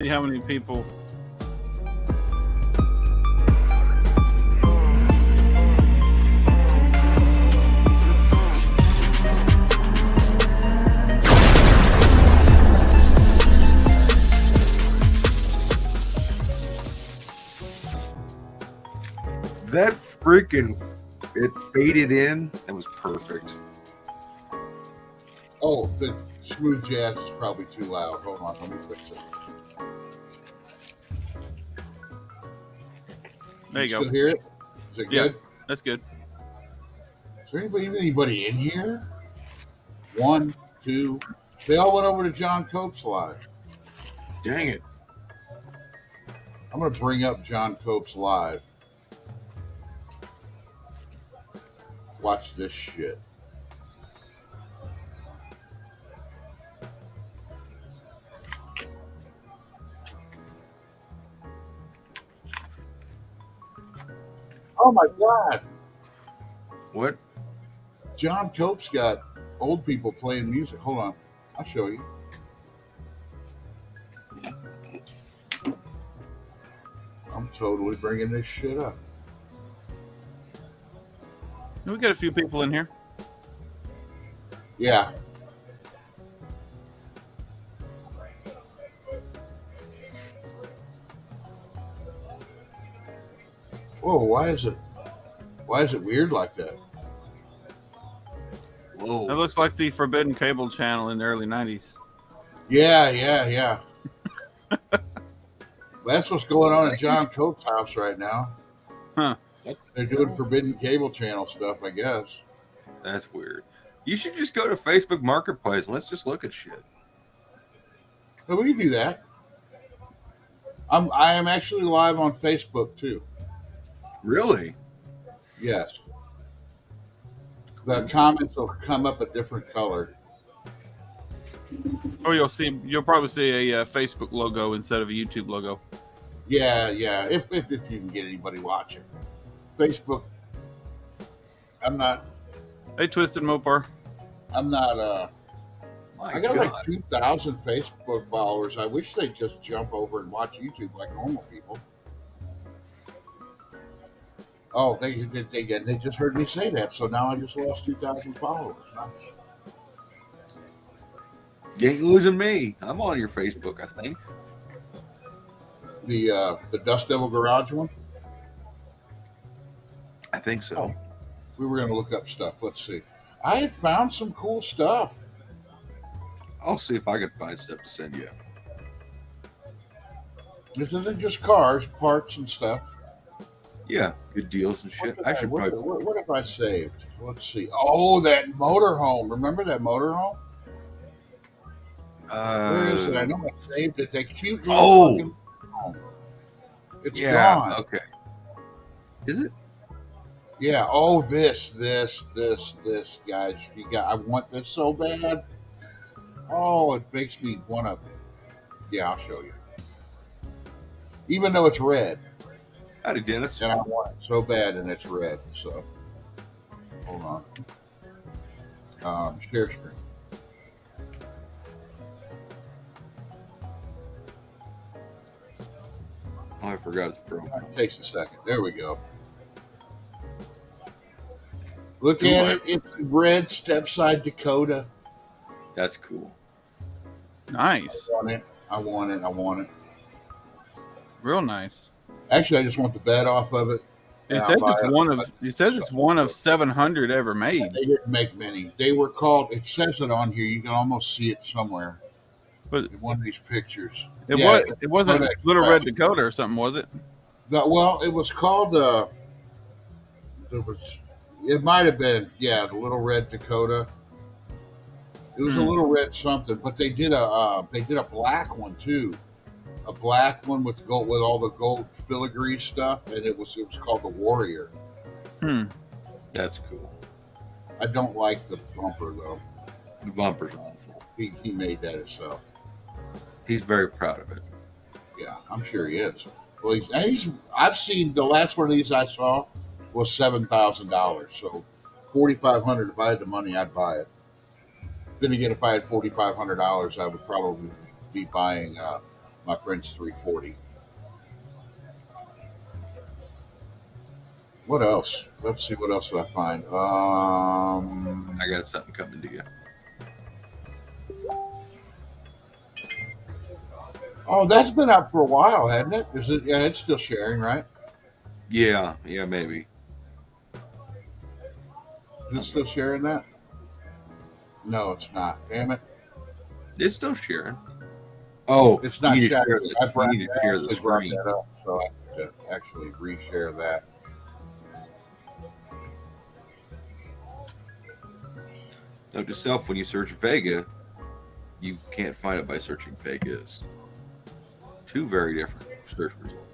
See how many people. That freaking, it faded in. That was perfect. Oh, the smooth jazz is probably too loud. Hold on, let me fix it. There you Still go. hear it? Is it Yeah. good? That's good. Is there anybody in here? 1, 2. They all went over to John Cope's live. Dang it. I'm going to bring up John Cope's live. Watch this shit. Oh my God. What? John Cope's got old people playing music. Hold on. I'll show you. I'm totally bringing this shit up. We got a few people in here. Yeah. Whoa, why is it weird like that? Whoa. That looks like the Forbidden Cable channel in the early 90s. Yeah. That's what's going on at John Cope's house right now. Huh. They're doing Forbidden Cable channel stuff, I guess. That's weird. You should just go to Facebook Marketplace and let's just look at shit. But we can do that. I am actually live on Facebook too. Really? Yes. The comments will come up a different color. Oh, you'll probably see a Facebook logo instead of a YouTube logo. Yeah. If you can get anybody watching. Facebook. Hey, Twisted Mopar. I got like 2,000 Facebook followers. I wish they'd just jump over and watch YouTube like normal people. Oh, they just heard me say that, so now I just lost 2,000 followers. Nice. You ain't losing me. I'm on your Facebook, I think. The Dust Devil Garage one? I think so. Oh. We were going to look up stuff. Let's see. I had found some cool stuff. I'll see if I can find stuff to send you. This isn't just cars, parts and stuff. Yeah, good deals and shit. What have I saved? Let's see. Oh, that motorhome. Remember that motorhome? Where is it? I know I saved it. That cute little fucking home. It's gone. Okay. Is it? Yeah. Oh, this, guys. I want this so bad. Oh, it makes me want to. Yeah, I'll show you. Even though it's red. Howdy, Dennis. And I want it so bad, and it's red. So, hold on. Share screen. Oh, I forgot it's pro. It takes a second. There we go. Look at it. It's red Stepside Dakota. That's cool. Nice. I want it. Real nice. Actually, I just want the bed off of it. It says it's one of 700 ever made. They didn't make many. They were called. It says it on here. You can almost see it somewhere. But in one of these pictures. It wasn't Little Red Dakota or something, was it? It was called. It might have been. Yeah, the Little Red Dakota. It was a Little Red something, but they did a black one too. A black one with all the gold filigree stuff, and it was called the Warrior. That's cool. I don't like the bumper though. The bumper's awful. He made that himself. He's very proud of it. Yeah, I'm sure he is. Well, I've seen the last one of these I saw was $7,000. So $4,500. If I had the money, I'd buy it. Then again, if I had $4,500, I would probably be buying My friend's 340. What else? Let's see what else did I find. I got something coming to you. Oh, that's been out for a while, hasn't it? Is it? Yeah, it's still sharing, right? Yeah, maybe. Is it still sharing that? No, it's not. Damn it! It's still sharing. Oh, It's not you need to sharing. share I the, brought, you need to share the actually brought screen. that up, so I have to actually reshare that. Note to self: when you search Vega, you can't find it by searching Vegas. Two very different search results.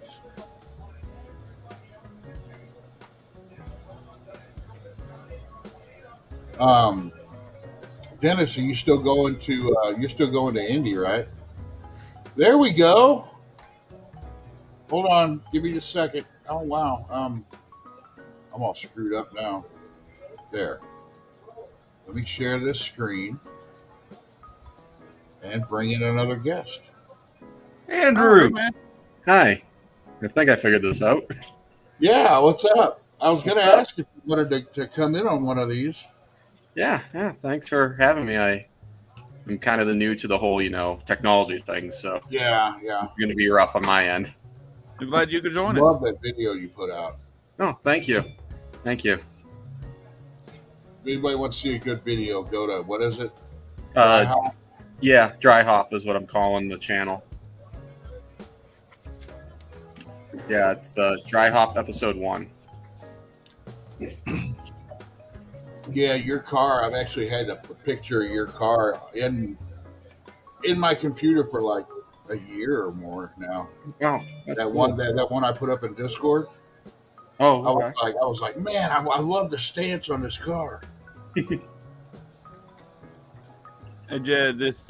Dennis, are you still going to? You're still going to Indy, right? There we go. Hold on, give me just a second. Oh wow, I'm all screwed up now. There. Let me share this screen and bring in another guest. Andrew, man. Hi. I think I figured this out. Yeah, what's up? I was going to What's up? ask if you wanted to come in on one of these. Yeah. Thanks for having me. I'm kind of the new to the whole, technology thing, so Yeah. it's going to be rough on my end. I'm glad you could join us. Love that video you put out. Oh, thank you. If anybody wants to see a good video, go to, what is it? Yeah, Dry Hop is what I'm calling the channel. Yeah, it's Dry Hop episode 1. Yeah, your car. I've actually had a picture of your car in my computer for like a year or more now. Oh, that's That cool. one that one I put up in Discord. Oh, I okay. was like, man, I love the stance on this car. And yeah, this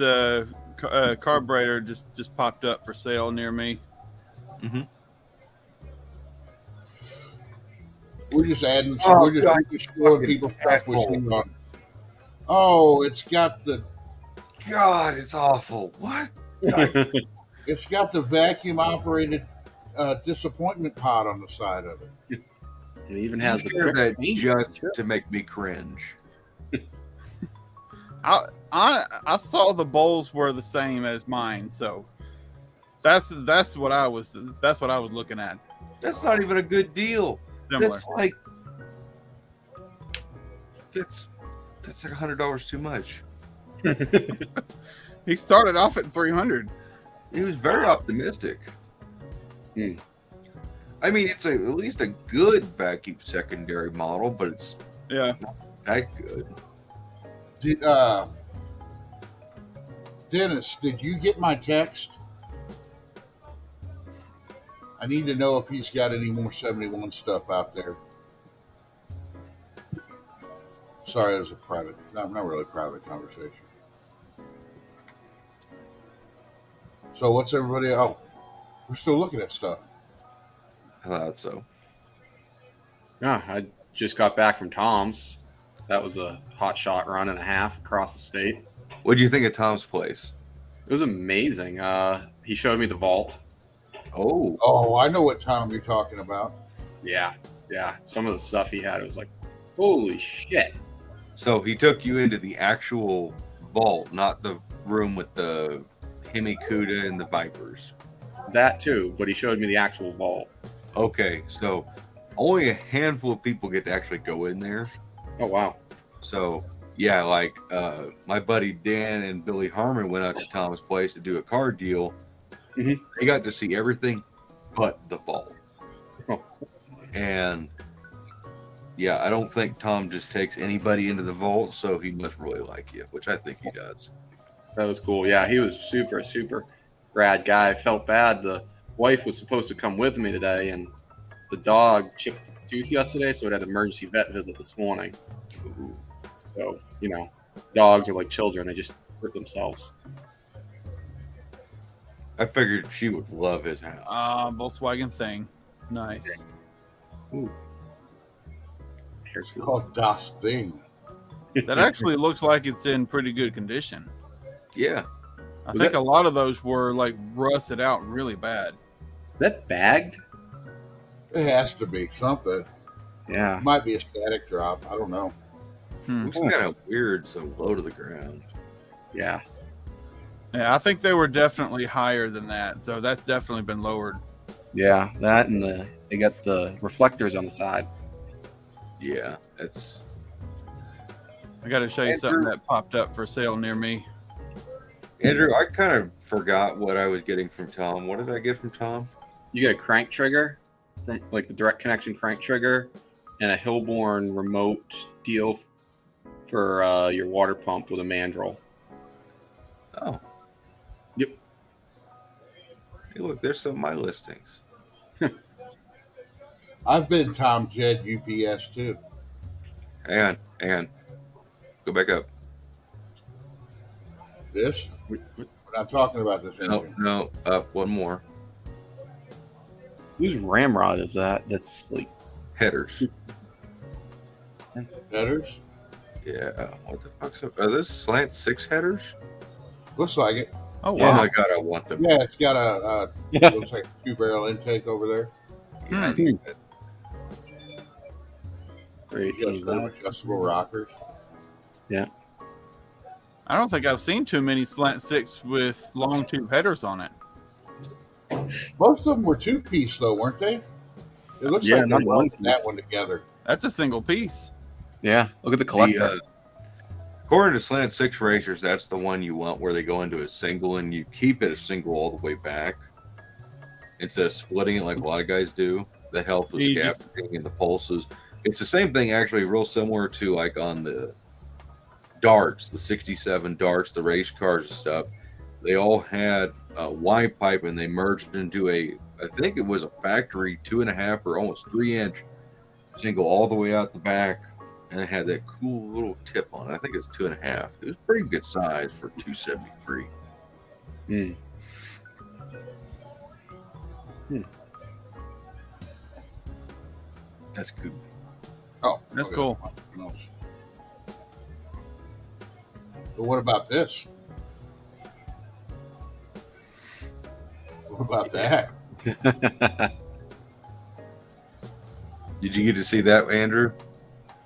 carburetor just popped up for sale near me. We're just adding. Oh, we're just God, showing fucking people stuff we asshole. see on. Oh, it's got the it's awful. What? vacuum operated disappointment pod on the side of it. It even has the Share that paint. just to make me cringe. I saw the bowls were the same as mine, so that's what I was looking at. That's not even a good deal. Similar. That's like that's like $100 too much. He started off at 300. He was very optimistic. Hmm. I mean, it's at least a good vacuum secondary model, but it's Yeah. that good. Did Dennis? Did you get my text? I need to know if he's got any more 71 stuff out there. Sorry, it was a private, not really private conversation. So what's everybody? Oh, we're still looking at stuff. I thought so. Yeah, I just got back from Tom's. That was a hot shot run and a half across the state. What do you think of Tom's place? It was amazing. He showed me the vault. Oh, Oh, I know what Tom you're talking about. Yeah. Some of the stuff he had, it was like, holy shit. so he took you into the actual vault, not the room with the Hemi Cuda and the Vipers. That too, but he showed me the actual vault. Okay, so only a handful of people get to actually go in there. Oh wow. So yeah, like my buddy Dan and Billy Harmon went out to Tom's place to do a car deal. Mhm. They got to see everything but the vault. Oh. And yeah, I don't think Tom just takes anybody into the vault, so he must really like you, which I think he does. That was cool. Yeah, he was super rad guy. I felt bad. The wife was supposed to come with me today, and the dog chipped its tooth yesterday, so it had an emergency vet visit this morning. Ooh. So, dogs are like children. They just hurt themselves. I figured she would love his house. Volkswagen thing. Nice. Hair's It's cool. called Das Thing. That actually looks like it's in pretty good condition. Yeah. I Was think it- a lot of those were like rusted out really bad. Is that bagged? It has to be something. Yeah. Might be a static drop. I don't know. Looks kind of weird, so low to the ground. Yeah. Yeah, I think they were definitely higher than that. So that's definitely been lowered. Yeah. That and they got the reflectors on the side. Yeah, that's I got to show you Andrew- something that popped up for sale near me. Andrew. I kind of forgot what I was getting from Tom. What did I get from Tom? You get a crank trigger, from like the direct connection crank trigger, and a Hillborn remote deal for your water pump with a mandrel. Oh, Yep. hey, look, there's some of my listings. I've been Tom Jed UPS too. Hang on. Go back up. This? We're not talking about this engine. No, up one more. Whose ramrod is that? That's like Headers. Headers? Yeah. What the fuck's up? Are those slant 6 headers? Looks like it. Oh, Oh wow. my god, I want them. Yeah, it's got a looks like a 2-barrel intake over there. Yeah, I think that- Adjustable rockers. I don't think I've seen too many slant 6 with long tube headers on it. Most of them were 2-piece though, weren't they? It looks Yeah, like they not one welded that piece. one together. That's a single piece. yeah. Look at the collector. The, according to slant 6 racers, that's the one you want where they go into a single and you keep it a single all the way back instead of splitting it like a lot of guys do. That helps with You just- scaffolding and the pulses. It's the same thing, actually, real similar to like on the darts, the 67 darts, the race cars and stuff. They all had a Y pipe and they merged into I think it was a factory 2.5 or almost 3-inch single all the way out the back. And it had that cool little tip on it. I think it's 2.5. It was pretty good size for 273. Hmm. That's cool. Oh, That's okay. cool. Something else. But what about this? What about that? Did you get to see that, Andrew?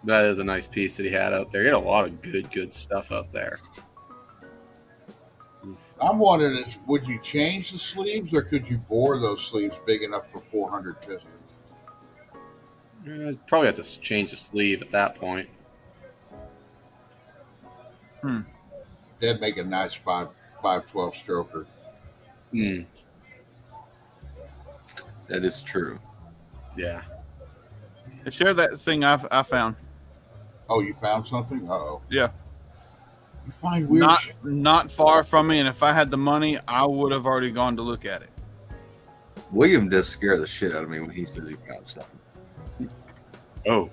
That is a nice piece that he had out there. He had a lot of good stuff out there. I'm wondering is would you change the sleeves or could you bore those sleeves big enough for 400 pistons? Probably have to change the sleeve at that point. That'd make a nice 512 stroker. Hmm. That is true. Yeah. Share that thing I found. Oh, you found something? Uh-oh. Yeah. You find weird shit. Not far from me, and if I had the money, I would have already gone to look at it. William does scare the shit out of me when he says he found something. Oh.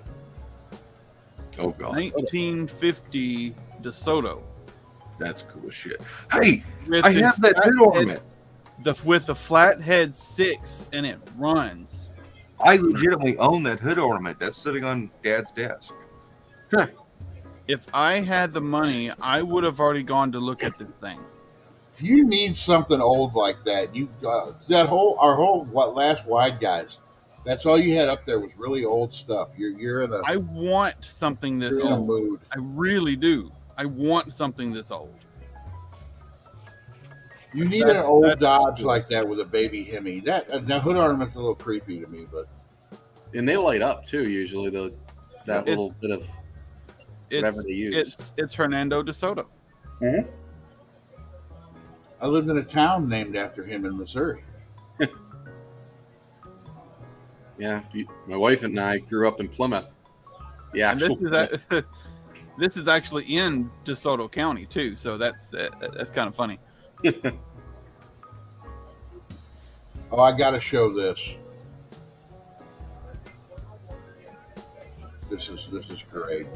Oh, God. 1950 DeSoto. That's cool as shit. Hey, With I the have that flathead- hood ornament. with the flathead 6, and it runs. I legitimately own that hood ornament. That's sitting on Dad's desk. If I had the money, I would have already gone to look at this thing. You need something old like that. You last wide guys. That's all you had up there was really old stuff. You're in a I want something this you're in a old. mood. I really do. I want something this old. You need an old that's Dodge cool. like that with a baby Hemi. That hood ornament's a little creepy to me, but And they light up too, usually, that It's- little bit of whatever It's they use. it's Hernando DeSoto. I lived in a town named after him in Missouri. Yeah. My wife and I grew up in Plymouth. The And actual. this is actually in DeSoto County too, so that's kind of funny. Oh, I got to show this. This is great.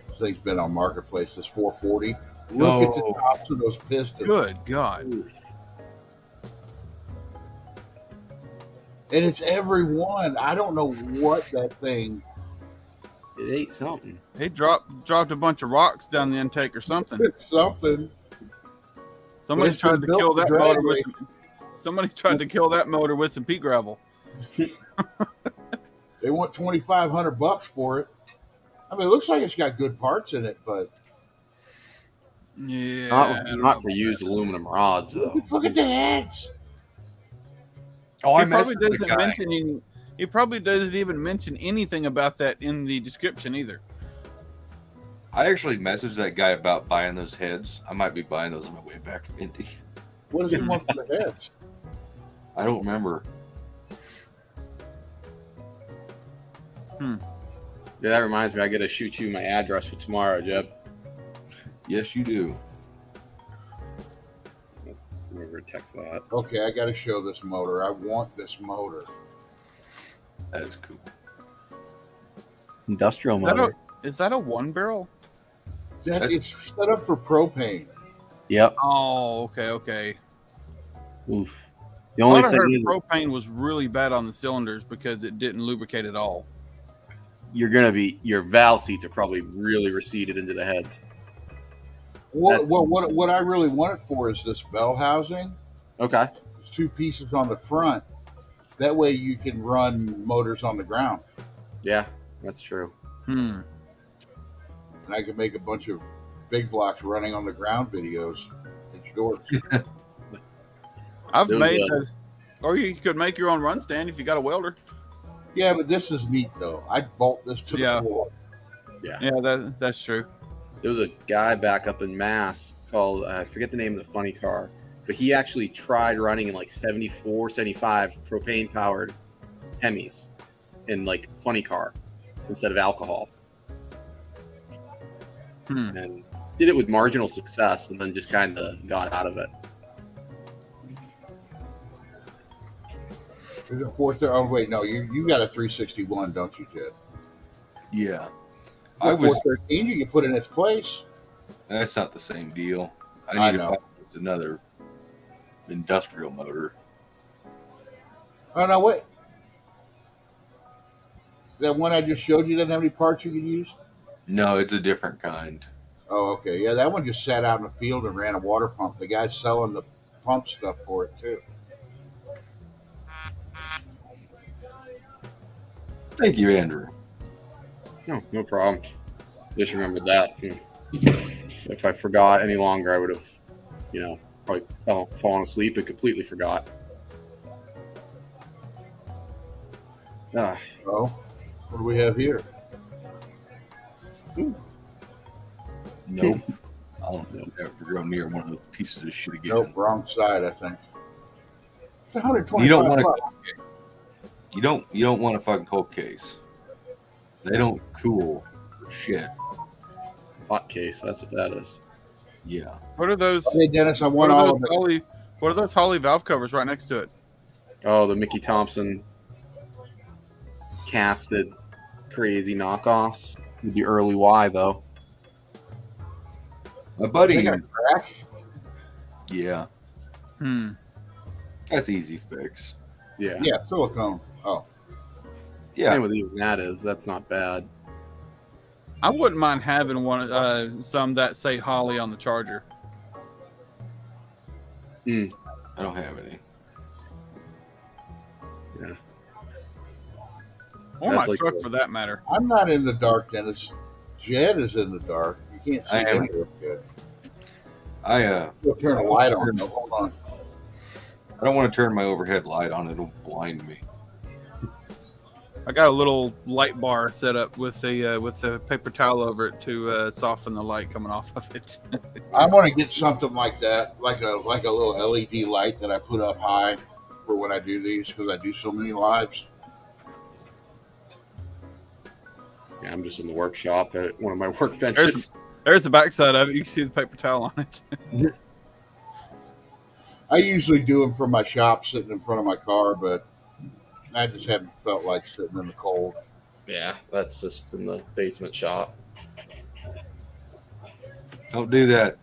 This thing's been on Marketplace. This 440. Look at the Oh. tops of those pistons. Good God. And it's every one. I don't know what that thing. It ate something. They dropped a bunch of rocks down the intake or something. Something. Somebody it's been tried to built kill for that drag motor with racing. somebody tried to kill that motor with some pea gravel. They want $2,500 for it. I mean, it looks like it's got good parts in it, but Yeah, Not for used aluminum rods though. look at the heads. Oh, he I probably messaged the doesn't guy. mention. He probably doesn't even mention anything about that in the description either. I actually messaged that guy about buying those heads. I might be buying those on my way back from Indy. What does he want for the heads? I don't remember. Yeah, that reminds me. I got to shoot you my address for tomorrow, Jeb. Yes, you do. Remember to text that. Okay, I got to show this motor. I want this motor. That is cool. Industrial Is that motor. Is that a one barrel? It's set up for propane. Yep. Oh, okay. Oof. The I only thought I thing heard is, propane was really bad on the cylinders because it didn't lubricate at all. your valve seats are probably really receded into the heads. What I really want it for is this bell housing. Okay. There's two pieces on the front. That way you can run motors on the ground. Yeah, that's true. And I can make a bunch of big blocks running on the ground videos. It's yours. I've Those, made those, or you could make your own run stand if you got a welder. Yeah, but this is neat though. I'd bolt this to Yeah. the floor. Yeah, that's true. There was a guy back up in Mass called, I forget the name of the funny car, but he actually tried running in like 74, 75 propane powered Hemis in like funny car instead of alcohol. And did it with marginal success and then just kind of got out of it. Is it 430? Oh wait, no, you got a 361, don't you, Jed? Yeah. I I was. 413, you can put in its place. That's not the same deal. I I need to know. find another industrial motor. Oh no, wait. That one I just showed you doesn't have any parts you can use? No, it's a different kind. Oh, okay. Yeah, that one just sat out in the field and ran a water pump. The guy's selling the pump stuff for it too. Thank you, Andrew. No problem. Just remembered that. If I forgot any longer, I would have, probably fallen asleep and completely forgot. Oh, what do we have here? Nope. I'll never go near one of those pieces of shit again. Nope, wrong side, I think. It's 125. You don't want bucks. to. You don't want a fucking cold case. They don't cool for shit. Hot case, that's what that is. Yeah. What are those? Hey, Dennis, I What want are all those of it. Holley? What are those Holley valve covers right next to it? Oh, the Mickey Thompson casted crazy knockoffs with the early Y though. My buddy. They got a crack. Yeah. That's easy fix. Yeah. Yeah, silicone. Oh, Yeah. Same with even that is. That's not bad. I wouldn't mind having one, some that say Holley on the charger. I don't have any. Yeah. Or That's my like truck, the- for that matter. I'm not in the dark, Dennis. Jed is in the dark. You can't see I am. him real good. We'll turn a light on. No, hold on. I don't want to turn my overhead light on. It'll blind me. I got a little light bar set up with the paper towel over it to soften the light coming off of it. I want to get something like that, like a little LED light that I put up high for when I do these, because I do so many lives. Yeah, I'm just in the workshop at one of my workbenches. There's the backside of it. You can see the paper towel on it. I usually do them from my shop, sitting in front of my car, but I just haven't felt like sitting in the cold. Yeah, that's just in the basement shop. Don't do that.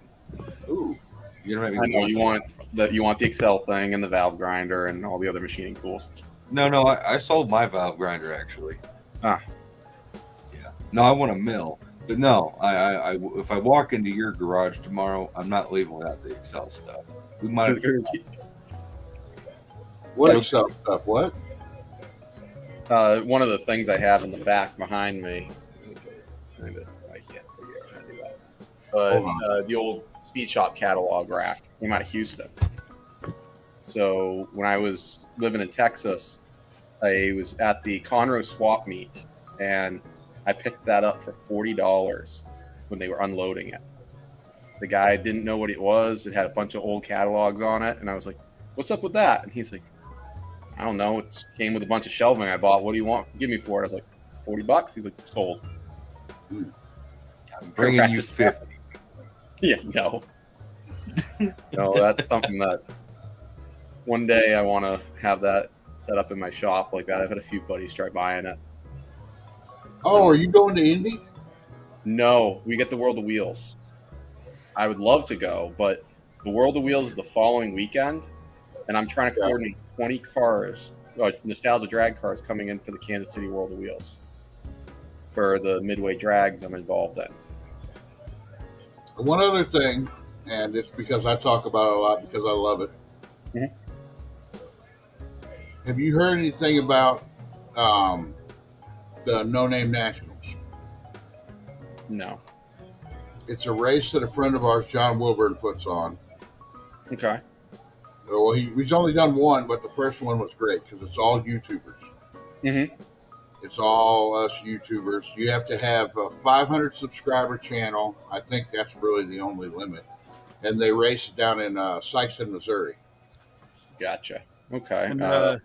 Ooh, You don't I have know any. you want the Excel thing and the valve grinder and all the other machining tools. No. I sold my valve grinder actually. Ah. Yeah. No, I want a mill. But no, if I walk into your garage tomorrow, I'm not leaving without the Excel stuff. We might have What Yeah. Excel stuff? What? One of the things I have in the back behind me. I can't figure out how to do that. But Hold on. the old Speed Shop catalog rack came out of Houston. So when I was living in Texas, I was at the Conroe swap meet, and I picked that up for $40 when they were unloading it. The guy didn't know what it was. It had a bunch of old catalogs on it, and I was like, "What's up with that?" And he's like, "I don't know. It came with a bunch of shelving I bought. What do you want? Give me for it." I was like, $40. He's like, "Sold." I'm bringing you 50. Yeah, no. No, that's something that one day I want to have that set up in my shop like that. I've had a few buddies try buying it. Oh, are you going to Indy? No, we get the World of Wheels. I would love to go, but the World of Wheels is the following weekend, and I'm trying to coordinate 20 cars, nostalgia drag cars coming in for the Kansas City World of Wheels for the Midway drags I'm involved in. One other thing, and it's because I talk about it a lot because I love it. Mhm. Have you heard anything about the No Name Nationals? No. It's a race that a friend of ours, John Wilburn, puts on. Okay. Well, he's only done one, but the first one was great because it's all YouTubers. Mm-hmm. It's all us YouTubers. You have to have a 500 subscriber channel. I think that's really the only limit. And they race down in Sikeston, Missouri. Gotcha. Okay. And,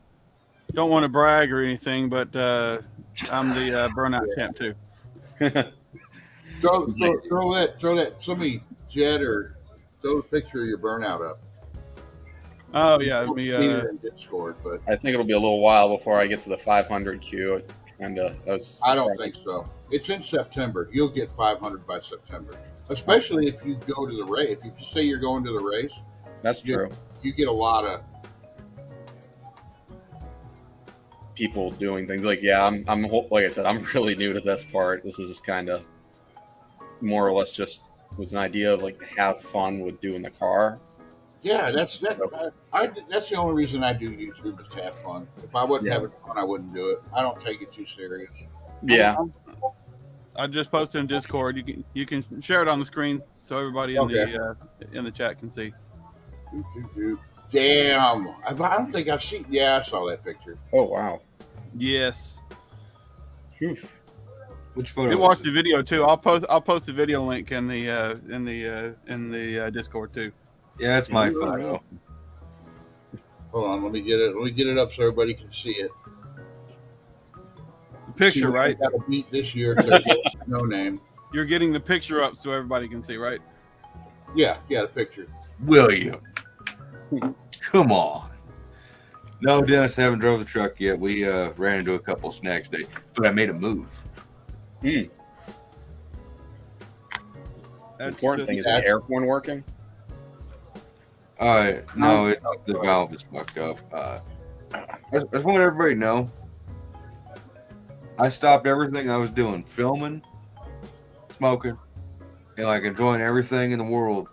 don't want to brag or anything, but I'm the burnout champ too. Throw that. Somebody, Jed, or throw the picture of your burnout up. Oh yeah, Don't me. see it in Discord, but I think it'll be a little while before I get to the 500 queue. I don't think so. It's in September. You'll get 500 by September, especially if you go to the race. If you say you're going to the race, That's Yeah. true. you get a lot of. People doing things like, yeah, I'm like I said, I'm really new to this part. This is just kind of more or less just was an idea of like to have fun with doing the car. Yeah, that's that. That's the only reason I do YouTube is to have fun. If I wasn't Yeah. having fun, I wouldn't do it. I don't take it too serious. Yeah. I just posted in Discord. You can share it on the screen so everybody in the chat can see. Damn, I don't think I've seen. Yeah, I saw that picture. Oh wow. Yes. Phew. Which photo? You watch the video too. I'll post the video link in the Discord too. Yeah, it's my photo. Hold on, let me get it. Let me get it up so everybody can see it. The picture, See what right? I got to beat this year to get No Name. You're getting the picture up so everybody can see, right? Yeah, the picture. William. Come on. No, Dennis, I haven't drove the truck yet. We ran into a couple snacks today, but I made a move. The That's important thing just- is the air horn working. No, the valve is fucked up. I just want everybody to know. I stopped everything I was doing, filming, smoking, and like enjoying everything in the world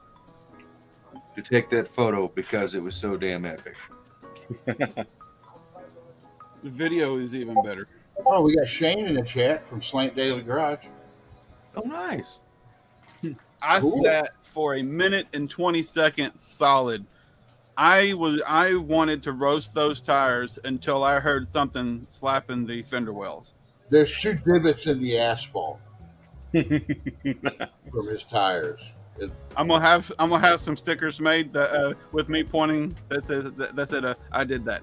to take that photo because it was so damn epic. the video is even better. Oh, we got Shane in the chat from Slant Daily Garage. Oh, nice. I Cool. sat for a minute and 20 seconds solid. I wanted to roast those tires until I heard something slapping the fender wells. There's 2 divots in the asphalt from his tires. I'm gonna have some stickers made that with me pointing that said I did that.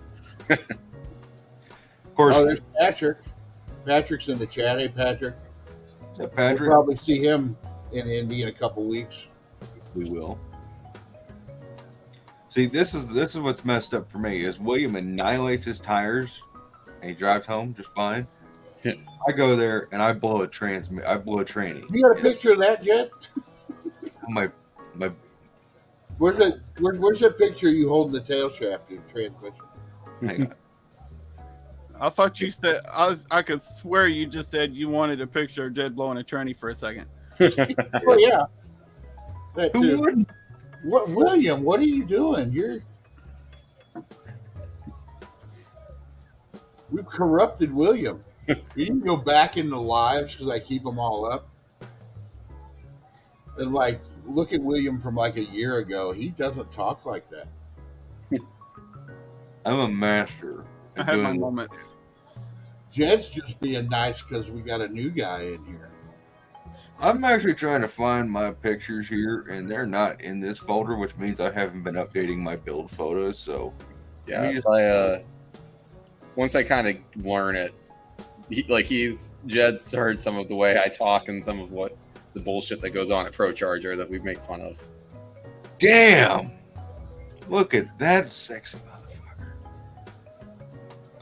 Of course, Oh, there's Patrick. Patrick's in the chat. Hey, Patrick. is that We'll Patrick? probably see him in Indy in a couple weeks. We will. See, this is what's messed up for me is William annihilates his tires and he drives home just fine. I go there and I blow a tranny. You got a picture of that, Jed? My Where's that picture of you holding the tail shaft of the transmission? hang on. I thought you said I could swear you just said you wanted a picture of Jed blowing a tranny for a second. Oh yeah, that Who too. wouldn't? What, William? What are you doing? We've corrupted William. You can go back in the lives because I keep them all up, and like look at William from like a year ago. He doesn't talk like that. I'm a master. I at have my doing- moments. Jed's just being nice because we got a new guy in here. I'm actually trying to find my pictures here, and they're not in this folder, which means I haven't been updating my build photos. So Yeah, Me if I once I kind of learn it, Jed's heard some of the way I talk and some of what the bullshit that goes on at Pro Charger that we make fun of. damn, look at that sexy motherfucker.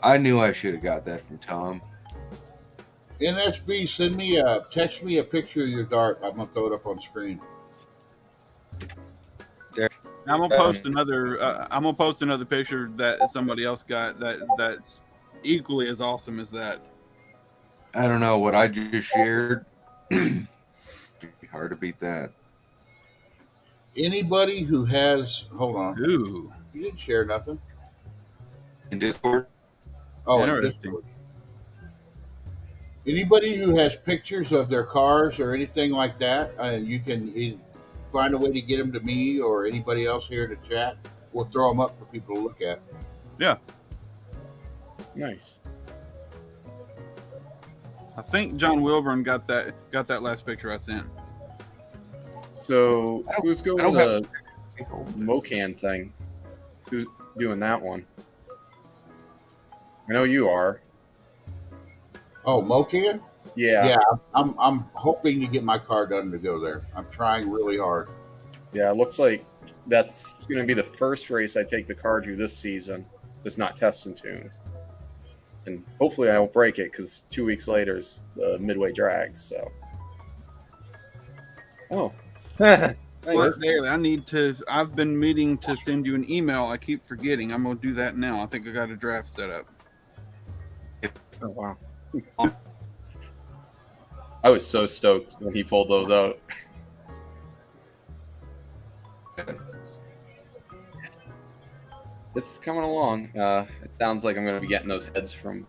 I knew I should have got that from Tom. NSB, text me a picture of your dart. I'm gonna throw it up on screen. I'm gonna post another. I'm gonna post another picture that somebody else got that's equally as awesome as that. I don't know what I just shared. It'd be hard to beat that. Anybody who has, hold on, Ooh, you didn't share nothing. In Discord, Oh, Interesting. Discord. Anybody who has pictures of their cars or anything like that, you can find a way to get them to me or anybody else here to chat. We'll throw them up for people to look at. Nice. I think John Wilburn got that last picture I sent. So who's I going don't to the Mocan thing? Who's doing that one? I know you are. Oh, Mocan? Yeah. Yeah, I'm hoping to get my car done to go there. I'm trying really hard. Yeah, it looks like that's going to be the first race I take the car to this season. It's not test and tune. And hopefully I won't break it because 2 weeks later is the Midway Drags. So. Oh. Slice Daily, I've been meaning to send you an email. I keep forgetting. I'm gonna do that now. I think I got a draft set up. Oh, wow. I was so stoked when he pulled those out. It's coming along. It sounds like I'm going to be getting those heads from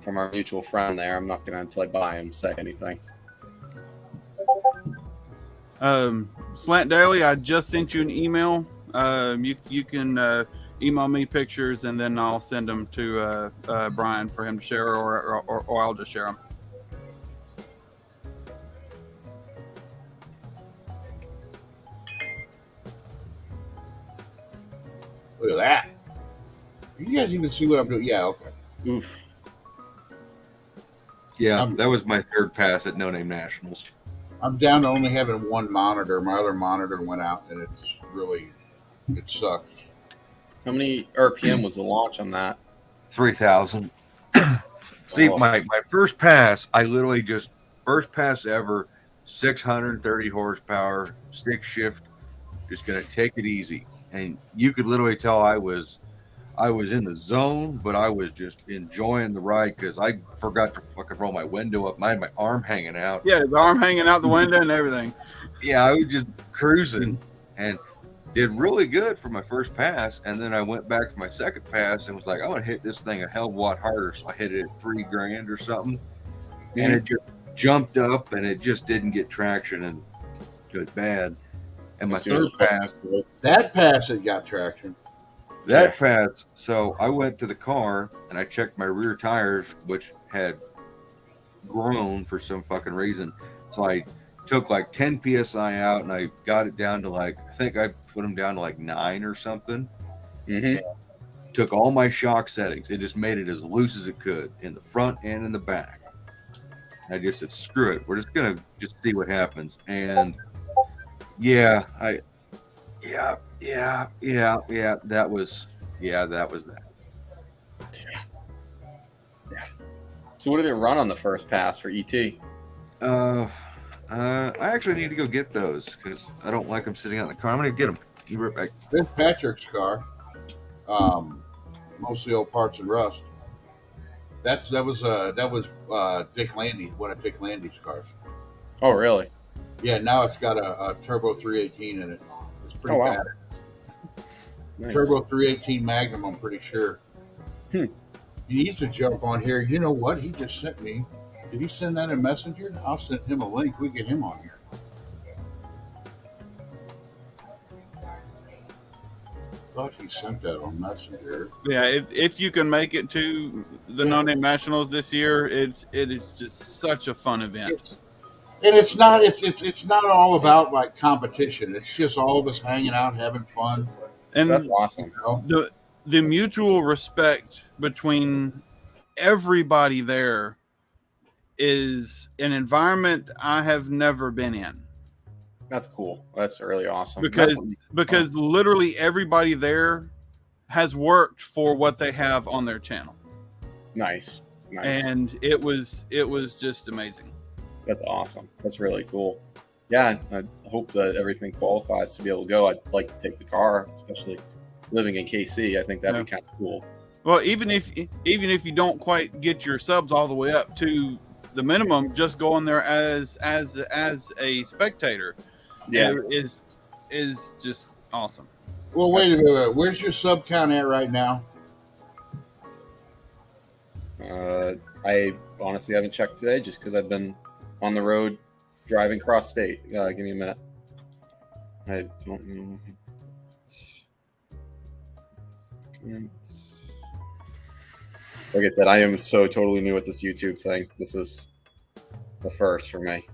our mutual friend there. I'm not going to, until I buy him, say anything. Slant Daily, I just sent you an email. You can email me pictures and then I'll send them to Brian for him to share, or I'll just share them. Look at that. You guys even see what I'm doing? Yeah, okay. Oof. Yeah, that was my third pass at No Name Nationals. I'm down to only having one monitor. My other monitor went out, and it sucks. How many RPM was the launch on that? 3,000. See, Oh. my first pass, I literally just first pass ever, 630 horsepower, stick shift, just gonna take it easy. And you could literally tell I was in the zone, but I was just enjoying the ride because I forgot to fucking roll my window up. I had my arm hanging out. Yeah, the arm hanging out the window and everything. Yeah, I was just cruising and did really good for my first pass. And then I went back for my second pass and was like, I want to hit this thing a hell of a lot harder. So I hit it at $3,000 or something. And it just jumped up and it just didn't get traction and it was bad. And my As soon as third it pass, That pass it got traction. that pass, so I went to the car and I checked my rear tires, which had grown for some fucking reason. So I took like 10 psi out and I got it down to like, I think I put them down to like 9 or something. Mm-hmm. Took all my shock settings. It just made it as loose as it could in the front and in the back. I just said, screw it. We're just gonna just see what happens. And yeah, that was that. So what did it run on the first pass for ET? I actually need to go get those because I don't like them sitting out in the car. I'm gonna get them. You right back. This Patrick's car, mostly old parts and rust. That was Dick Landy, one of Dick Landy's cars. Oh, really? Yeah, now it's got a turbo 318 in it. It's pretty Oh, wow. bad. Nice. Turbo 318 Magnum, I'm pretty sure. Hmm. He needs to jump on here. You know what? He just sent me. Did he send that in Messenger? I'll send him a link. We get him on here. I thought he sent that on Messenger. Yeah, if you can make it to the No Name Nationals this year, it is just such a fun event. It's not all about like competition. It's just all of us hanging out, having fun. And That's awesome. You know? the mutual respect between everybody there is an environment I have never been in. That's cool. That's really awesome. Because literally everybody there has worked for what they have on their channel. Nice. And it was just amazing. That's awesome. That's really cool. Yeah, I hope that everything qualifies to be able to go. I'd like to take the car, especially living in KC. I think that'd be kind of cool. Well, even if you don't quite get your subs all the way up to the minimum, just going there as a spectator, is just awesome. Well, wait a minute. Where's your sub count at right now? I honestly haven't checked today just because I've been on the road driving cross state. Give me a minute. I don't know. Like I said, I am so totally new at this YouTube thing. This is the first for me.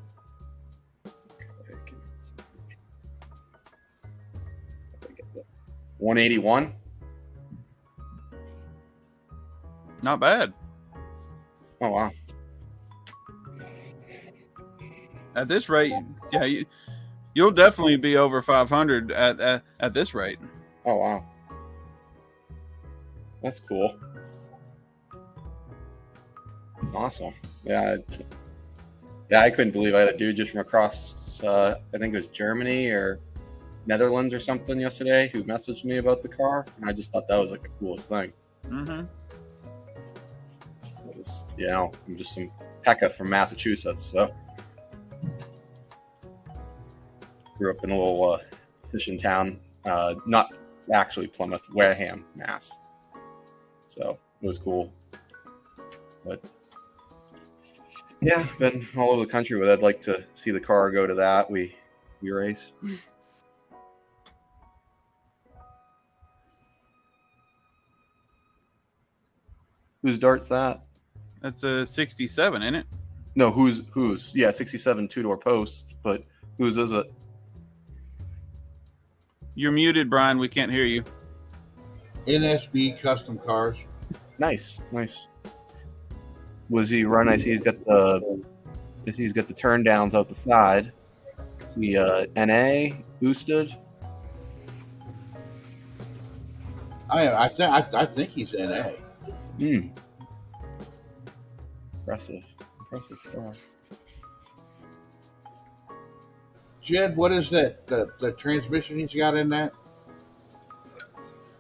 181. Not bad. Oh wow! At this rate, yeah, you'll definitely be over 500 at this rate. Oh wow! That's cool. Awesome. Yeah, I couldn't believe I had a dude just from across, I think it was Germany or Netherlands or something yesterday who messaged me about the car, and I just thought that was like the coolest thing. Mm-hmm. I'm just some Pekka from Massachusetts, so grew up in a little fishing town, not actually Plymouth, Wareham, Mass. So it was cool, but yeah, been all over the country with it. I'd like to see the car go to that. We race. Whose dart's that? That's a 67, isn't it? No, who's? Yeah, 67 two-door post, but whose is it? You're muted, Brian. We can't hear you. NSB Custom Cars. Nice. Was he run? I see he's got the turn downs out the side. The NA boosted. I think he's NA. Impressive car. Jed, what is that? The transmission he's got in that?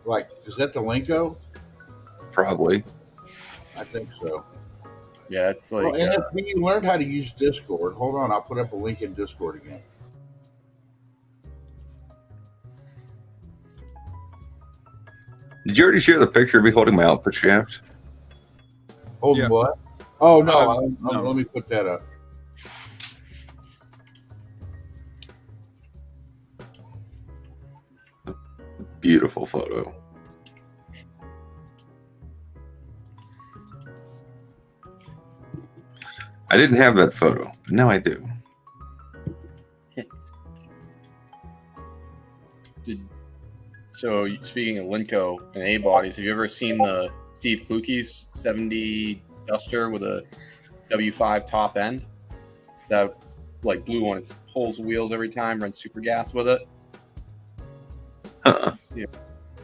Like, is that the Lenko? Probably. I think so. Yeah, it's like. Well, NSB, you learned how to use Discord. Hold on, I'll put up a link in Discord again. Did you already share the picture of me holding my output shaft? Holding what? Oh, no, no. Let me put that up. Beautiful photo. I didn't have that photo, but now I do. So speaking of Lenko and A bodies, have you ever seen the Steve Kluke's 70 Duster with a W5 top end? That like blue one. It pulls wheels every time, runs super gas with it. Let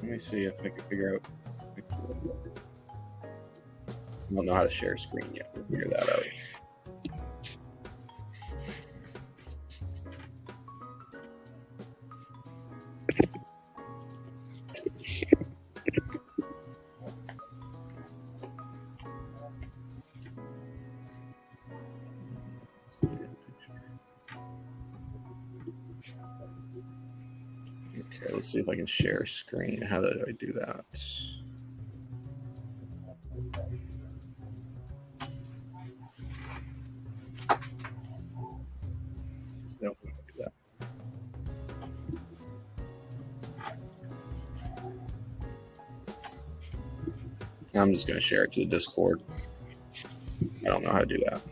me see if I can figure out. I don't know how to share screen yet. We'll figure that out. let's see if I can share screen. How do I do that? Nope, I don't do that. I'm just going to share it to the Discord. I don't know how to do that.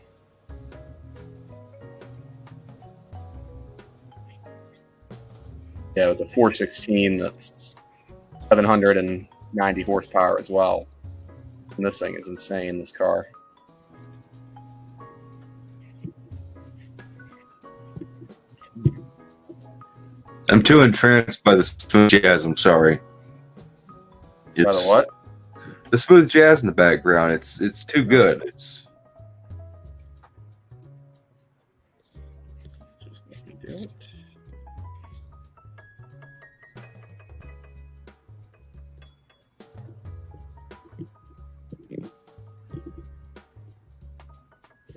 Yeah, with a 416 that's 790 horsepower as well. And this thing is insane, this car. I'm too entranced by the smooth jazz. I'm sorry. By the what? The smooth jazz in the background. It's too good. It's Just let me do it.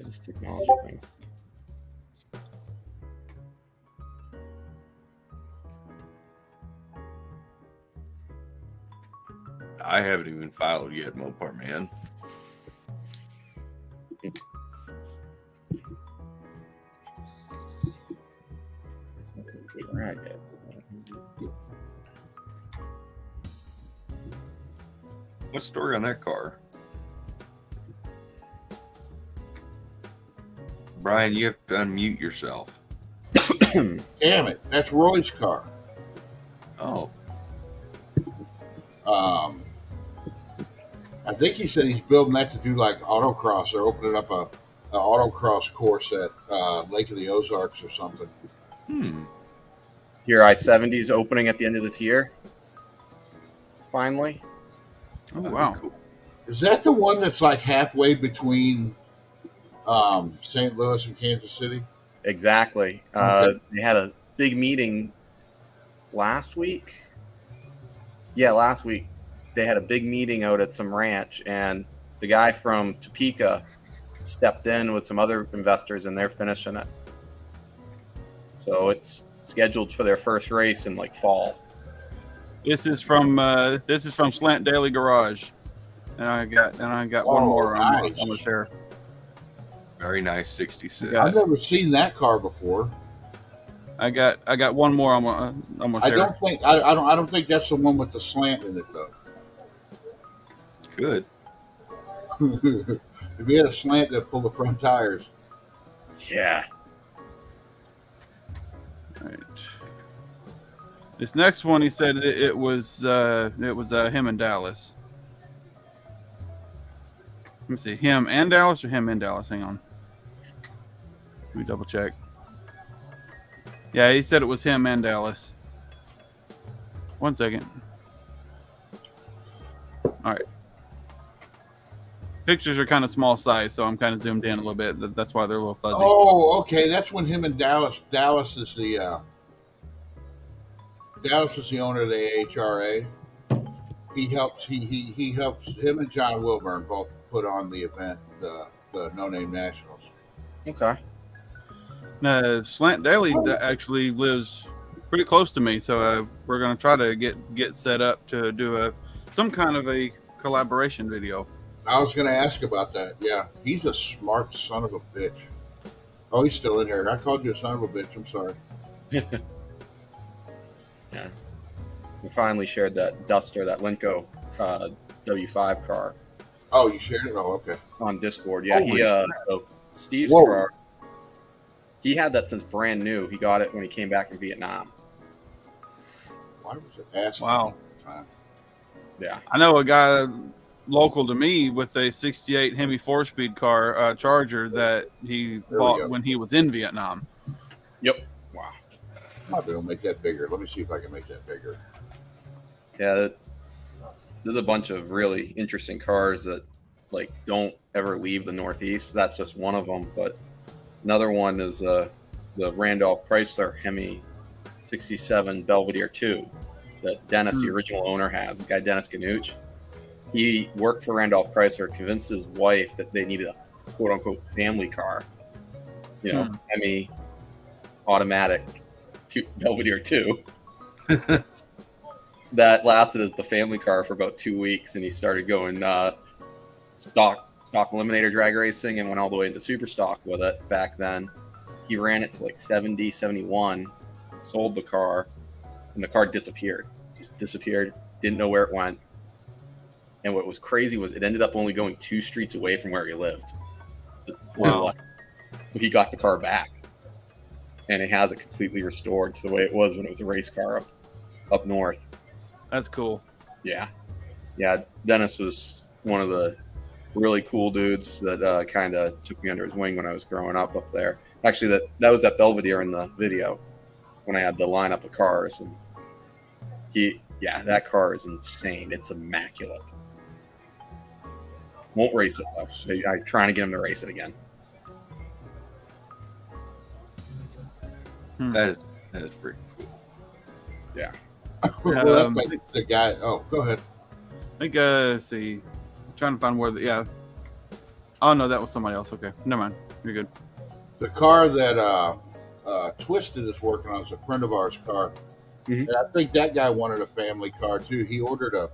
This technology things. I haven't even followed yet, Mopar man. Drag it. What story on that car? Brian, you have to unmute yourself. Damn it, that's Roy's car. Oh, I think he said he's building that to do like autocross. They're opening up a autocross course at Lake of the Ozarks or something. Your I-70 is opening at the end of this year. Finally. Oh, wow. Cool. Is that the one that's like halfway between St. Louis and Kansas City? Exactly. Okay. They had a big meeting last week. Yeah, last week. They had a big meeting out at some ranch, and the guy from Topeka stepped in with some other investors, and they're finishing it. So it's scheduled for their first race in like fall. This is from Slant Daily Garage, and I got one more on nice. the share. Very nice 66. Yeah. I've never seen that car before. I got one more on my I share. don't think that's the one with the slant in it though. Good. If you had a slant that pulled the front tires. Yeah. Right. This next one, he said it was him and Dallas. Let me see, him and Dallas or him and Dallas? Hang on. Let me double check. Yeah, he said it was him and Dallas. 1 second. All right. Pictures are kind of small size, so I'm kind of zoomed in a little bit. That's why they're a little fuzzy. Oh, okay. That's when him and Dallas is the owner of the AHRA. He helps him and John Wilburn both put on the event, the No Name Nationals. Okay. Slant Daily actually lives pretty close to me, so we're going to try to get set up to do some kind of a collaboration video. I was going to ask about that. Yeah, he's a smart son of a bitch. Oh, he's still in here. I called you a son of a bitch. I'm sorry. Yeah. We finally shared that Duster, that Lenco W5 car Oh, you shared it? Oh, okay. on Discord. Yeah, so Steve's Whoa. car, he had that since brand new. He got it when he came back from Vietnam. Why was it asking Wow. me at the time? Yeah. I know a guy local to me with a 68 Hemi 4-speed car, Charger, that he we bought go. when he was in Vietnam. Yep. Wow. Might be able to make that bigger. Let me see if I can make that bigger. Yeah, there's a bunch of really interesting cars that like don't ever leave the Northeast. That's just one of them. But another one is the Randolph Chrysler Hemi 67 Belvedere 2 that Dennis, the original owner, has. The guy Dennis Ganuch. He worked for Randolph Chrysler, convinced his wife that they needed a quote unquote family car. You know, Hemi automatic Belvedere 2. that lasted as the family car for about 2 weeks, and he started going stock eliminator drag racing and went all the way into super stock with it back then. He ran it to like 70, 71, sold the car, and the car disappeared. Just disappeared, didn't know where it went. And what was crazy was it ended up only going 2 streets away from where he lived. Wow. So he got the car back, and it has it completely restored to the way it was when it was a race car up north. That's cool. Yeah. Dennis was one of the really cool dudes that kind of took me under his wing when I was growing up there. Actually, that was at Belvedere in the video when I had the lineup of cars, and that car is insane. It's immaculate. Won't race it though. I'm trying to get him to race it again. That is pretty cool. Well, that's like the guy. Oh, go ahead. I think, let's see. I'm trying to find where Oh, no, that was somebody else. Okay. Never mind. You're good. The car that Twisted is working on is a friend of ours' car. Mhm. And I think that guy wanted a family car too. He ordered I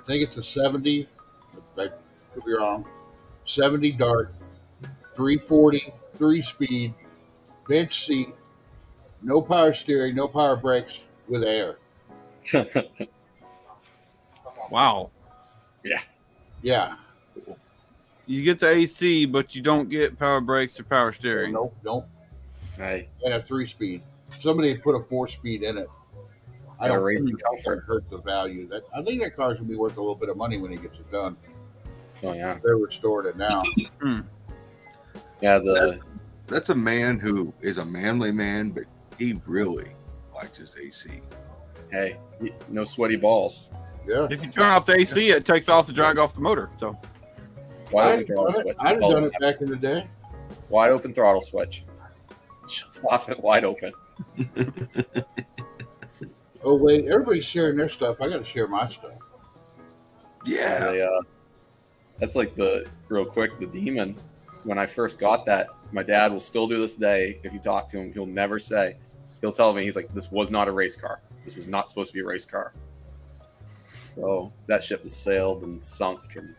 think it's a 70. I could be wrong. 70 Dart, 340, 3-speed, bench seat, no power steering, no power brakes, with air. Wow. Yeah. You get the AC, but you don't get power brakes or power steering. Nope. Hey, And a 3-speed. Somebody had put a 4-speed in it. I Got a don't racing think comfort. it hurt the value. I think that car's gonna be worth a little bit of money when he gets it done. oh yeah, They're restored it now. yeah. That's a man who is a manly man, but he really likes his AC. Hey, no sweaty balls. Yeah. If you turn off the AC, it takes off to drag off the motor. So Wide open throttle switch. I'd have done it back in the day. Wide open throttle switch. Shuts off at wide open. Oh wait, everybody's sharing their stuff. I got to share my stuff. Yeah. That's like the Demon. When I first got that, my dad will still do this day. If you talk to him, he'll tell me, he's like, this was not a race car. This was not supposed to be a race car. So that ship has sailed and sunk and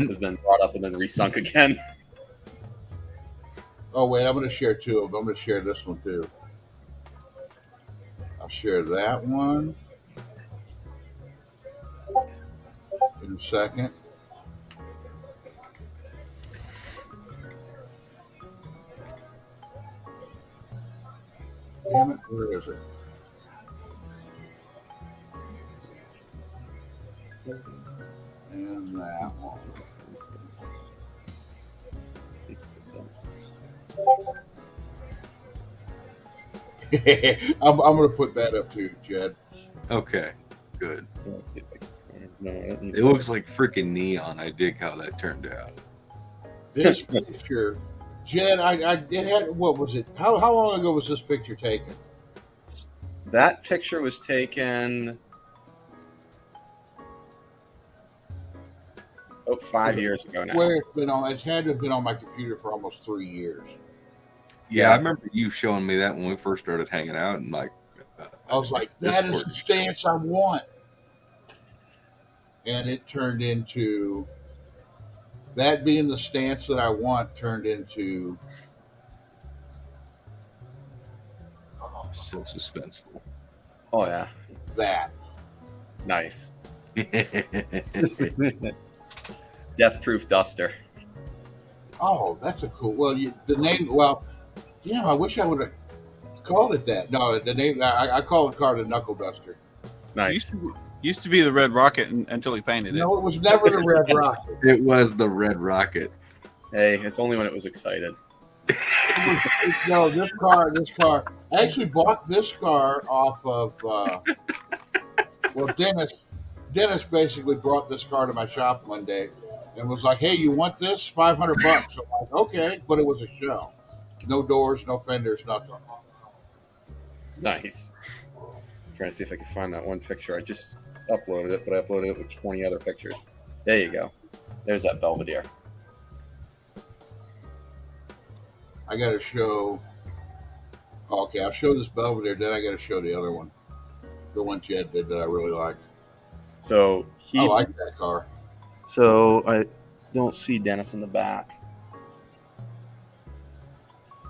has been brought up and then resunk again. Oh wait, I'm going to share 2 of them. I'm going to share this one too. I'll share that one in a second. Damn it, where is it? And that one. I'm going to put that up too, Jed. Okay. Good. No, I don't need It looks like freaking neon. I dig how that turned out. This picture, Jed, it had, what was it? How long ago was this picture taken? That picture was taken 5 years ago now. Where it's been on, it's had to have been on my computer for almost 3 years. Yeah, I remember you showing me that when we first started hanging out, and like, I was like, that is the stance I want. And it turned into, that being the stance that I want, turned into, so suspenseful. Oh yeah, that. nice. Death proof duster. Oh, that's a cool, well, the name, well, damn, I wish I would have called it that. No, the name, I call the car the Knuckle Duster. Nice. used to be the Red Rocket until he painted it. No, it was never the Red Rocket. It was the Red Rocket. Hey, it's only when it was excited. No, this car. I actually bought this car off of. Well, Dennis basically brought this car to my shop one day and was like, "Hey, you want this? $500." I'm like, "Okay," but it was a shell. No doors, no fenders, nothing. Nice. Trying to see if I can find that one picture. I just uploaded it, but I uploaded it with 20 other pictures. There you go. There's that Belvedere. I got to show. Okay, I'll show this Belvedere. Then I got to show the other one. The one Jed did that I really like. So he, I like that car. so I don't see Dennis in the back.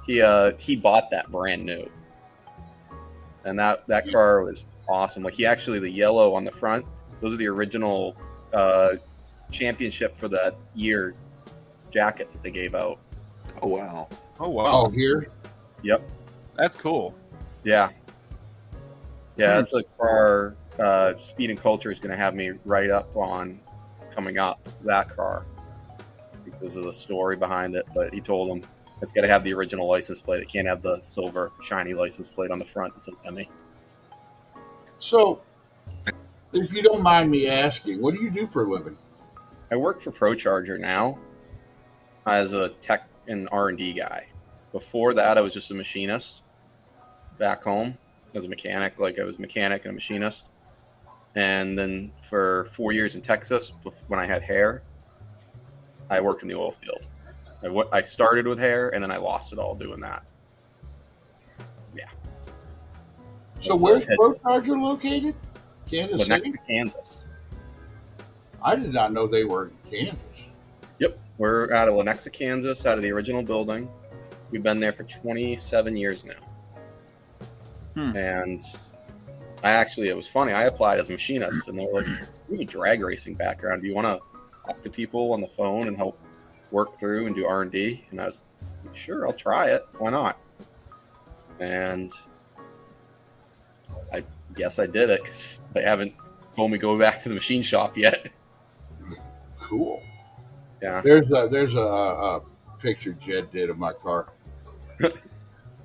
He bought that brand new, and that car was awesome. Like he actually, the yellow on the front, those are the original championship for that year jackets that they gave out. Oh wow. Oh wow, Oh, here? Yep. that's cool. Yeah. Yeah, that's like car. Speed and Culture is going to have me write up on coming up that car because of the story behind it. But he told him it's got to have the original license plate. It can't have the silver shiny license plate on the front that says Emmy. So, if you don't mind me asking, what do you do for a living? I work for ProCharger now as a tech and R&D guy. Before that, I was just a machinist back home as a mechanic. Like I was a mechanic and a machinist. And then for 4 years in Texas, when I had hair, I worked in the oil field. I started with hair, and then I lost it all doing that. Yeah. So, where's ProCharger located? Kansas Lenexa, City? Kansas. I did not know they were in Kansas. Yep. We're out of Lenexa, Kansas, out of the original building. We've been there for 27 years now. And it was funny. I applied as a machinist, and they were like, "You have a drag racing background. Do you want to talk to people on the phone and help work through and do R&D?" And I was like, "Sure, I'll try it. Why not?" And I guess I did it because they haven't told me go back to the machine shop yet. Cool. Yeah. There's a picture Jed did of my car.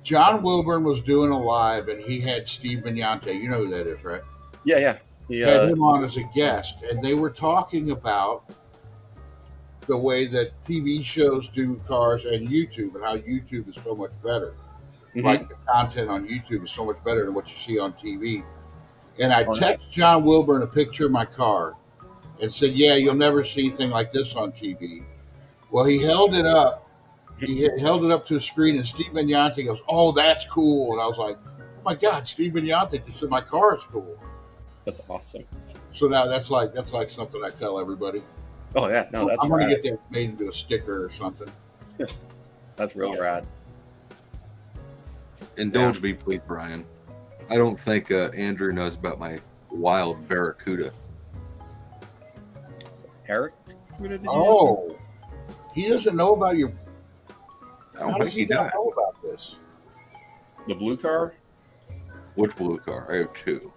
John Wilburn was doing a live, and he had Steve Vignante. You know who that is, right? Yeah. He had him on as a guest, and they were talking about the way that TV shows do cars and YouTube, and how YouTube is so much better. Mhm. Like the content on YouTube is so much better than what you see on TV. And I texted John Wilburn a picture of my car and said, "Yeah, you'll never see anything like this on TV." Well, he held it up. He held it up to a screen, and Steve Vignante goes, "Oh, that's cool." And I was like, "Oh my God, Steve Vignante just said my car is cool." That's awesome. So now that's like something I tell everybody. Oh yeah, no, that's I'm going rad. to get that made into a sticker or something. That's real rad. Indulge me, please, Brian. I don't think Andrew knows about my wild Barracuda. Eric? Did you Oh, he doesn't know about your. I don't How think does he he not does. know about this? the blue car? Which blue car? I have two.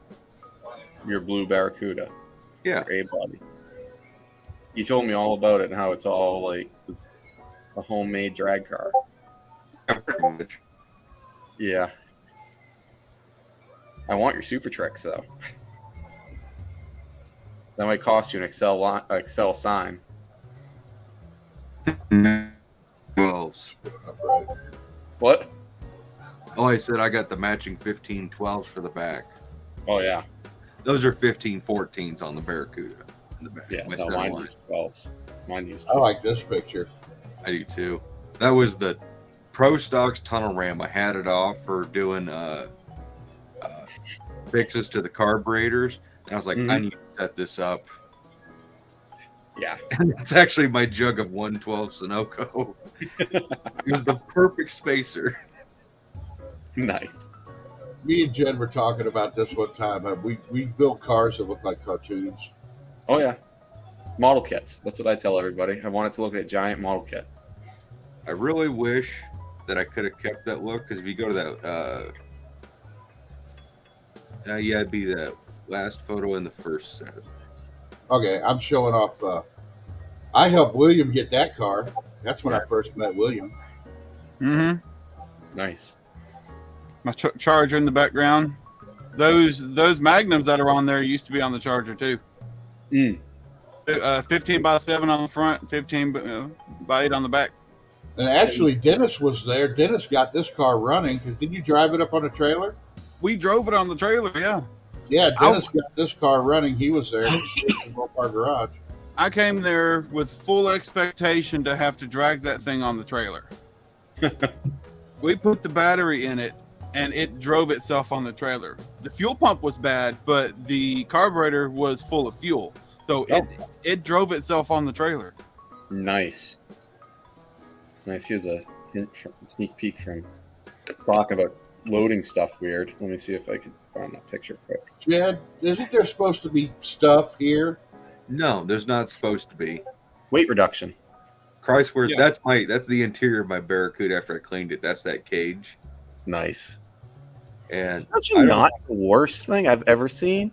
Your blue Barracuda. Yeah. Your A-body. You told me all about it and how it's all like it's a homemade drag car. Pretty much. Yeah. I want your Super Tricks though. That might cost you an Excel sign. Well, What? oh, I said I got the matching 1512s for the back. Oh yeah. Those are 1514s on the Barracuda in the back. Yeah. My No, center mine line. used 12s. Mine used I like this picture. I do too. That was the Pro Stocks tunnel ram. I had it off for doing fixes to the carburetors, and I was like, I need to set this up. Yeah. And it's actually my jug of 112 Sunoco. It was the perfect spacer. Nice. Me and Jen were talking about this one time. We built cars that look like cartoons. Oh yeah. Model kits. That's what I tell everybody. I want it to look like a giant model kit. I really wish that I could have kept that look, because if you go to that, yeah, it'd be that last photo in the first set. Okay, I'm showing off. I helped William get that car. That's when I first met William. Mm-hmm. Nice. My Charger in the background. Those Magnums that are on there used to be on the Charger too. 15 by 7 on the front, 15 by 8 on the back. And actually, Dennis was there. Dennis got this car running. Because did you drive it up on a trailer? We drove it on the trailer, yeah. Yeah, Dennis got this car running. He was there in our garage. I came there with full expectation to have to drag that thing on the trailer. We put the battery in it, and it drove itself on the trailer. The fuel pump was bad, but the carburetor was full of fuel, so it drove itself on the trailer. Nice. Here's a sneak peek from talking about loading stuff weird. Let me see if I can find that picture quick. Jed, isn't there supposed to be stuff here? No, there's not supposed to be. Weight reduction. Chrysler, Yeah. that's the interior of my Barracuda after I cleaned it. That's that cage. Nice. And Actually, not the worst thing I've ever seen.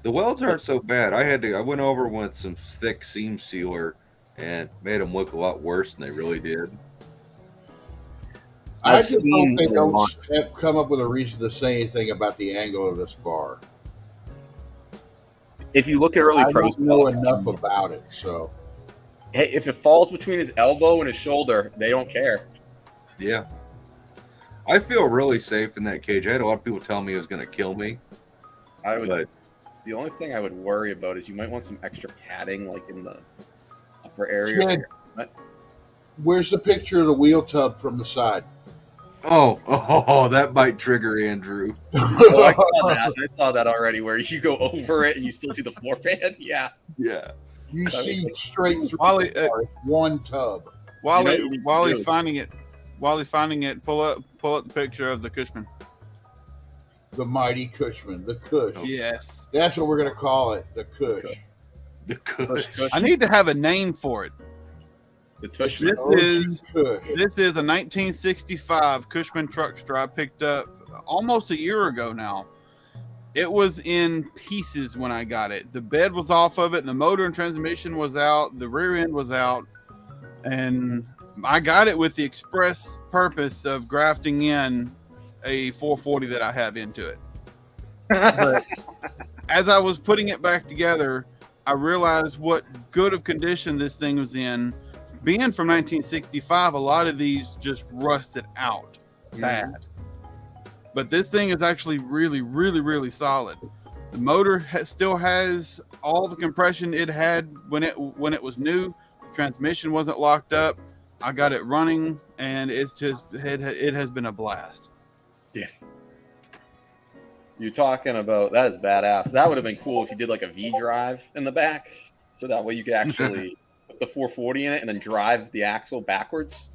the welds aren't so bad. I went over with some thick seam sealer and made them look a lot worse than they really did. I I've just seen hope they a don't lot. come up with a reason to say anything about the angle of this bar. If you look at early I pros, don't know enough about it, so hey, if it falls between his elbow and his shoulder, they don't care. Yeah. I feel really safe in that cage. I had a lot of people tell me it was going to kill me, I would. but The only thing I would worry about is you might want some extra padding, like in the upper area. Jed, where's the picture of the wheel tub from the side? that might trigger Andrew. Oh, I saw that. I saw that already. Where you go over it and you still see the floor pan. Yeah. Yeah. You see straight through While he- the car, one tub. While You know he- what you need to while do? he's finding it, pull up the picture of the Cushman. The mighty Cushman, the Cush. Yes, That's what we're gonna call it, the Cush. The Cush. I need to have a name for it. The tush. This OG is- Cush. This is a 1965 Cushman truckster I picked up almost a year ago now. It was in pieces when I got it. The bed was off of it, and the motor and transmission was out, the rear end was out, and I got it with the express purpose of grafting in a 440 that I have into it. But as I was putting it back together, I realized what good of condition this thing was in. Being from 1965, a lot of these just rusted out bad. But this thing is actually really, really, really solid. The motor still has all the compression it had when it was new. The transmission wasn't locked up. I got it running, and it's just it has been a blast. You're talking about that is badass. That would have been cool if you did like a V drive in the back, so that way you could actually put the 440 in it and then drive the axle backwards,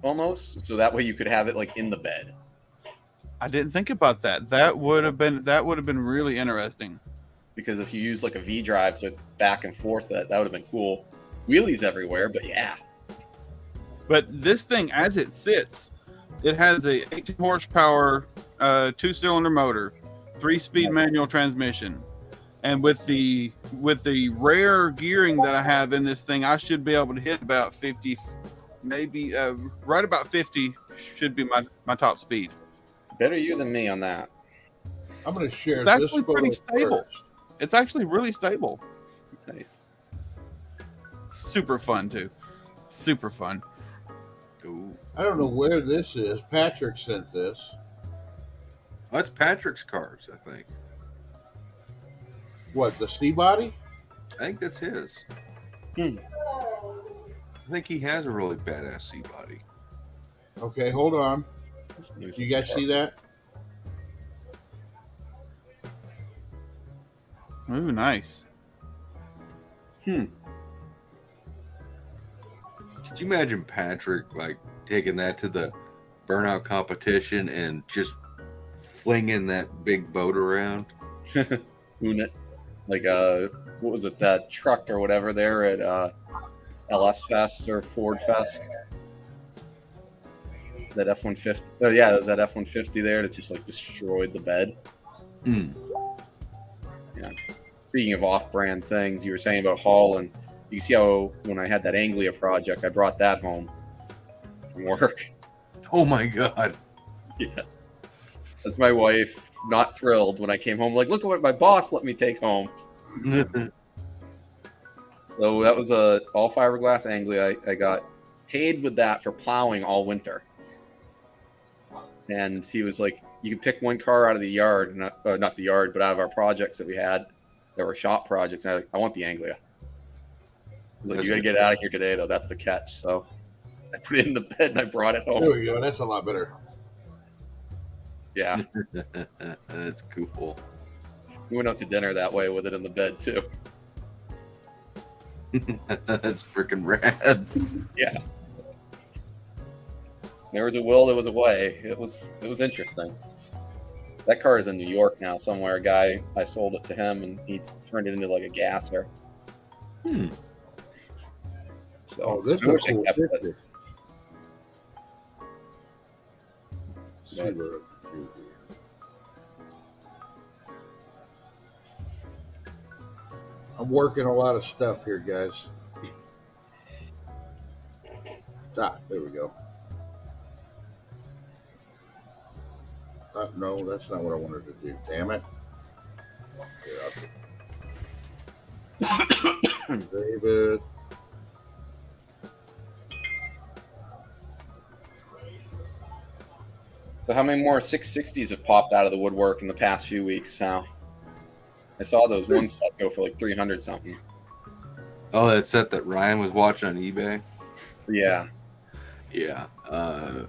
almost. So that way you could have it like in the bed. I didn't think about that. That would have been really interesting. Because if you use like a V drive to back and forth, that would have been cool. Wheelies everywhere, but yeah. But this thing, as it sits, it has a 18 horsepower 2-cylinder motor, 3-speed manual transmission, and with the rare gearing that I have in this thing, I should be able to hit about 50, maybe right about 50 should be my top speed. Better you than me on that. I'm gonna share It's this actually pretty photo stable. first. It's actually really stable. Nice. Super fun too. Super fun. Ooh. I don't know where this is. Patrick sent this. That's Patrick's cars, I think. What, the C-body? I think that's his. Hmm. I think he has a really badass C-body. Okay, hold on. You guys see that? Ooh, nice. Could you imagine Patrick like taking that to the burnout competition and just flinging that big boat around? Unit, like what was it, that truck or whatever there at LS Fest or Ford Fest? That F-150. Oh yeah, there's that F-150 there that just like destroyed the bed. Mm. Yeah. Speaking of off-brand things, you were saying about Hall, and you see how when I had that Anglia project, I brought that home from work. Oh my god. Yes. That's my wife not thrilled when I came home. Like, look at what my boss let me take home. So that was a all fiberglass Anglia. I got paid with that for plowing all winter. And he was like, you can pick one car out of the yard, not the yard, but out of our projects that we had. There were shop projects. And I was like, I want the Anglia. He's like, you got to get out of here today, though. That's the catch. So I put it in the bed and I brought it There home. we go. That's a lot better. Yeah, That's cool. we went out to dinner that way with it in the bed too. That's freaking rad. Yeah. There was a will, there was a way. It was interesting. That car is in New York now somewhere. A guy, I sold it to him, and he turned it into like a gasser. So Oh, this I is wish a cool I kept it. picture. See what I can do here. I'm working a lot of stuff here, guys. There we go. No, that's not what I wanted to do. Damn it. David. So how many more 660s have popped out of the woodwork in the past few weeks now? I saw those one set go for like 300 something. Oh, that set that Ryan was watching on eBay. Yeah. Yeah. I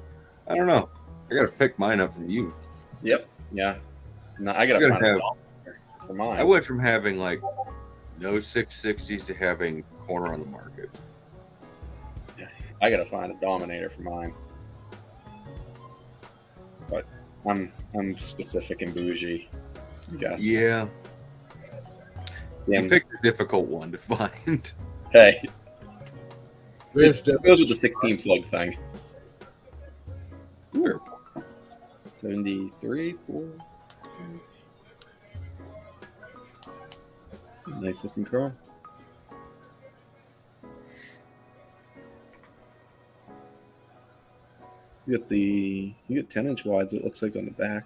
don't know. I gotta pick mine up from you. Yep. Yeah. No, I gotta You're find gonna a dollar for mine. I went from having like no 660s to having corner on the market. I gotta find a Dominator for mine. But I'm specific and bougie, I guess. Yeah. Yeah. You picked a difficult one to find. Hey, This it goes with the 16 plug thing. Sure. 73, 4. Nice looking car. You get 10-inch wides, it looks like on the back.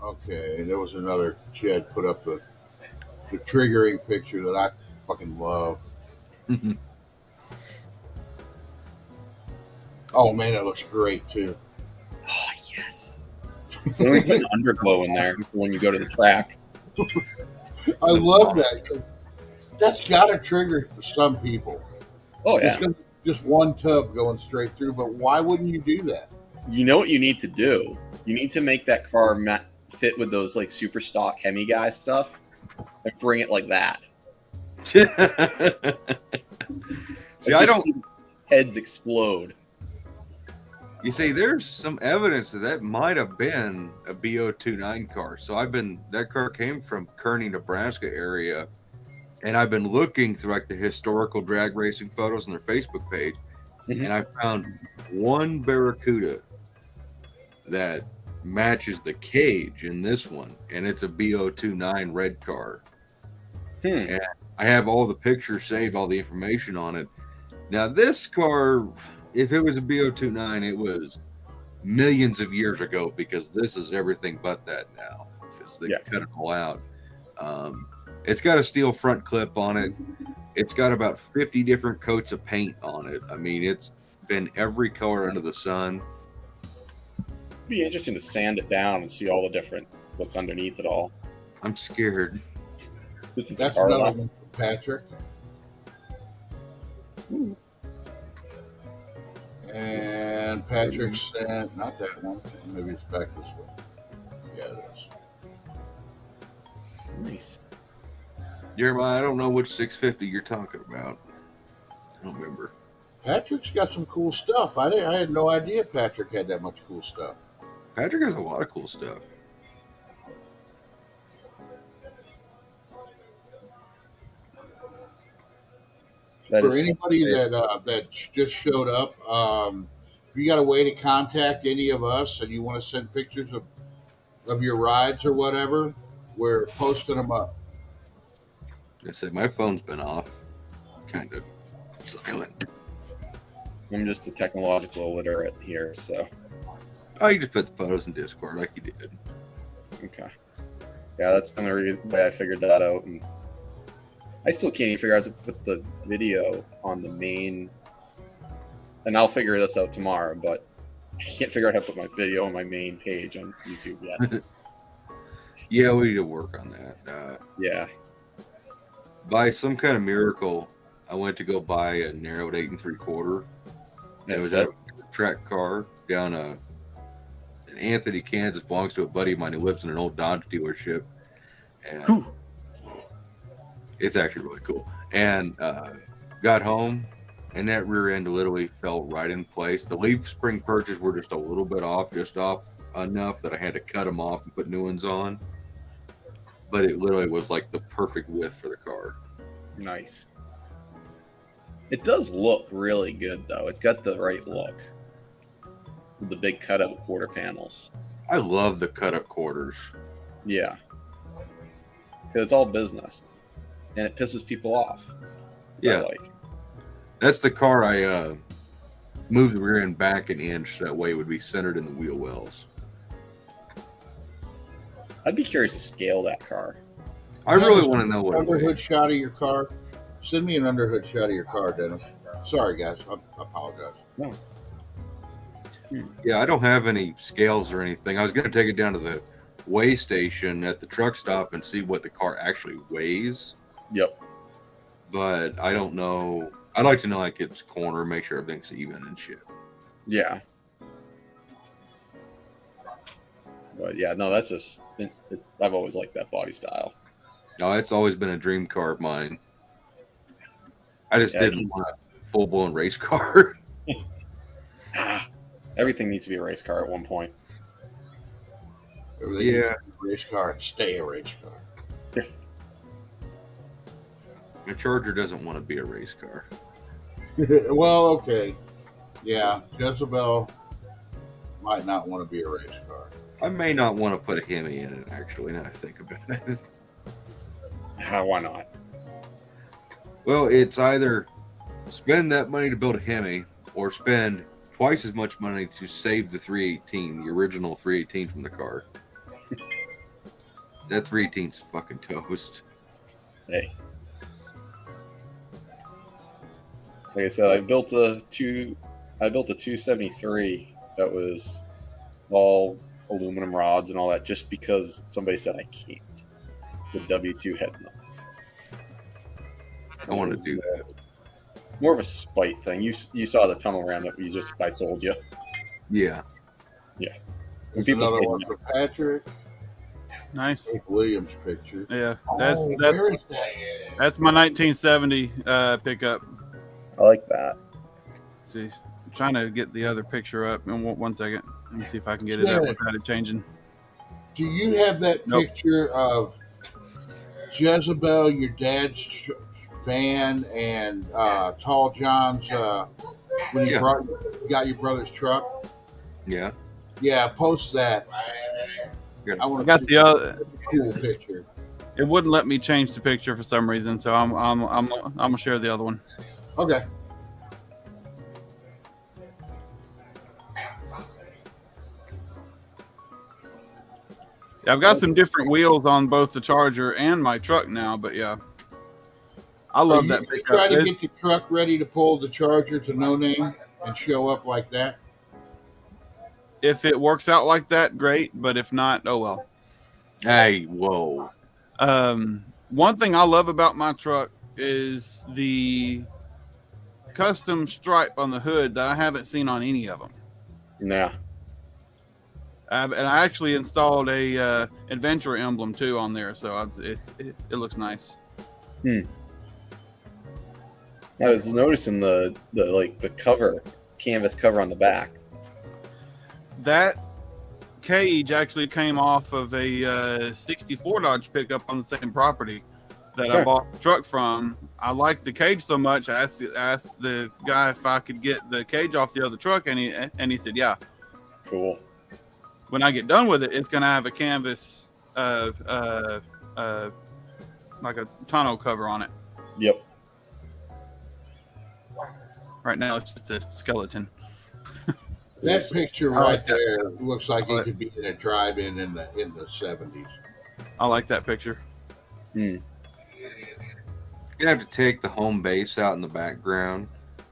Okay, there was another Chad put up the triggering picture that I fucking love. Oh man, that looks great too. Oh yes. There's an underglow in there when you go to the track. I love that. 'Cause that's got to trigger for some people. Oh yeah. It's gonna be just one tub going straight through, but why wouldn't you do that? You know what you need to do? You need to make that car fit with those like super stock Hemi guy stuff and bring it like that. See, Like, I just don't. see heads explode. You see, there's some evidence that might have been a BO29 car. So that car came from Kearney, Nebraska area, and I've been looking through like the historical drag racing photos on their Facebook page, Mhm. and I found one Barracuda that matches the cage in this one, and it's a BO29 red car. Hmm. I have all the pictures saved, all the information on it. Now, this car, if it was a BO29, it was millions of years ago, because this is everything but that now, because they cut it all out. It's got a steel front clip on it. It's got about 50 different coats of paint on it. I mean, it's been every color under the sun. It'd be interesting to sand it down and see all the different what's underneath it all. I'm scared. This is That's a car another lot. one for Patrick. And Patrick sent, not that one. Maybe it's back this way. Yeah, it is. Nice. Jeremiah, I don't know which 650 you're talking about. I don't remember. Patrick's got some cool stuff. I had no idea Patrick had that much cool stuff. Patrick has a lot of cool stuff. That For is anybody that just showed up, if you got a way to contact any of us and you want to send pictures of your rides or whatever, we're posting them up. I said my phone's been off, kind of silent. I'm just a technological illiterate here, so Oh, you just put the photos in Discord like you did. okay. Yeah, that's the only way I figured that out, and I still can't even figure out how to put the video on the main. And I'll figure this out tomorrow, but I can't figure out how to put my video on my main page on YouTube yet. Yeah, we need to work on that. Yeah. By some kind of miracle, I went to go buy a narrowed 8 3/4, And it was a track car down in Anthony, Kansas. Belongs to a buddy of mine who lives in an old Dodge dealership, and Whew. it's actually really cool. And got home, and that rear end literally fell right in place. The leaf spring purchase were just a little bit off, just off enough that I had to cut them off and put new ones on. But it literally was like the perfect width for the car. Nice. It does look really good, though. It's got the right look. With the big cutout quarter panels. I love the cut up quarters. Yeah. Because it's all business. And it pisses people off. Yeah. Like. That's the car I moved the rear end back an inch. That way it would be centered in the wheel wells. I'd be curious to scale that car. I really want to know what it Underhood weighs. shot of your car. Send me an underhood shot of your car, Dennis. Sorry, guys. I apologize. Yeah, I don't have any scales or anything. I was going to take it down to the weigh station at the truck stop and see what the car actually weighs. Yep. But I don't know. I'd like to know like its corner, make sure everything's even and shit. Yeah. But yeah, no, that's just. I've always liked that body style. No, it's always been a dream car of mine. I just Yeah, didn't want a full blown race car. Everything needs to be a race car at one point. Everything needs to be a race car and stay a race car. My Charger doesn't want to be a race car. Well, okay. Yeah, Jezebel might not want to be a race car. I may not want to put a Hemi in it, actually, now I think about it. Why not? Well, it's either spend that money to build a Hemi or spend twice as much money to save the 318, the original 318 from the car. That 318's fucking toast. Hey. Like I said, I built a 273 that was all aluminum rods and all that just because somebody said I can't with W2 heads up. I want to do that. More of a spite thing. You saw the tunnel ram that I sold you. Yeah. When There's people another say one no. for Patrick. Nice. Jake Williams picture. Yeah, Where is that? that's my 1970 pickup. I like that. Let's see, I'm trying to get the other picture up. In one second. Let me see if I can get it up without it changing. Do you have that Nope. picture of Jezebel, your dad's van, and Tall John's when you Yeah. got your brother's truck? Yeah. Yeah, post that. Good. I I want got to the other. cool picture. It wouldn't let me change the picture for some reason, so I'm gonna share the other one. Okay. Yeah, I've got some different wheels on both the Charger and my truck now, but yeah, I love that You pickup. try to It's- get your truck ready to pull the Charger to no name and show up like that. If it works out like that, great. But if not, oh well. Hey, whoa. One thing I love about my truck is the custom stripe on the hood that I haven't seen on any of them. Nah. And I actually installed a adventure emblem too on there, so it looks nice. I was noticing the cover, canvas cover on the back. That cage actually came off of a 64 Dodge pickup on the same property that I Sure. bought the truck from. I liked the cage so much, I asked the guy if I could get the cage off the other truck, and he said, yeah. Cool. When I get done with it, it's going to have a canvas, like a tonneau cover on it. Yep. Right now, it's just a skeleton. That picture I like right that. there looks like it could be in a drive-in in the 70s. I like that picture. You're gonna have to take the home base out in the background,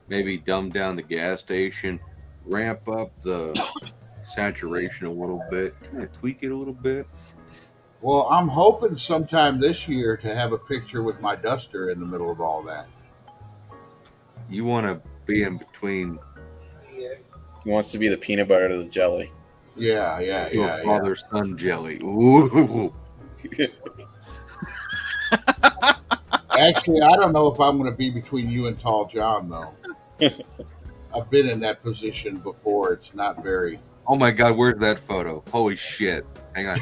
maybe dumb down the gas station, ramp up the saturation a little bit, kind of tweak it a little bit. Well, I'm hoping sometime this year to have a picture with my Duster in the middle of all that. You want to be in between He wants to be the peanut butter to the jelly. Yeah. Father son jelly. Ooh. Actually, I don't know if I'm going to be between you and Tall John, though. I've been in that position before. It's not very. Oh my God, where's that photo? Holy shit. Hang on.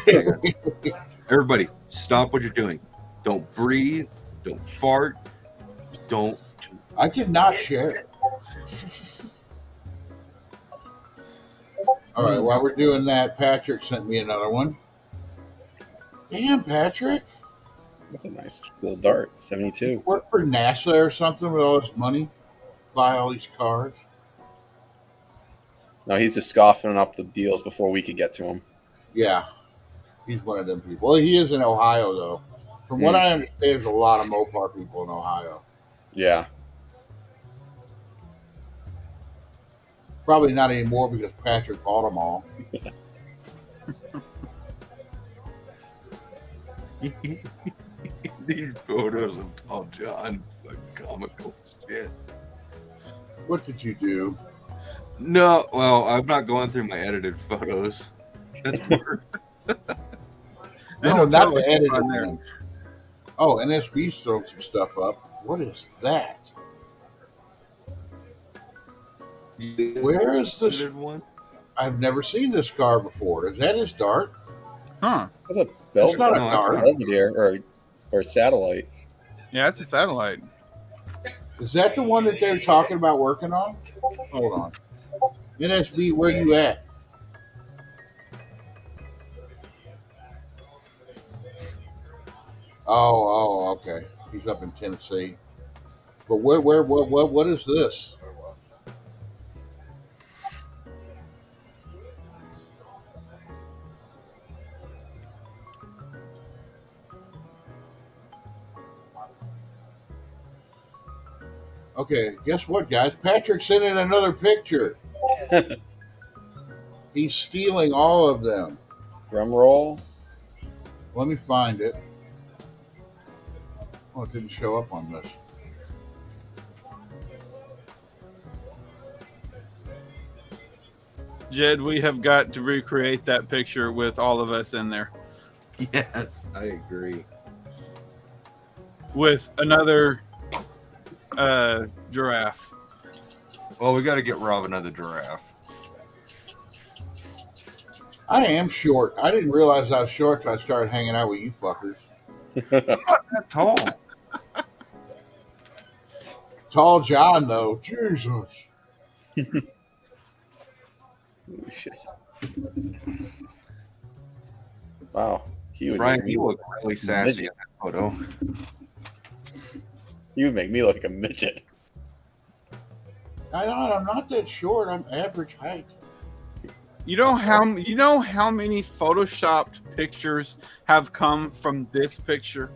Everybody, stop what you're doing. Don't breathe. Don't fart. Don't. I cannot share it. All right, while we're doing that, Patrick sent me another one. Damn, Patrick. That's a nice little dart. 72. Work for NASA or something with all this money? Buy all these cars? No, he's just scoffing up the deals before we could get to him. Yeah. He's one of them people. Well, he is in Ohio, though. From what I understand, there's a lot of Mopar people in Ohio. Yeah. Probably not anymore because Patrick bought them all. These photos of Tall John, like comical shit. What did you do? No, well, I'm not going through my edited photos. That's worse. No, not totally the edited on there. one. Oh, NSB's throwing some stuff up. What is that? Where is this? Edited one? I've never seen this car before. Is that his dart? Huh? That's a belt. It's not a No, dart. Belvedere or satellite. Yeah, it's a satellite. Is that the one that they were talking about working on? Hold on. NSB, where you at? Oh, okay. He's up in Tennessee. But what is this? Okay, guess what, guys? Patrick sent in another picture. He's stealing all of them. Drum roll. Let me find it. Oh, it didn't show up on this. Jed, we have got to recreate that picture with all of us in there, Yes, I agree. with another giraffe. Well, we got to get Rob another giraffe. I am short. I didn't realize I was short till I started hanging out with you fuckers. Not that tall. Tall John, though. Jesus. Holy shit. Wow. He would Brian, make me you look really sassy in that photo. He would make me look like a midget. I'm not that short. I'm average height. You know how many photoshopped pictures have come from this picture?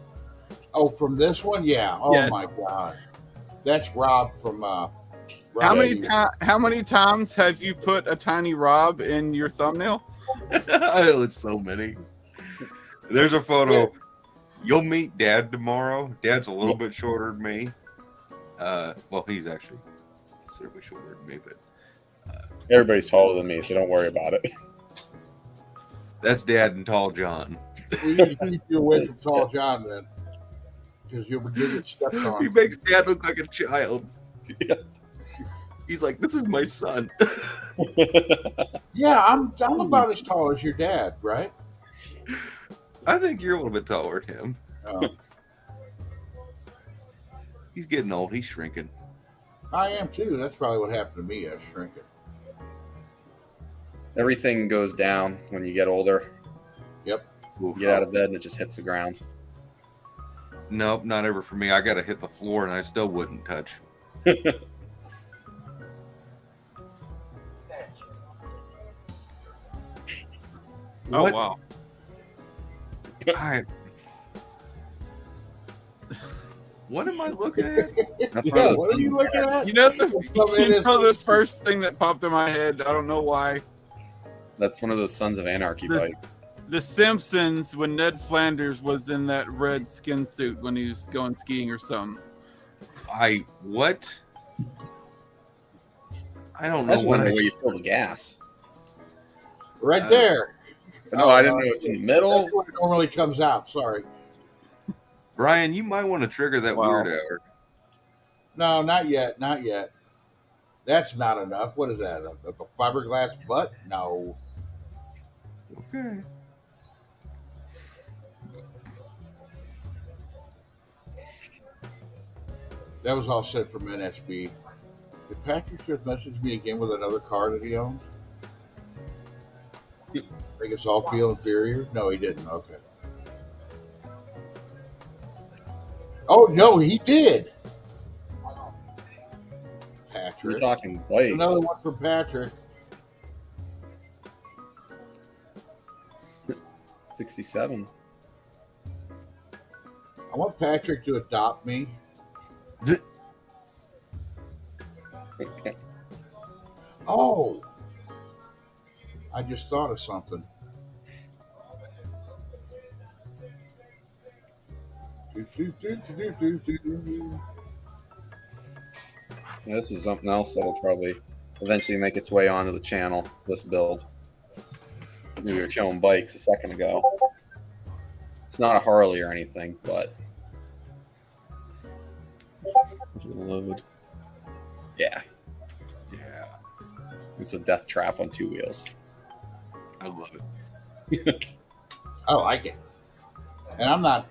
Oh, from this one? Yeah. Oh, Yes. my God. That's Rob from... Rob How Eddie. many times have you put a tiny Rob in your thumbnail? Oh, it's so many. There's a photo. You'll meet Dad tomorrow. Dad's a little bit shorter than me. Well, he's actually considerably shorter than me, but Everybody's taller than me, so don't worry about it. that's Dad and Tall John. We need to keep you away from Tall John, then. Because you'll be getting stepped He on. makes Dad look like a child. He's like, this is my son. Yeah, I'm about as tall as your dad, right? I think you're a little bit taller than him. Oh, He's getting old. He's shrinking. I am, too. That's probably what happened to me. I was shrinking. Everything goes down when you get older. Yep. You get out of bed and it just hits the ground. Nope, not ever for me. I got to hit the floor and I still wouldn't touch. Oh What? wow! What am I looking at? That's Yeah, one of those what are you looking at? You know the first thing that popped in my head. I don't know why. That's one of those Sons of Anarchy The, bikes. the Simpsons, when Ned Flanders was in that red skin suit when he was going skiing or something. What? I don't That's know one what way I where you fill the gas. Right there. But no, I didn't know it's in the middle. That's where it normally comes out. Sorry. Brian, you might want to trigger that Wow. weird hour. No, not yet. Not yet. That's not enough. What is that? A fiberglass butt? No. Okay. That was all set from NSB. Did Patrick just message me again with another car that he owns? Make us all feel inferior? No, he didn't. Okay. Oh, no, he did. We're Patrick. talking bikes. Another one from Patrick. 67. I want Patrick to adopt me. Oh, I just thought of something. Yeah, this is something else that'll probably eventually make its way onto the channel, this build. We were showing bikes a second ago. It's not a Harley or anything, but load. Yeah, Yeah, it's a death trap on 2 wheels. I love it. I like it, and I'm not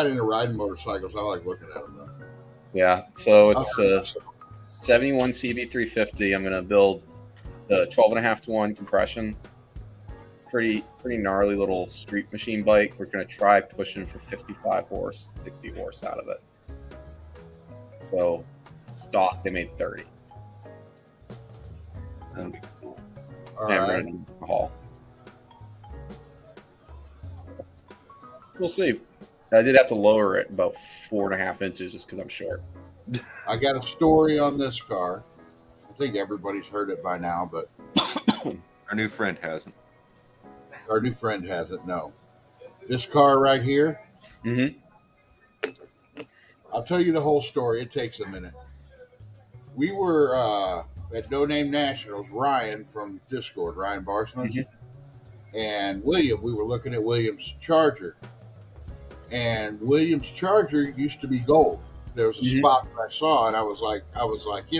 into riding motorcycles. I like looking at them though. Yeah, so it's a 71 CB350. I'm gonna build the 12.5-to-1 compression. Pretty gnarly little street machine bike. We're gonna try pushing for 55 horse, 60 horse out of it. So stock they made 30. That'd be cool. All And right. running a haul. We'll see. I did have to lower it about 4.5 inches just because I'm short. I got a story on this car. I think everybody's heard it by now, but Our new friend hasn't. our new friend hasn't. No, this car right here. Mm-hmm. I'll tell you the whole story. It takes a minute. We were at No Name Nationals. Ryan from Discord, Ryan Barsness, and William. We were looking at William's Charger, and William's Charger used to be gold. There was a spot that I saw, and I was like,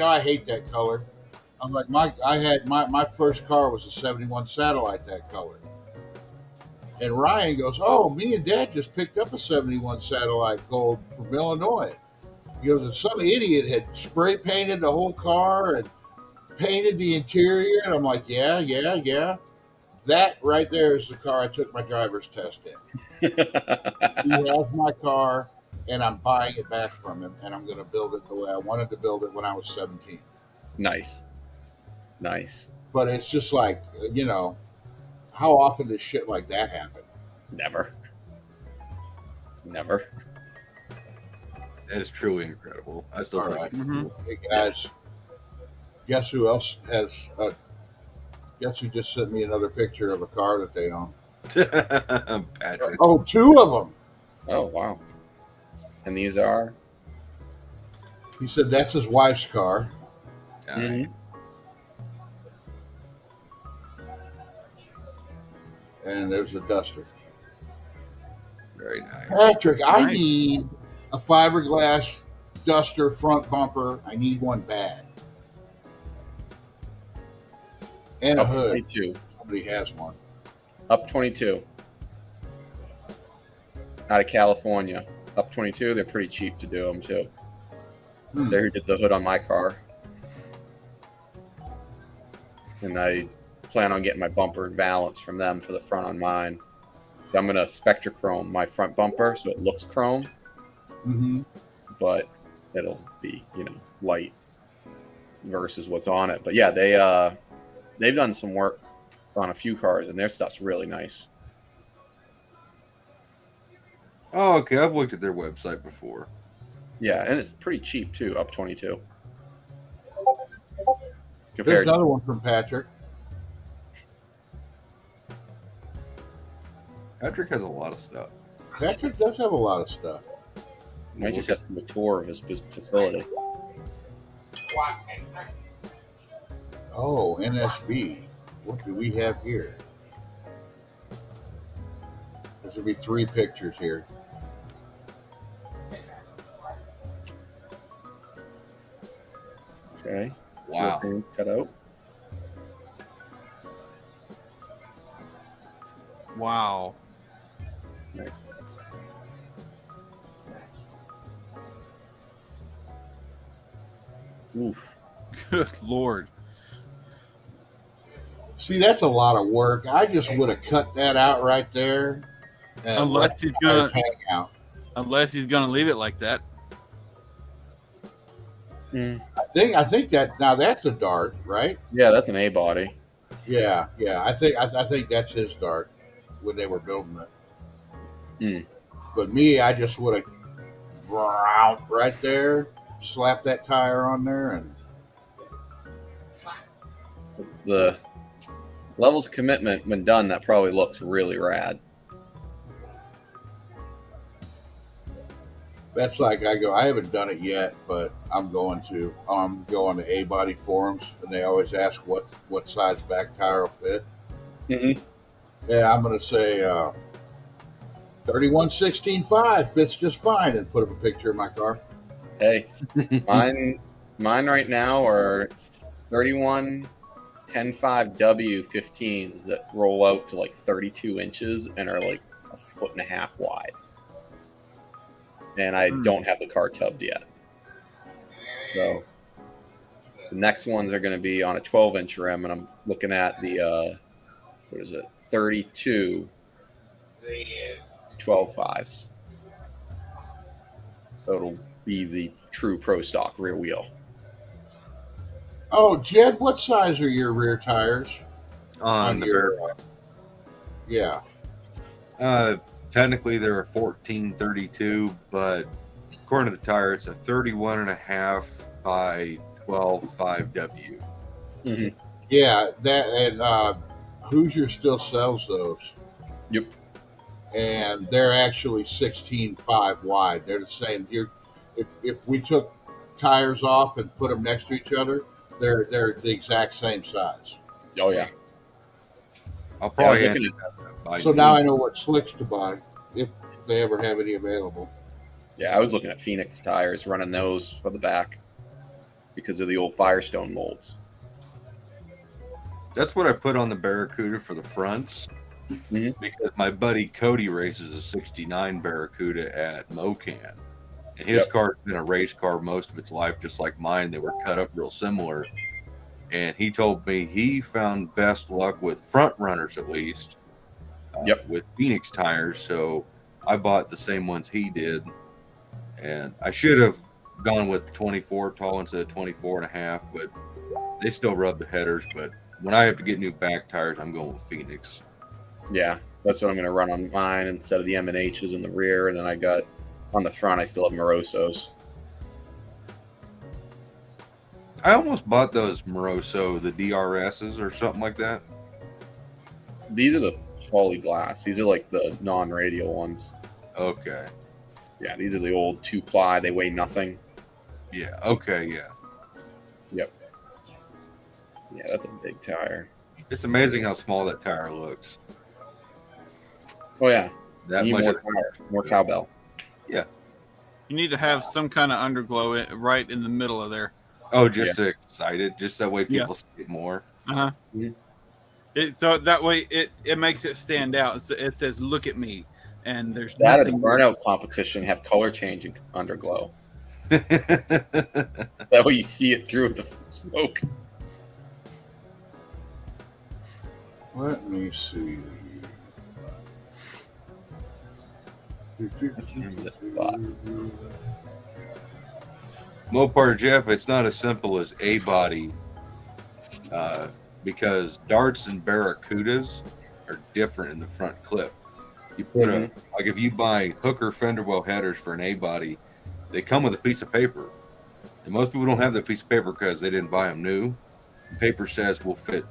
I hate that color. I'm like, my first car was a 71 Satellite that color. And Ryan goes, oh, me and Dad just picked up a 71 Satellite gold from Illinois. He goes, some idiot had spray painted the whole car and painted the interior. And I'm like, yeah. That right there is the car I took my driver's test in. He has my car, and I'm buying it back from him, and I'm going to build it the way I wanted to build it when I was 17. Nice. But it's just like, how often does shit like that happen? Never. That is truly incredible. I still All think right. it's cool. Hey, guys, guess who else has, guess who just sent me another picture of a car that they own? Patrick. Oh, 2 of them. Oh, wow. And these are? He said that's his wife's car. Mhm. And there's a Duster. Very nice. Patrick, I Nice. need a fiberglass Duster front bumper. I need one bad. And a Up hood. 22. Somebody has one. Up 22. Out of California. Up 22. They're pretty cheap to do them, too. They who did the hood on my car. And I plan on getting my bumper and valance from them for the front on mine. So I'm going to Spectrachrome my front bumper so it looks chrome, Mm-hmm. but it'll be, light versus what's on it. But yeah, they've done some work on a few cars, and their stuff's really nice. Oh, okay. I've looked at their website before. Yeah, and it's pretty cheap too, up 22. There's Compared to, another one from Patrick. Patrick has a lot of stuff. Patrick does have a lot of stuff. might just have to do a tour of his facility. Oh, NSB. What do we have here? There's gonna be 3 pictures here. Okay. Wow. Floor pan cut out. Wow. Nice. Oof. Good Lord. See, that's a lot of work. I just would have cut that out right there. And Unless let he's the tires gonna, hang out. unless he's gonna leave it like that. Mm. I think that now that's a dart, right? Yeah, that's an A body. Yeah. I think that's his dart when they were building it. But me, I just would have right there, slap that tire on there, and The levels of commitment, when done, that probably looks really rad. that's like I haven't done it yet, but I'm going to. Go on the A body forums, and they always ask what size back tire will fit. Mm-hmm. Yeah, I'm going to say 31/16/5 fits just fine, and put up a picture of my car. Hey, mine right now are 31 10.5W15s that roll out to like 32 inches and are like 1.5 feet wide. And I don't have the car tubbed yet. So the next ones are going to be on a 12-inch rim, and I'm looking at the 32 12.5s. So it'll be the true pro stock rear wheel. Oh, Jed, what size are your rear tires On the your? Yeah. technically they're a 1432, but according to the tire, it's a 31.5 by 12.5W. Mm-hmm. Yeah, that and Hoosier still sells those. Yep. And they're actually 16.5 wide. They're the same. If we took tires off and put them next to each other, they're the exact same size. Oh yeah. I'll Yeah, I was probably looking end up buying So now I know what slicks to buy if they ever have any available. Yeah, I was looking at Phoenix tires, running those for the back because of the old Firestone molds. That's what I put on the Barracuda for the fronts, Mhm. because my buddy Cody races a 69 Barracuda at Mocan. And his Yep. car's been a race car most of its life, just like mine. They were cut up real similar. And he told me he found best luck with front runners, at least, Yep. with Phoenix tires. So I bought the same ones he did. And I should have gone with 24 tall instead of 24.5, but they still rub the headers. But when I have to get new back tires, I'm going with Phoenix. Yeah, that's what I'm going to run on mine instead of the M&Hs in the rear. And then I got on the front, I still have Morosos. I almost bought those Moroso, the DRSs or something like that. These are the poly glass. These are like the non-radial ones. Okay. Yeah, these are the old 2-ply. They weigh nothing. Yeah. Okay. Yeah. Yep. Yeah, that's a big tire. It's amazing how small that tire looks. Oh yeah, That need much. more power, more cowbell. You need to have some kind of underglow right in the middle of there. Oh, just to excite it, just that way people see it more. Uh-huh. Mhm. So that way it makes it stand out. It says, "Look at me," and there's That at the nothing. burnout competition have color changing underglow. That way you see it through the smoke. Let me see. That's in the spot. Mopar Jeff, it's not as simple as a body, because darts and Barracudas are different in the front clip. You put a like if you buy Hooker fender well headers for an A body, they come with a piece of paper, and most people don't have that piece of paper because they didn't buy them new. The paper says will fit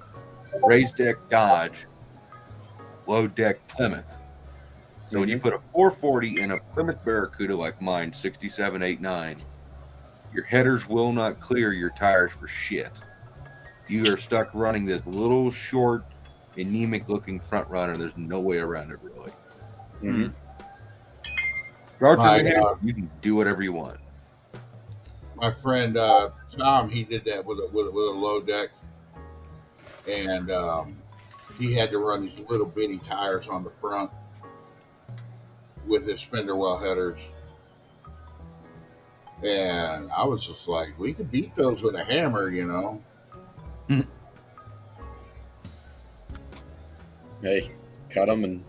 raised deck Dodge, low deck Plymouth. So when you put a 440 in a Plymouth Barracuda like mine, 6789, your headers will not clear your tires for shit. you are stuck running this little short, anemic looking front runner. There's no way around it really. Mhm. Darts My in your hand, God. you can do whatever you want. My friend Tom, he did that with a low deck, and he had to run these little bitty tires on the front with his fender well headers. And I was just like, we could beat those with a hammer, you know. Hey, cut them and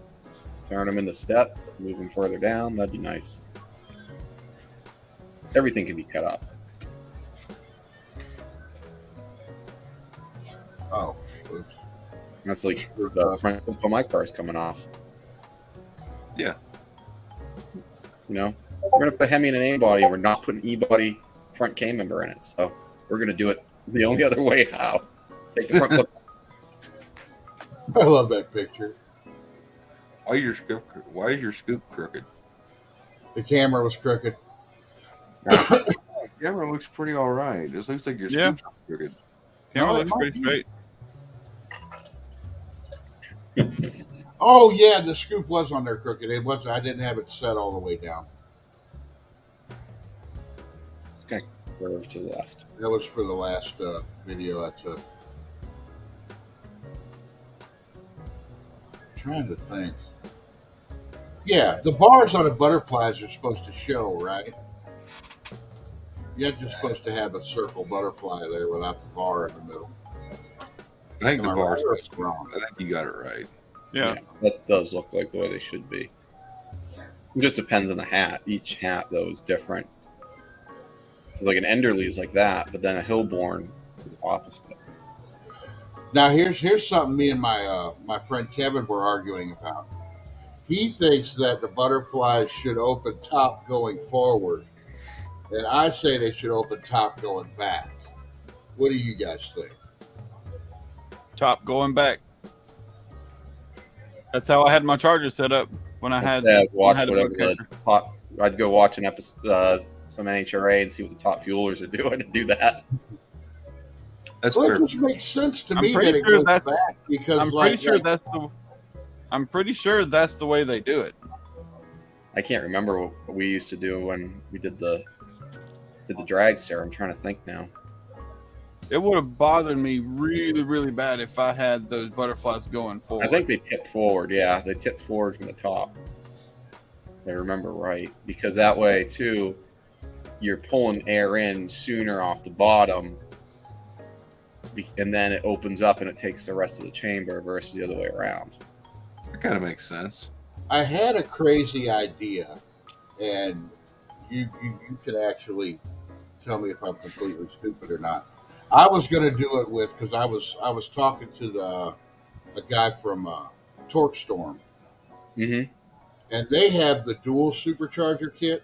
turn them into step, move them further down. That'd be nice. Everything can be cut up. Oh, oops. That's like the front of my car's coming off. Yeah. You know, we're gonna put Hemi in an A body. We're not putting E body front K member in it. So we're gonna do it the only other way. How? Take the front look. I love that picture. Why is your scoop crooked? The camera was crooked. The camera looks pretty all right. It looks like your Yeah. scoop's crooked. Camera No, it looks might pretty be. straight. Oh yeah, the scoop was on there crooked. It was. I didn't have it set all the way down. It's gonna curve to the left. That was for the last video I took. Trying to think. Yeah, the bars on the butterflies are supposed to show, right? You're just supposed to have a circle butterfly there without the bar in the middle. I think Am the I bar's right or it's wrong? I think you got it right. Yeah. That does look like the way they should be. It just depends on the hat. Each hat though is different. Like an Enderley is like that, but then a Hillborn is the opposite. Now here's something me and my friend Kevin were arguing about. He thinks that the butterflies should open top going forward, and I say they should open top going back. What do you guys think? Top going back. That's how I had my charger set up when I had. I'd watch had a whatever book the catcher. top. I'd go watch an episode, some NHRA, and see what the top fuelers are doing, and do that. That's Well, fair. it just makes sense to I'm me pretty that it sure goes that's- back because I'm pretty sure that's the. I'm pretty sure that's the way they do it. I can't remember what we used to do when we did the dragster. I'm trying to think now. It would have bothered me really, really bad if I had those butterflies going forward. I think they tip forward. Yeah, they tip forward from the top. If I remember right, because that way too, you're pulling air in sooner off the bottom, and then it opens up and it takes the rest of the chamber versus the other way around. That kind of makes sense. I had a crazy idea, and you can actually tell me if I'm completely stupid or not. I was going to do it with because I was talking to a guy from Torque Storm, Mm-hmm. and they have the dual supercharger kit,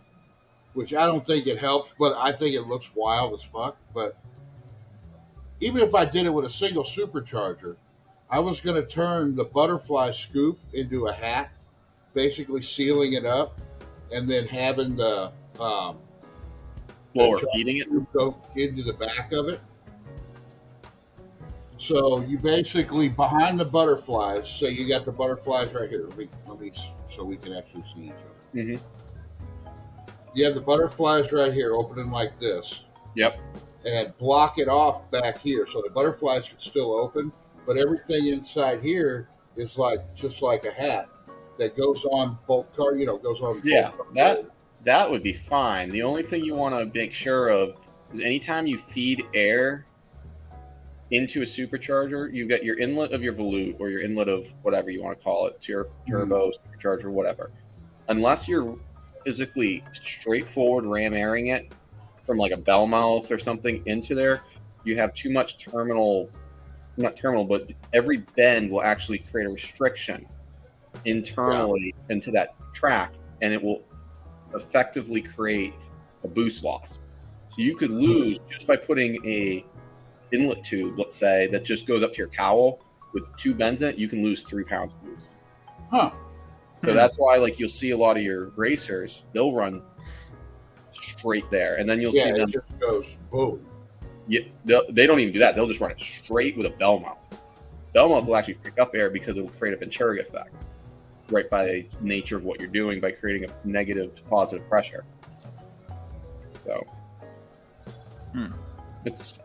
which I don't think it helps, but I think it looks wild as fuck. But even if I did it with a single supercharger, I was going to turn the butterfly scoop into a hat, basically sealing it up, and then having the Lower feeding it. scoop go into the back of it. So you basically behind the butterflies. So you got the butterflies right here. Let me so we can actually see each other. Mm-hmm. You have the butterflies right here, opening like this. Yep. And block it off back here, so the butterflies can still open, but everything inside here is just like a hat that goes on both car. Goes on. Yeah, both cars. that would be fine. The only thing you want to make sure of is anytime you feed air into a supercharger, you get your inlet of your volute or your inlet of whatever you want to call it, to your turbo, supercharger, whatever. Unless you're physically straightforward ram airing it from like a bell mouth or something into there, you have too much not terminal, but every bend will actually create a restriction internally into that track, and it will effectively create a boost loss. So you could lose just by putting a inlet tube, let's say, that just goes up to your cowl with 2 bends in it, you can lose 3 pounds of boost. Huh. So that's why, like, you'll see a lot of your racers, they'll run straight there, and then you'll see Yeah, them. it just goes boom. they don't even do that. They'll just run it straight with a bell mouth. Bell mouth will actually pick up air because it will create a Venturi effect, right by nature of what you're doing by creating a negative to positive pressure. So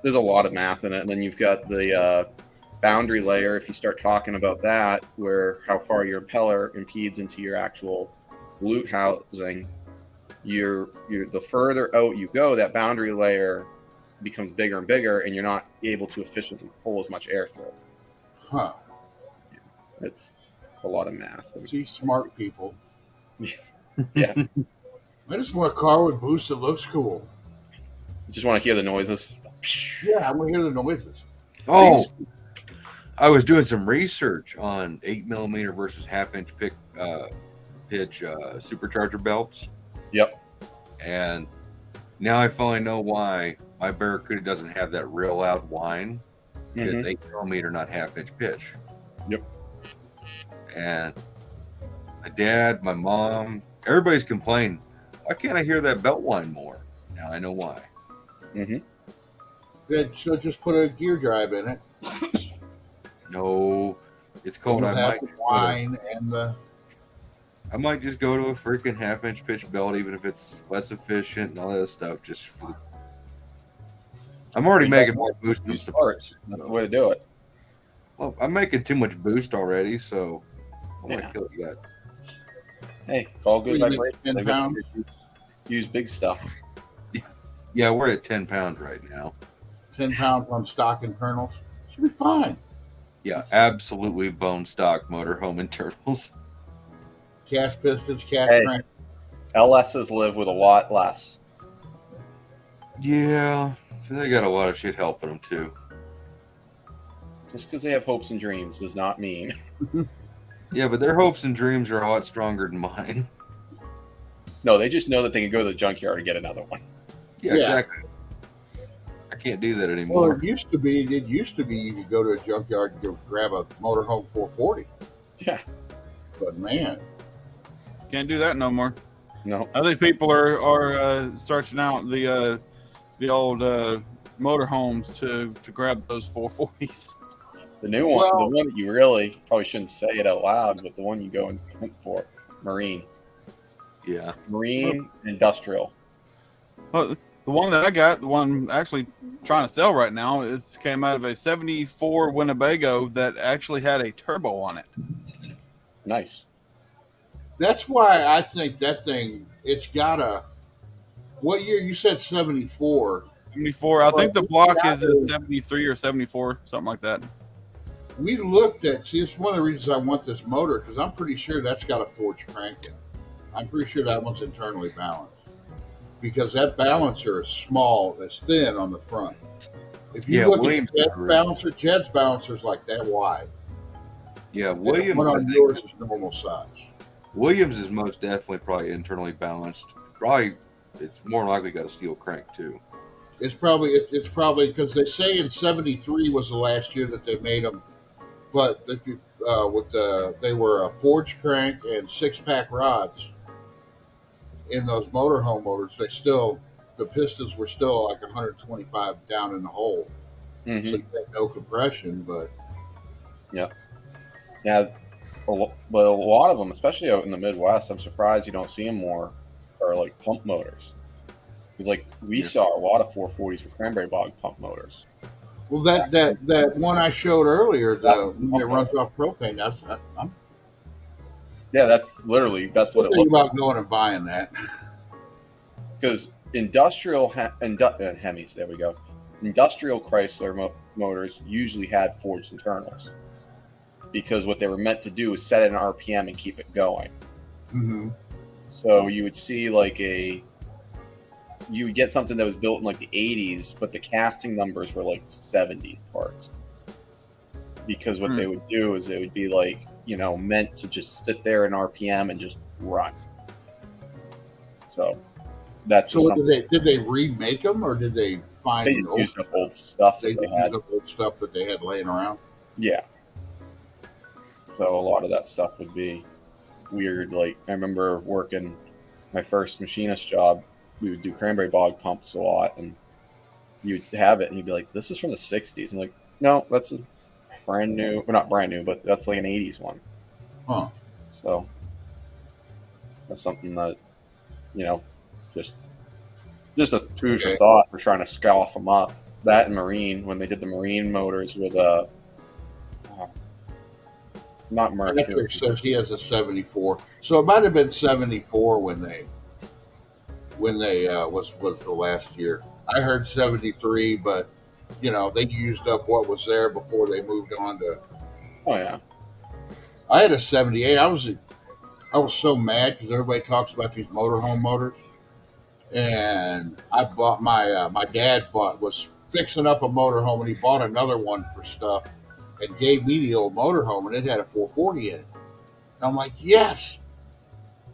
there's a lot of math in it, and then you've got the boundary layer. If you start talking about that, where how far your impeller impedes into your actual loot housing, you're the further out you go, that boundary layer becomes bigger and bigger, and you're not able to efficiently pull as much air through. Huh. It's a lot of math. See, smart people. Yeah. I just want a car with boost that looks cool. Just want to hear the noises. Yeah, I want to hear the noises. Oh, I was doing some research on 8mm versus half-inch pitch supercharger belts. Yep. And now I finally know why my Barracuda doesn't have that real loud whine. It's 8mm, not half-inch pitch. Yep. And my dad, my mom, everybody's complaining, why can't I hear that belt whine more? Now I know why. Good. So just put a gear drive in it. No, it's cold. You'll have the wine and the. I might just go to a freaking half-inch pitch belt, even if it's less efficient and all that stuff. Just for I'm already making more boost than parts. That's the way to do it. Well, I'm making too much boost already, so I'm Yeah. gonna kill you guys. Hey, it's all good What do you vibration. make, 10 They got pounds? some- Use big stuff. Yeah, we're at 10 pounds right now. 10 pounds on stock internals. Should be fine. Yeah, absolutely bone stock motorhome internals. Cast pistons, cast Hey. crank. LSs live with a lot less. Yeah, they got a lot of shit helping them too. Just because they have hopes and dreams does not mean. Yeah, but their hopes and dreams are a lot stronger than mine. No, they just know that they can go to the junkyard and get another one. Yeah, Yeah. exactly. I can't do that Well, anymore. it used to be you could go to a junkyard and go grab a motorhome 440. Yeah. But man, Can't do that no more. No. I think people are searching out the old motorhomes to grab those 440s. The new one, Well- the one that you really probably shouldn't say it out loud, but the one you go and hunt for, Marine. Yeah. Marine Industrial. Well, the one that I got, the one actually trying to sell right now, it came out of a 74 Winnebago that actually had a turbo on it. Nice. that's why I think that thing. It's got a. What year you said 74? 74. I think the block is Yeah. a 73 or 74, something like that. We looked at. See, it's one of the reasons I want this motor because I'm pretty sure that's got a forged crank in it. I'm pretty sure that one's internally balanced because that balancer is small, it's thin on the front. If you Yeah, look Williams at is Jed's balancer's like that wide. Yeah, And Williams. one I on think yours is normal size. Williams is most definitely probably internally balanced. Probably, it's more likely got a steel crank too. It's probably because they say in '73 was the last year that they made them, but they were a forged crank and 6-pack rods in those motorhome motors. The pistons were still like 125 down in the hole, so you had no compression. But Yeah, but a lot of them, especially out in the Midwest, I'm surprised you don't see them more, are like pump motors. Because like we saw a lot of 440s for cranberry bog pump motors. well, that one I showed earlier, the one that runs off propane. That's what it Think looks like. about going and buying that. Because industrial Hemis, there we go. Industrial Chrysler motors usually had forged internals because what they were meant to do was set an RPM and keep it going. Mm-hmm. So you would see you would get something that was built in like the 80s, but the casting numbers were like 70s parts. Because what they would do is it would be like, meant to just sit there in RPM and just run. So that's just So something. did they remake them or did they find They just used up old stuff they that they used had. up old stuff that they had laying around? Yeah. So a lot of that stuff would be weird. Like I remember working my first machinist job, we would do cranberry bog pumps a lot, and you'd have it and you'd be like, this is from the 60s. I'm like, no, that's a brand new, well, not brand new, but that's like an 80s one. Huh. So that's something that, you know, just a food for Okay. thought for trying to scoff them up. That and Marine, when they did the Marine motors with not Mercury. Patrick says he has a 74. So it might have been 74 when they was the last year. I heard 73, but you know, they used up what was there before they moved on to. Oh yeah. I had a 78. I was so mad because everybody talks about these motorhome motors, and I bought my dad was fixing up a motorhome, and he bought another one for stuff, and gave me the old motorhome, and it had a 440 in it. And I'm like, yes,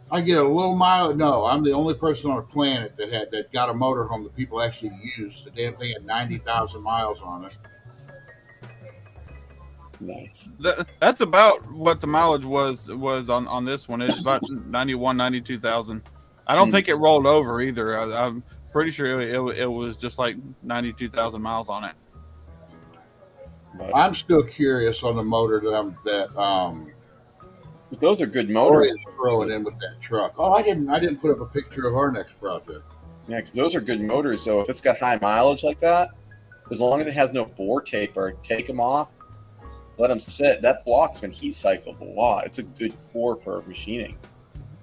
I get a low mileage. No, I'm the only person on the planet that got a motorhome that people actually used. The damn thing had 90,000 miles on it. Nice. That's about what the mileage was on this one. It's about 91, 92,000. I don't think it rolled over either. I'm pretty sure it was just like 92,000 miles on it. But I'm still curious on the motor but those are good Corey motors. is throwing in with that truck. Oh, I didn't put up a picture of our next project. Yeah, because those are good motors. So if it's got high mileage like that, as long as it has no bore taper, take them off, let them sit. That block's been heat cycled a lot. It's a good core for machining.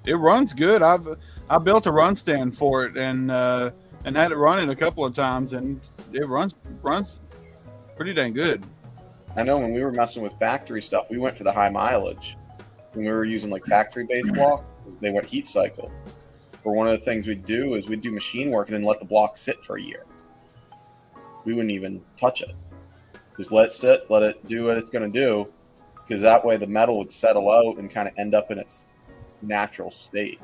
It runs good. I built a run stand for it and had it running a couple of times, and it runs pretty dang good. I know when we were messing with factory stuff, we went for the high mileage. When we were using like factory-based blocks, they went heat cycle. Or one of the things we'd do is we'd do machine work and then let the block sit for a year. We wouldn't even touch it. Just let it sit, let it do what it's going to do, because that way the metal would settle out and kind of end up in its natural state.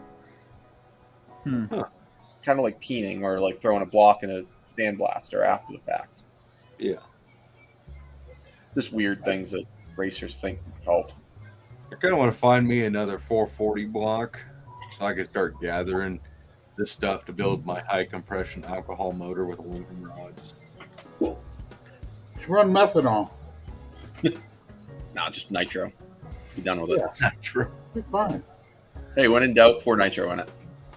Hmm. Kind of like peening or like throwing a block in a sandblaster after the fact. Yeah. Just weird things that racers think help. I kind of want to find me another 440 block so I can start gathering this stuff to build my high compression alcohol motor with aluminum rods. Just run methanol. Nah, just nitro. Be done with it. Yeah. True. You're fine. Hey, when in doubt, pour nitro in it.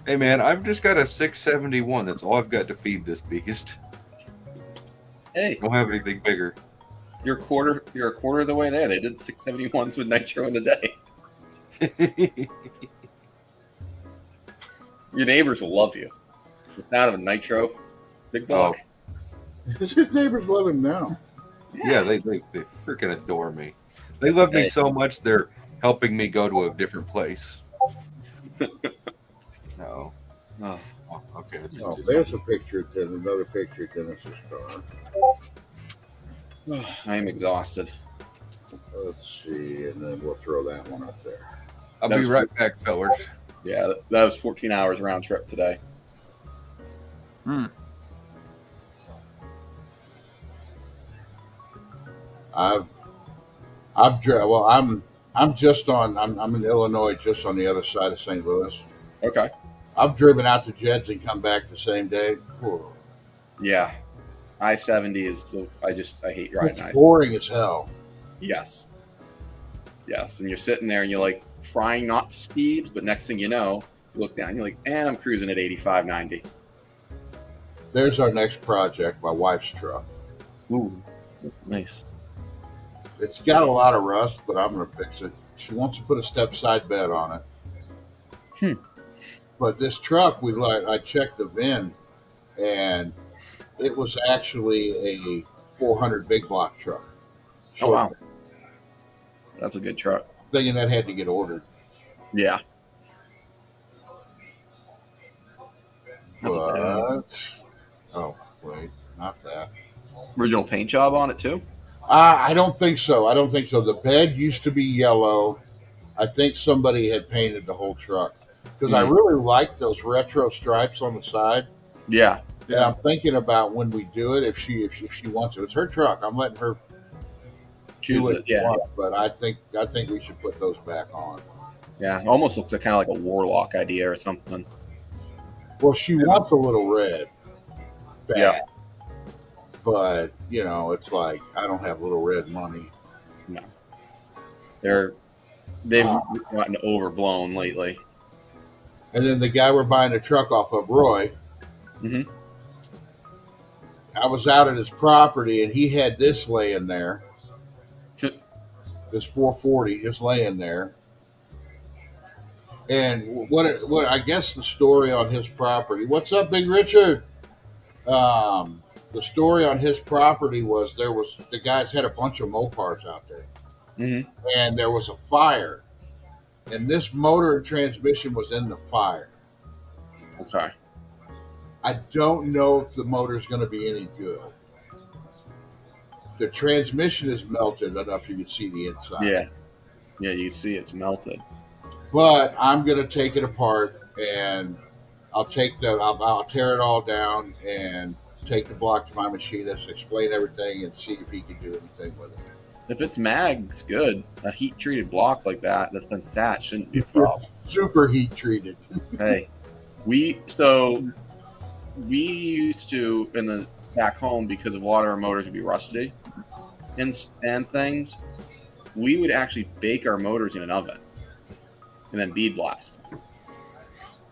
Hey man, I've just got a 671. That's all I've got to feed this beast. Hey, I don't have anything bigger. you're a quarter of the way there. They did 671s with nitro in the day. Your neighbors will love you. The sound of a nitro, big dog. His neighbors love him now. Yeah, they freaking adore me. They love me Hey. so much they're helping me go to a different place. No. Oh. Oh, okay. Oh, there's a picture, another picture of Dennis's car. I am exhausted. Let's see, and then we'll throw that one up there. I'll be right back, fellas. Yeah, that was 14 hours round trip today. Hmm. I'm in Illinois, just on the other side of St. Louis. Okay. I've driven out to Jed's and come back the same day. Whew. Yeah. I-70 is, I hate riding It's I-70. boring as hell. Yes. Yes. And you're sitting there and you're like trying not to speed, but next thing you know, you look down, you're like, I'm cruising at 85, 90. There's our next project, my wife's truck. Ooh, that's nice. It's got a lot of rust, but I'm going to fix it. She wants to put a step side bed on it. But this truck, I checked the VIN, and it was actually a 400 big block truck. So Oh, wow. That's a good truck. thinking that had to get ordered. Yeah. That's a But, oh, wait, not that. original paint job on it too? I don't think so. The bed used to be yellow. I think somebody had painted the whole truck. Because I really like those retro stripes on the side. Yeah. And I'm thinking about when we do it, if she wants it. It's her truck. I'm letting her do Choose what it. she Yeah. wants, but I think we should put those back on. Yeah. Almost looks kind of like a Warlock idea or something. Well, she wants a little red. Bad. Yeah. But you know, it's like I don't have Little Red money. No, they've gotten overblown lately. And then the guy we're buying a truck off of, Roy. Mhm. I was out at his property, and he had this laying there. This 440 just laying there. And what I guess the story on his property. What's up, Big Richard? The story on his property was the guys had a bunch of Mopars out there, and there was a fire, and this motor and transmission was in the fire. Okay. I don't know if the motor is going to be any good. The transmission is melted enough you can see the inside. Yeah, you see it's melted. But I'm going to take it apart, and I'll tear it all down and take the block to my machinist, explain everything, and see if he can do anything with it. If it's mag, it's good. A heat treated block like that's then sat shouldn't be a problem. Super heat treated. Hey, we used to back home, because of water, our motors would be rusty and things. We would actually bake our motors in an oven and then bead blast.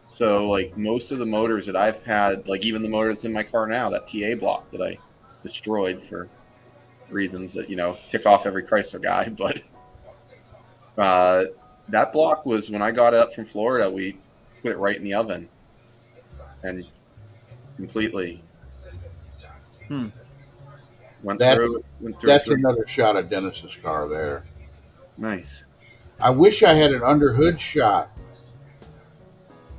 So like most of the motors that I've had, like even the motor that's in my car now, that TA block that I destroyed for reasons that, tick off every Chrysler guy, but that block was, when I got it up from Florida, we put it right in the oven and completely went through. That's another shot of Dennis's car there. Nice. I wish I had an under hood shot.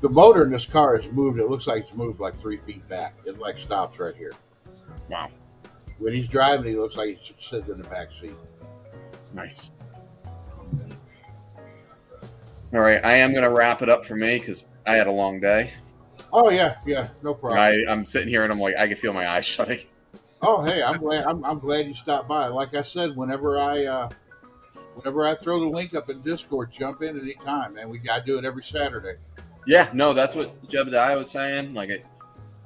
The motor in this car has moved. It looks like it's moved like 3 feet back. It like stops right here. Wow. When he's driving, he looks like he's sitting in the back seat. Nice. All right, I am going to wrap it up for me because I had a long day. Oh yeah, no problem. I'm sitting here and I'm like, I can feel my eyes shutting. Oh hey, I'm glad you stopped by. Like I said, whenever I throw the link up in Discord, jump in anytime, man. I do it every Saturday. Yeah, no, that's what Jebediah was saying. Like it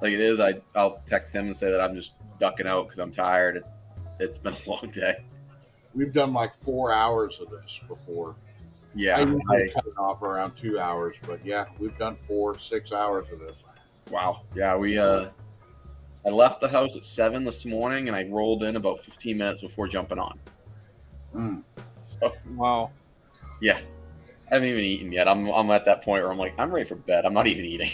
is. I'll text him and say that I'm just ducking out because I'm tired. It's been a long day. We've done like 4 hours of this before. Yeah, I usually cut it off around 2 hours, but yeah, we've done 4-6 hours of this. Wow. Yeah, I left the house at 7 this morning and I rolled in about 15 minutes before jumping on. So, Wow. Yeah. I haven't even eaten yet. I'm at that point where I'm like, I'm ready for bed. I'm not even eating.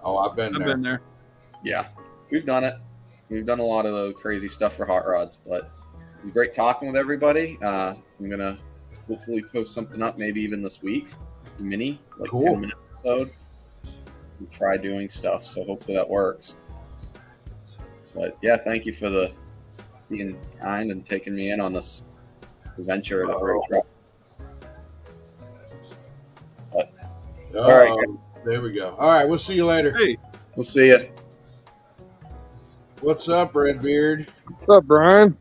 Oh, I've been there. Yeah. We've done it. We've done a lot of the crazy stuff for hot rods, but it was great talking with everybody. I'm going to hopefully post something up maybe even this week. Mini, like cool. 10-minute episode. We'll try doing stuff, so hopefully that works. But yeah, thank you for being kind and taking me in on this adventure of the great truck. All right. There we go. All right, we'll see you later. Hey, We'll see you. What's up, Redbeard? What's up, Brian?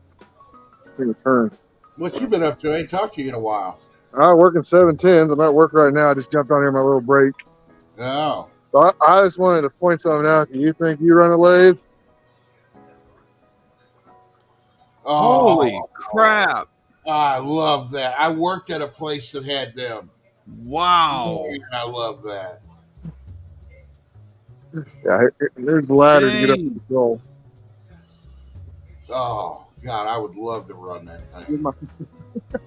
It's your turn. What you been up to? I ain't talked to you in a while. I'm working 710s. I'm at work right now. I just jumped on here my little break. Oh. So I just wanted to point something out. Do you think you run a lathe? holy crap. I love that. I worked at a place that had them. Wow. And I love that. Yeah, there's a ladder to get up Dang. to the control. Oh, God, I would love to run that thing.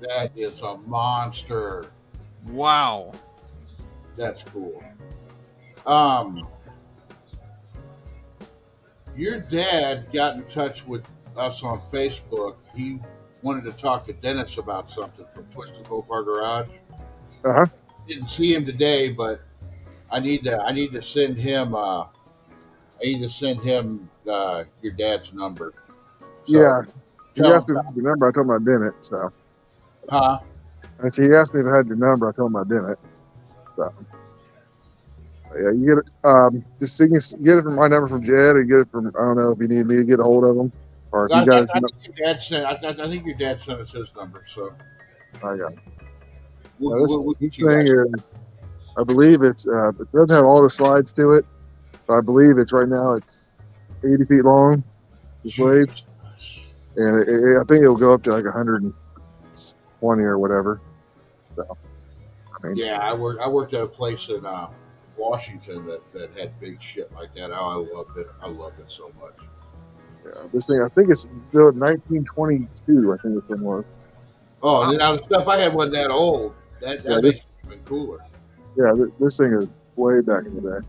That is a monster. Wow. That's cool. Your dad got in touch with us on Facebook. He wanted to talk to Dennis about something from Twisted Mopar Garage. Uh-huh. Didn't see him today, but I need to send him your dad's number. So, Yeah. He tell asked me him- if I had your number. I told him I didn't. So Huh? and he asked me if I had your number. I told him I didn't. So yeah, you get it. Just so you can get it from my number from Jed, or you get it from, I don't know if you need me to get a hold of him, or if I you guys. think your dad sent us his number. So I got it. we'll, This we'll get you thing guys. is, I believe it doesn't have all the slides to it. So I believe it's right now it's 80 feet long. this wave, and I think it'll go up to like 120 or whatever. So, I mean, Yeah, I worked at a place in Washington that had big shit like that. Oh, I loved it. I loved it so much. yeah, this thing, I think it's built 1922. I think this one was. Oh, now the stuff I had wasn't that old. That Yeah, makes it even cooler. Yeah, this thing is way back in the day.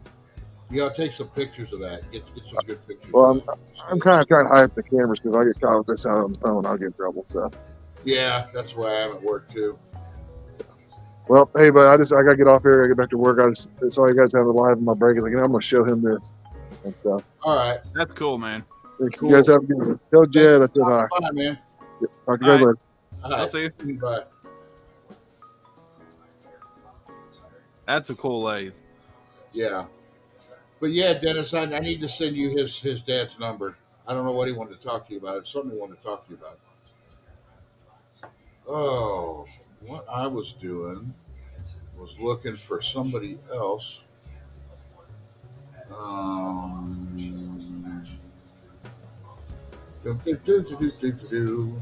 You gotta take some pictures of that. Get some good pictures. Well, of that. I'm kind of trying to hype the cameras because if I get caught with this out on the phone, I'll get in trouble. So, Yeah, that's why I haven't worked too. well, hey, but I gotta get off here. I get back to work. I saw you guys have a live in my break. Like, I'm gonna show him this and stuff. All right. That's cool, man. You guys have a good one. Tell Jed I said hi. Bye, man. Talk to you guys All later. All I'll right. see you. Bye. That's a cool lathe. Yeah. But yeah, Dennis, I need to send you his dad's number. I don't know what he wanted to talk to you about. It's something he wanted to talk to you about. Oh, what I was doing was looking for somebody else. Do, do, do, do, do, do, do.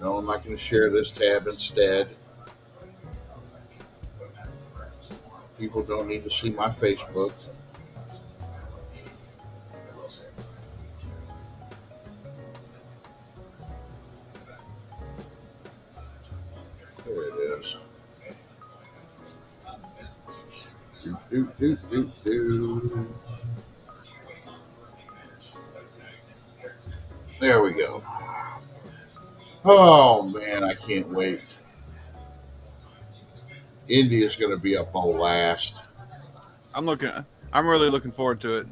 No, I'm not going to share this tab instead. People don't need to see my Facebook. There it is. Do, do, do, do, do. There we go. Oh man, I can't wait. India's going to be a blast. I'm really looking forward to it.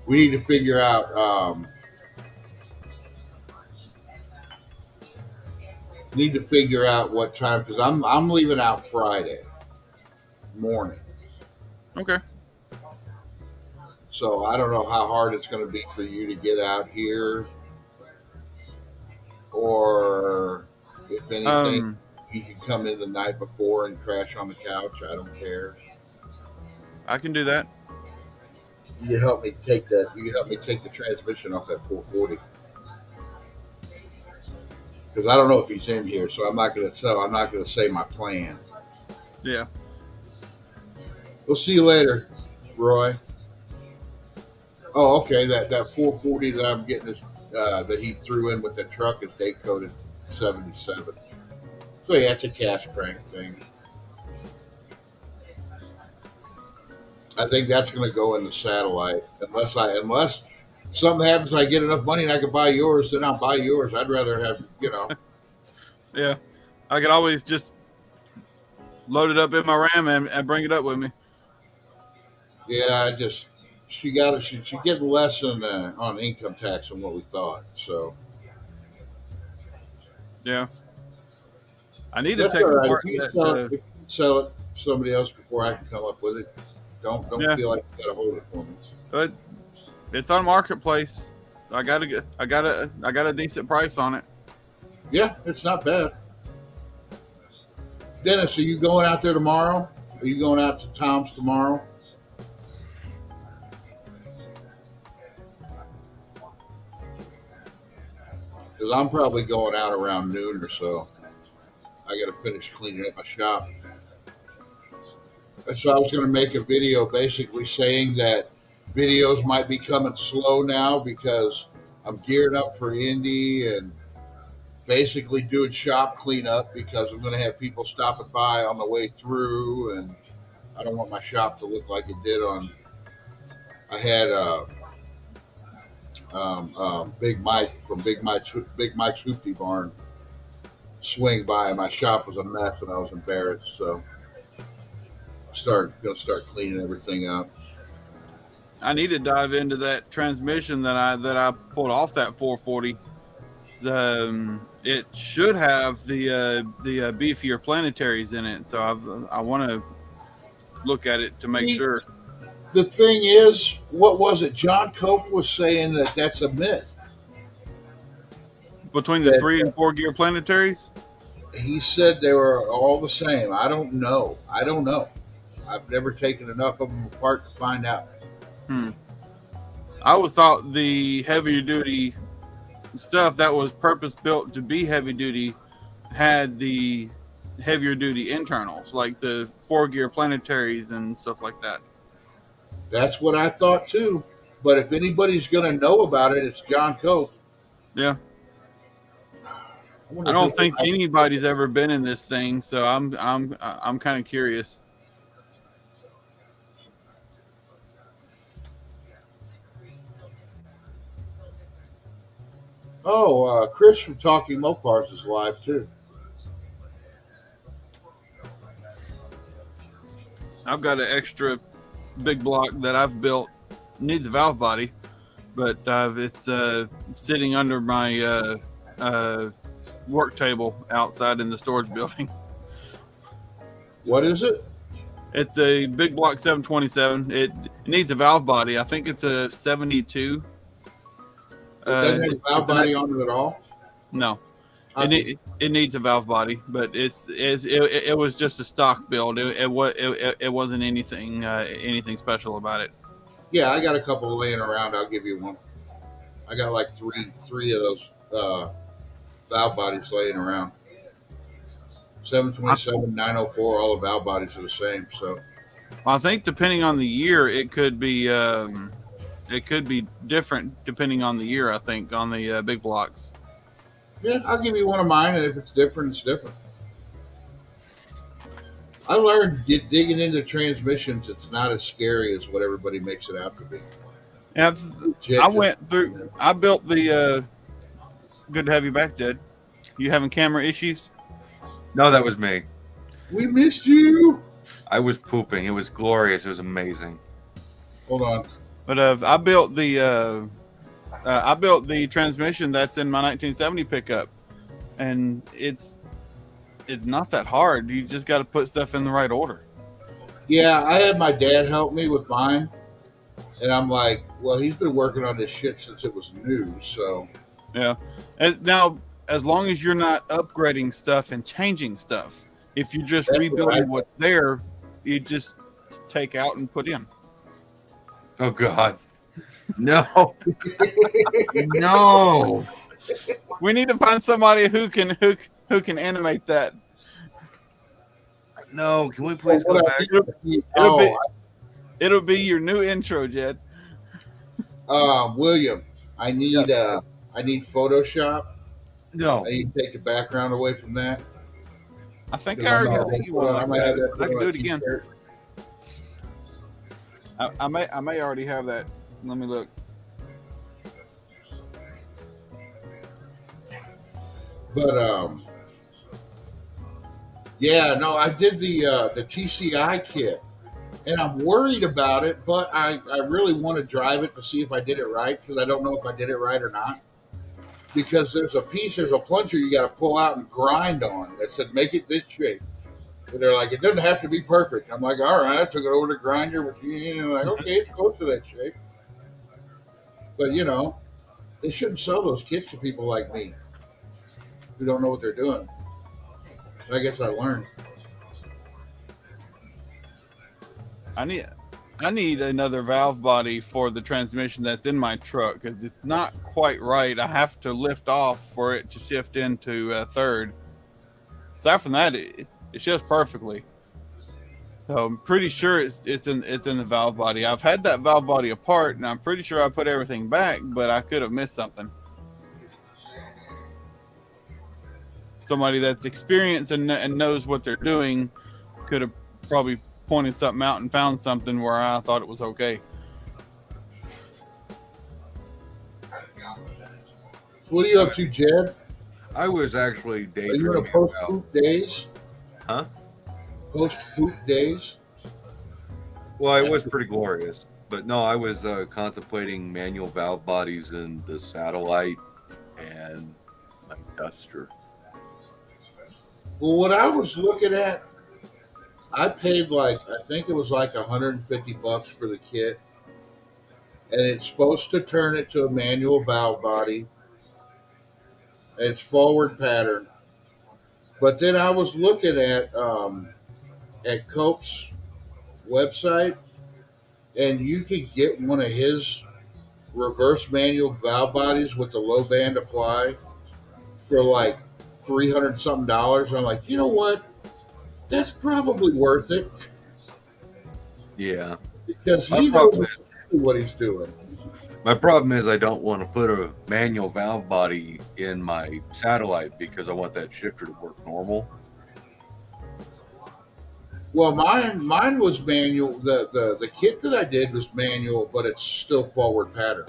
We need to figure out what time, because I'm leaving out Friday morning. Okay. So I don't know how hard it's going to be for you to get out here, or if anything, you can come in the night before and crash on the couch. I don't care. I can do that. You can help me take that. You can help me take the transmission off that 440. Because I don't know if he's in here, so I'm not going to say my plan. Yeah. We'll see you later, Roy. Oh, okay. That 440 that I'm getting is that he threw in with that truck is date coded 77. So yeah, it's a cash crank thing. I think that's going to go in the satellite unless something happens. I get enough money and I can buy yours. Then I'll buy yours. I'd rather have Yeah. I could always just load it up in my RAM and bring it up with me. Yeah, she's getting less on income tax than what we thought. So Yeah. I need to that's take all right. apart If you that. sell it to somebody else before I can come up with it. Don't Yeah. feel like you got to hold it for me. But it's on Marketplace. I got a decent price on it. Yeah, it's not bad. Dennis, are you going out there tomorrow? Are you going out to Tom's tomorrow? Because I'm probably going out around noon or so. I got to finish cleaning up my shop. So I was going to make a video basically saying that videos might be coming slow now because I'm geared up for Indy and basically doing shop cleanup because I'm going to have people stopping by on the way through, and I don't want my shop to look like it did on. I had Big Mike from Big Mike's Hoopty Barn swing by, and my shop was a mess, and I was embarrassed. So I'm going to start cleaning everything up. I need to dive into that transmission that I pulled off that 440. It should have the beefier planetaries in it, so I want to look at it to make sure. The thing is, what was it? John Cope was saying that that's a myth. Between the 3 and 4 gear planetaries, He said they were all the same. I don't know. I've never taken enough of them apart to find out. I always thought the heavier duty stuff that was purpose built to be heavy duty had the heavier duty internals, like the 4-gear planetaries and stuff like that. That's what I thought too. But if anybody's going to know about it, it's John Cope. Yeah. wonder I don't if think anybody's ever been in this thing, so I'm kind of curious. Oh, Chris from Talking Mopars is live too. I've got an extra big block that I've built. Needs a valve body, but it's sitting under my work table outside in the storage building. What is it? It's a big block 727. It needs a valve body. I think it's a 72. It doesn't have a valve body on it at all? No. It needs a valve body, but it was just a stock build. It wasn't anything special about it. Yeah, I got a couple laying around. I'll give you one. I got like three of those valve bodies laying around. 727, 904, all the valve bodies are the same. So I think depending on the year, it could be different depending on the year. I think on the big blocks. yeah, I'll give you one of mine, and if it's different, it's different. I learned digging into transmissions, it's not as scary as what everybody makes it out to be. Yeah, Jet I just- went through. I built the. Good to have you back, Jed. You having camera issues? No, that was me. We missed you. I was pooping. It was glorious. It was amazing. Hold on. But I built the transmission that's in my 1970 pickup, and it's not that hard. You just got to put stuff in the right order. Yeah, I had my dad help me with mine, and I'm like, well, he's been working on this shit since it was new, so Yeah. And now, as long as you're not upgrading stuff and changing stuff, if you're just That's rebuilding right. what's there, you just take out and put in. Oh God. No. No. We need to find somebody who can animate that. No. Can we please go What back? It'll be your new intro, Jed. William, I need Photoshop. No. I need to take the background away from that. I think I already sent you one I like might have that. that I can put do on it a again. t-shirt. I may already have that. Let me look. But yeah, no, I did the TCI kit, and I'm worried about it, but I really want to drive it to see if I did it right, because I don't know if I did it right or not. Because there's a plunger you got to pull out and grind on that said make it this shape. And they're like, it doesn't have to be perfect. I'm like, all right, I took it over to the grinder, but like, okay, it's close to that shape. But they shouldn't sell those kits to people like me who don't know what they're doing. So I guess I learned. I need another valve body for the transmission that's in my truck because it's not quite right. I have to lift off for it to shift into third. Aside from that, it shifts perfectly. So I'm pretty sure it's in the valve body. I've had that valve body apart, and I'm pretty sure I put everything back, but I could have missed something. Somebody that's experienced and knows what they're doing could have probably pointed something out and found something where I thought it was okay. What are you up to, Jed? I was actually Are you in a daydreaming about. post-poop days? Huh? Post-poop days? Well, it was pretty glorious, but no, I was contemplating manual valve bodies in the Satellite and my Duster. Well, what I was looking at, I paid I think it was like $150 for the kit, and it's supposed to turn it to a manual valve body. It's forward pattern, but then I was looking at Cope's website, and you could get one of his reverse manual valve bodies with the low band apply for like $300 something. I'm like, you know what? That's probably worth it Yeah. because My he knows problem exactly what he's doing. My problem is I don't want to put a manual valve body in my satellite because I want that shifter to work normal. Well, mine was manual. The kit that I did was manual, but it's still forward pattern.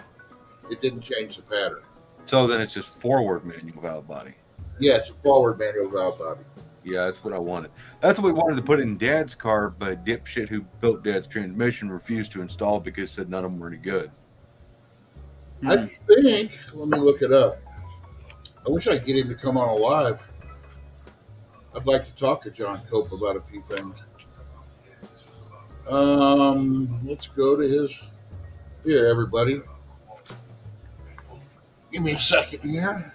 It didn't change the pattern. So then it's just forward manual valve body. Yeah, it's a forward manual valve body. Yeah, that's what I wanted. That's what we wanted to put in Dad's car, but dipshit who built Dad's transmission refused to install because he said none of them were any good. I think. Let me look it up. I wish I could get him to come on live. I'd like to talk to John Cope about a few things. Let's go to his. Here, everybody. Give me a second here.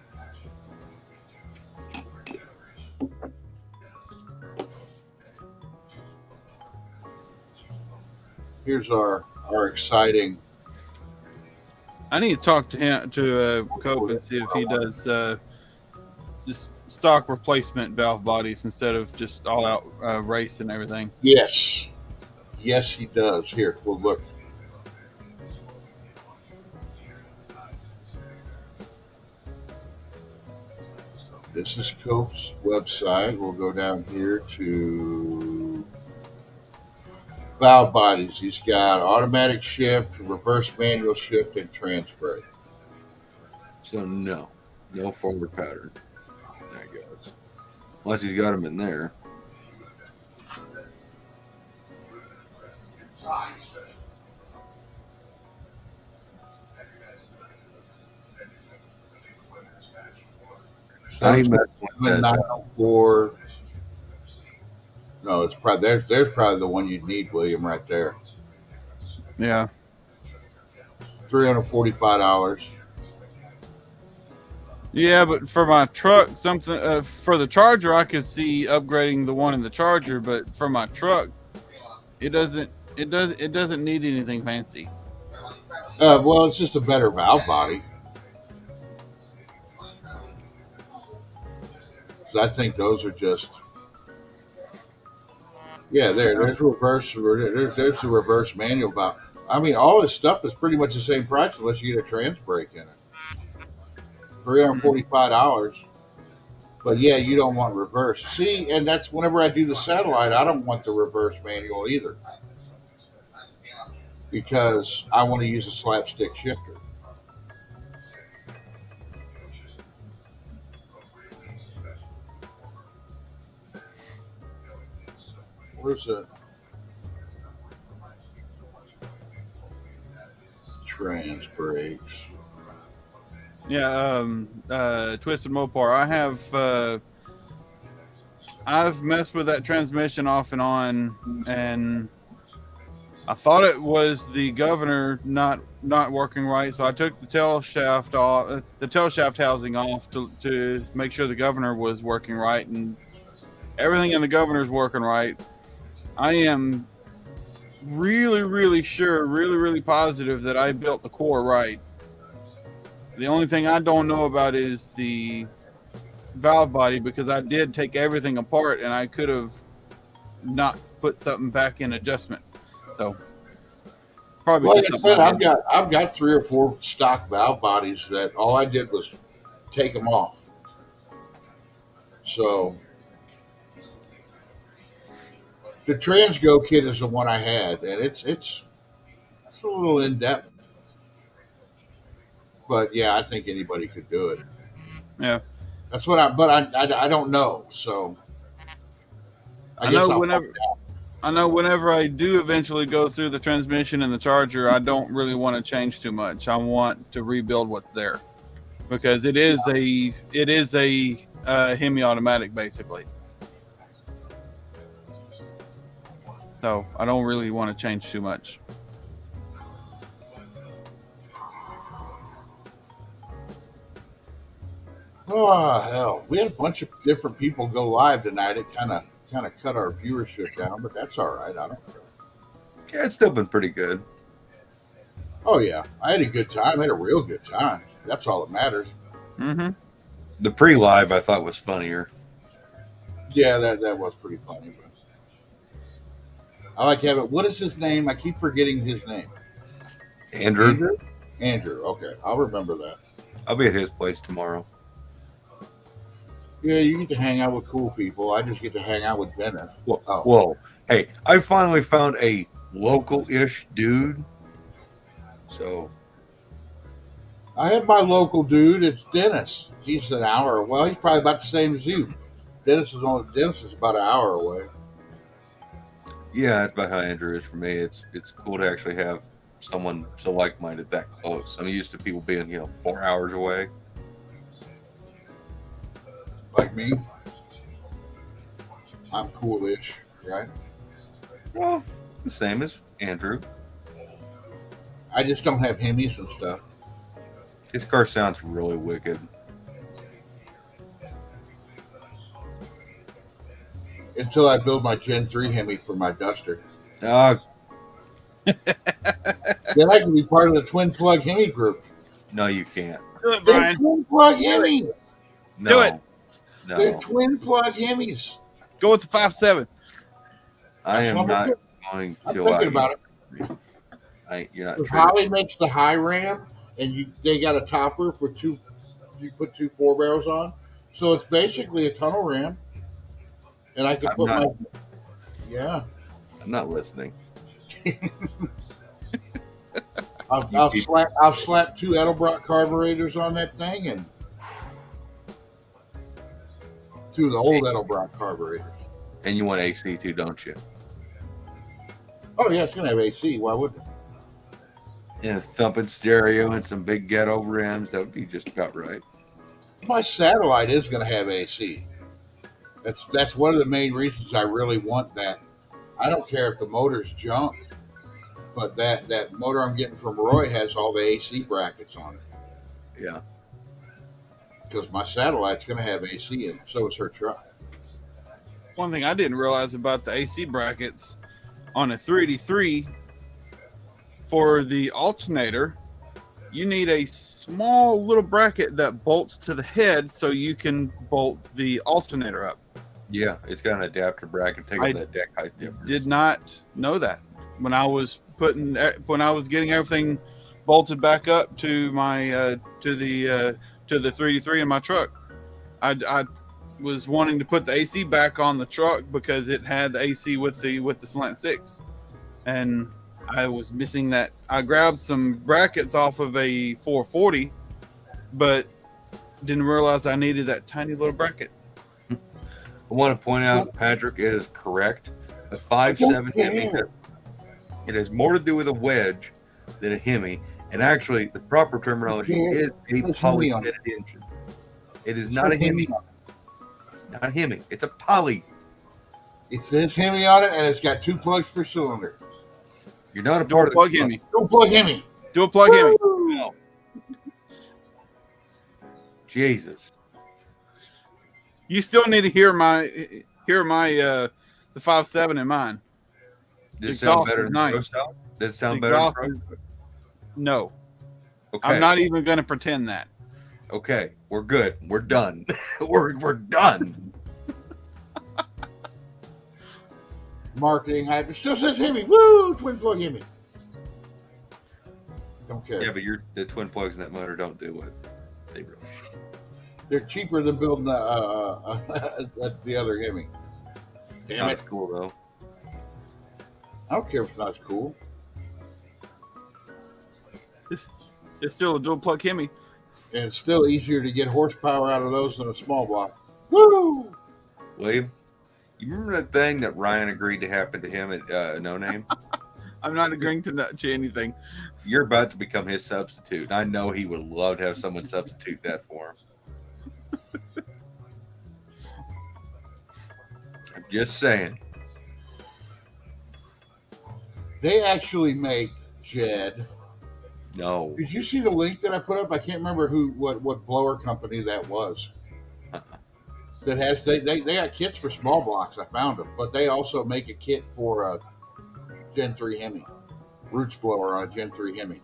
Here's our exciting. I need to talk to him to Cope and see if he does just stock replacement valve bodies instead of just all out race and everything. Yes, he does. Here, we'll look. This is Cope's website. We'll go down here to valve bodies. He's got automatic shift, reverse manual shift, and transfer. So no forward pattern. There it goes. Unless he's got them in there. I ain't messing with that. 904. No, it's probably there's probably the one you'd need, William, right there. Yeah. $345. Yeah, but for my truck, something for the Charger, I could see upgrading the one in the Charger, but for my truck, it doesn't need anything fancy. Well, it's just a better valve body. So I think those are just. Yeah, there's reverse. There's the reverse manual valve. I mean, all this stuff is pretty much the same price unless you get a trans brake in it. $345. But yeah, you don't want reverse. See, and that's whenever I do the satellite, I don't want the reverse manual either. Because I want to use a slapstick shifter. Where's the trans brakes? Yeah, Twisted Mopar. I've messed with that transmission off and on, and I thought it was the governor not working right, so I took the tail shaft off, the tail shaft housing off to make sure the governor was working right, and everything in the governor's working right. I am really, really sure, really, really positive that I built the core right. The only thing I don't know about is the valve body, because I did take everything apart and I could have not put something back in adjustment. So probably. Like I said, I've got 3 or 4 stock valve bodies that all I did was take them off. So the Transgo kit is the one I had, and it's a little in depth. But yeah, I think anybody could do it. Yeah, that's what I don't know. So I know whenever I do eventually go through the transmission and the Charger, I don't really want to change too much. I want to rebuild what's there because it is a Hemi automatic basically. So I don't really want to change too much. Oh hell, we had a bunch of different people go live tonight. It kind of cut our viewership down, but that's all right. I don't care. Yeah, it's still been pretty good. Oh yeah, I had a good time. I had a real good time. That's all that matters. Mm-hmm. The pre-live I thought was funnier. Yeah, that was pretty funny. But I like having. What is his name? I keep forgetting his name. Andrew, Andrew. Okay, I'll remember that. I'll be at his place tomorrow. Yeah, you get to hang out with cool people. I just get to hang out with Dennis. Whoa, Oh. whoa. Hey, I finally found a local-ish dude. So, I have my local dude. It's Dennis. He's an hour. Well, he's probably about the same as you. Dennis is about an hour away. yeah, that's about how Andrew is for me. It's cool to actually have someone so like-minded that close. I'm used to people being 4 hours away. Like me. I'm coolish, right? Well, the same as Andrew. I just don't have Hemis and stuff. His car sounds really wicked. Until I build my Gen 3 Hemi for my Duster. Uh, Then I can be part of the twin plug Hemi group. no, you can't. Do it, They're Brian. twin plug Hemi. No, Do it. They're No, twin plug Hemis. Go with the 5.7. I That's am what not I'm going I'm to. thinking about it. You're not. If treated- Holly makes the high ram, and they got a topper for two, you put 2 4-barrels on, so it's basically a tunnel ram, and I can I'm put not- my yeah. I'm not listening. I'll slap 2 Edelbrock carburetors on that thing, and 2 of the old Edelbrock carburetors. And you want AC too, don't you? Oh yeah, it's gonna have AC. Why wouldn't it? And a thumping stereo and some big ghetto rims. That would be just about right. My satellite is gonna have AC. That's one of the main reasons I really want that. I don't care if the motor's junk, but that motor I'm getting from Roy has all the AC brackets on it. Yeah. Because my satellite's going to have AC in it. So is her truck. One thing I didn't realize about the AC brackets on a 383 for the alternator, you need a small little bracket that bolts to the head so you can bolt the alternator up. Yeah, it's got an adapter bracket. Take I out that deck height difference. Did not know that when I was getting everything bolted back up to my to the 383 in my truck. I was wanting to put the AC back on the truck because it had the AC with the Slant 6, and I was missing that. I grabbed some brackets off of a 440, but didn't realize I needed that tiny little bracket. I want to point out, Patrick, it is correct. A 5.7 Hemi, it has more to do with a wedge than a Hemi. And actually, the proper terminology is a poly-fitted engine. It is not a Hemi. Not a Hemi. It's a poly. It says Hemi on it, and it's got 2 plugs per cylinder. You're not a Do part a of plug the Hemi. Don't plug Hemi. Do a plug Hemi. No. Jesus. You still need to hear my the 5.7 in mine. Does it Exhaust sound better is than nice. Pro Style? Does it sound The better than exhaust Pro? is- No, Okay. I'm not even going to pretend that. Okay, we're good. We're done. we're done. Marketing hype. It still says Hemi. Woo! Twin plug Hemi. Don't care. Yeah, but the twin plugs in that motor don't do what they really should. They're cheaper than building the other Hemi. Damn it. That's cool though. I don't care if it's not as cool. It's still a dual plug Hemi. And it's still easier to get horsepower out of those than a small block. Woo! William, you remember that thing that Ryan agreed to happen to him at No Name? I'm not agreeing to anything. You're about to become his substitute. I know he would love to have someone substitute that for him. I'm just saying. They actually make Jed. No. Did you see the link that I put up? I can't remember what blower company that was. That has they got kits for small blocks. I found them, but they also make a kit for a Gen 3 Hemi, roots blower on a Gen 3 Hemi.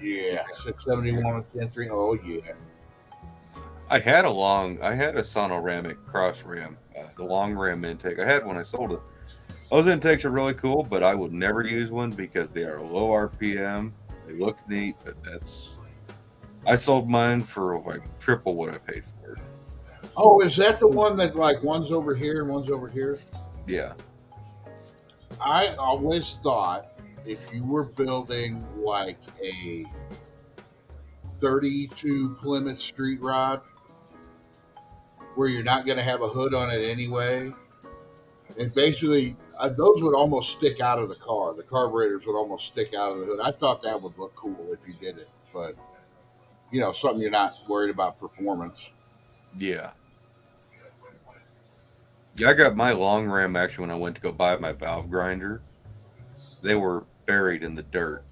Yeah, 671 10-3. Oh yeah. I had a sonoramic cross ram, the long ram intake. I had one. I sold it. Those intakes are really cool, but I would never use one because they are low RPM. They look neat, but I sold mine for like triple what I paid for it. Oh, is that the one that like one's over here and one's over here? Yeah. I always thought if you were building like a 32 Plymouth street rod where you're not going to have a hood on it anyway, and basically those would almost stick out of the car. The carburetors would almost stick out of the hood. I thought that would look cool if you did it, but something you're not worried about performance. Yeah. Yeah, I got my long ram actually when I went to go buy my valve grinder. They were buried in the dirt.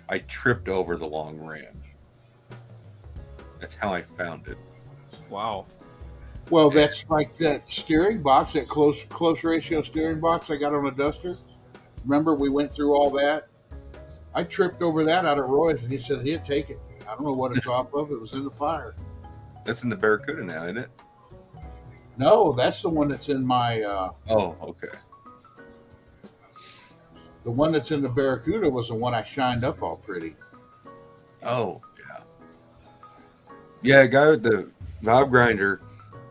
I tripped over the long ram. That's how I found it. Wow. Well, that's like that steering box, that close ratio steering box I got on a Duster. Remember we went through all that? I tripped over that out at Roy's, and he said he'd take it. I don't know what it's off of. It was in the fire. That's in the Barracuda now, isn't it? No, that's the one that's in my. Oh, okay. The one that's in the Barracuda was the one I shined up all pretty. Oh, yeah. Yeah, guy with the valve grinder,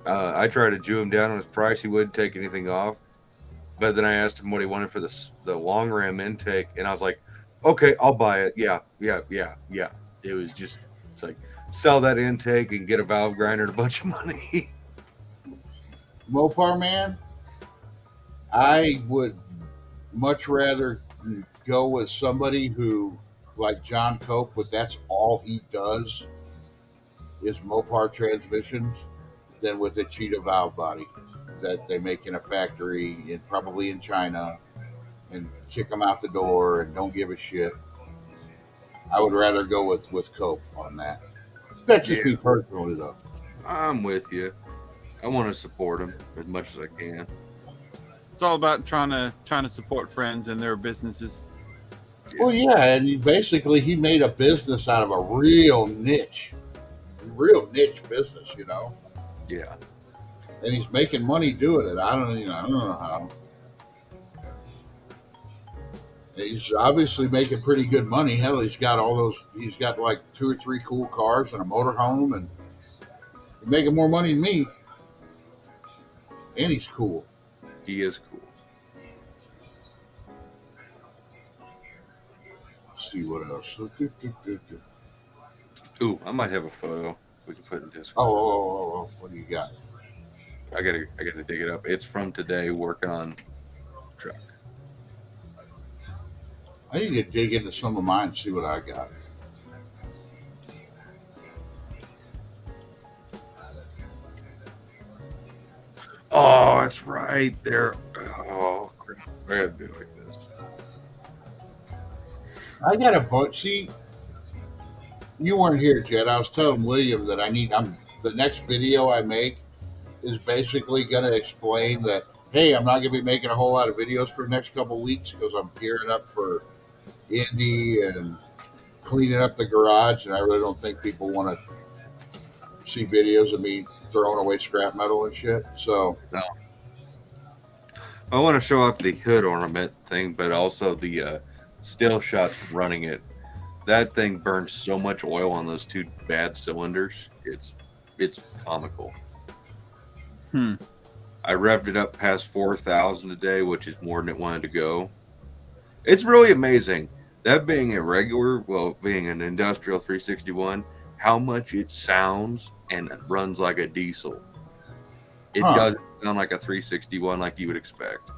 I tried to Jew him down on his price. He wouldn't take anything off. But then I asked him what he wanted for the long ram intake, and I was like, okay, I'll buy it. Yeah. It was just, it's like, sell that intake and get a valve grinder and a bunch of money. Mopar man, I would much rather go with somebody who, like John Cope, but that's all he does is Mopar transmissions, than with a Cheetah valve body that they make in a factory, probably in China, and kick them out the door and don't give a shit. I would rather go with Cope on that. That's just me personally, though. I'm with you. I want to support him as much as I can. It's all about trying to support friends and their businesses. Well, yeah, and he made a business out of a real niche business, Yeah. and he's making money doing it. I don't know how. He's obviously making pretty good money. Hell, he's got like 2 or 3 cool cars and a motorhome, and he's making more money than me. And he's cool. He is cool. Let's see what else. Ooh, I might have a photo we can put in Discord. Oh, what do you got? I gotta dig it up. It's from today working on truck. I need to dig into some of mine and see what I got. Oh, it's right there. Oh, crap. I gotta do it like this. I got a bunch. See, you weren't here, Jed. I was telling William that the next video I make is basically going to explain that, hey, I'm not going to be making a whole lot of videos for the next couple of weeks because I'm gearing up for Indy and cleaning up the garage, and I really don't think people want to see videos of me throwing away scrap metal and shit. So No. I want to show off the hood ornament thing, but also the still shots running it. That thing burns so much oil on those 2 bad cylinders. It's comical. I revved it up past 4,000 a day, which is more than it wanted to go. It's really amazing. That being being an industrial 361, how much it sounds and it runs like a diesel. It doesn't sound like a 361 like you would expect.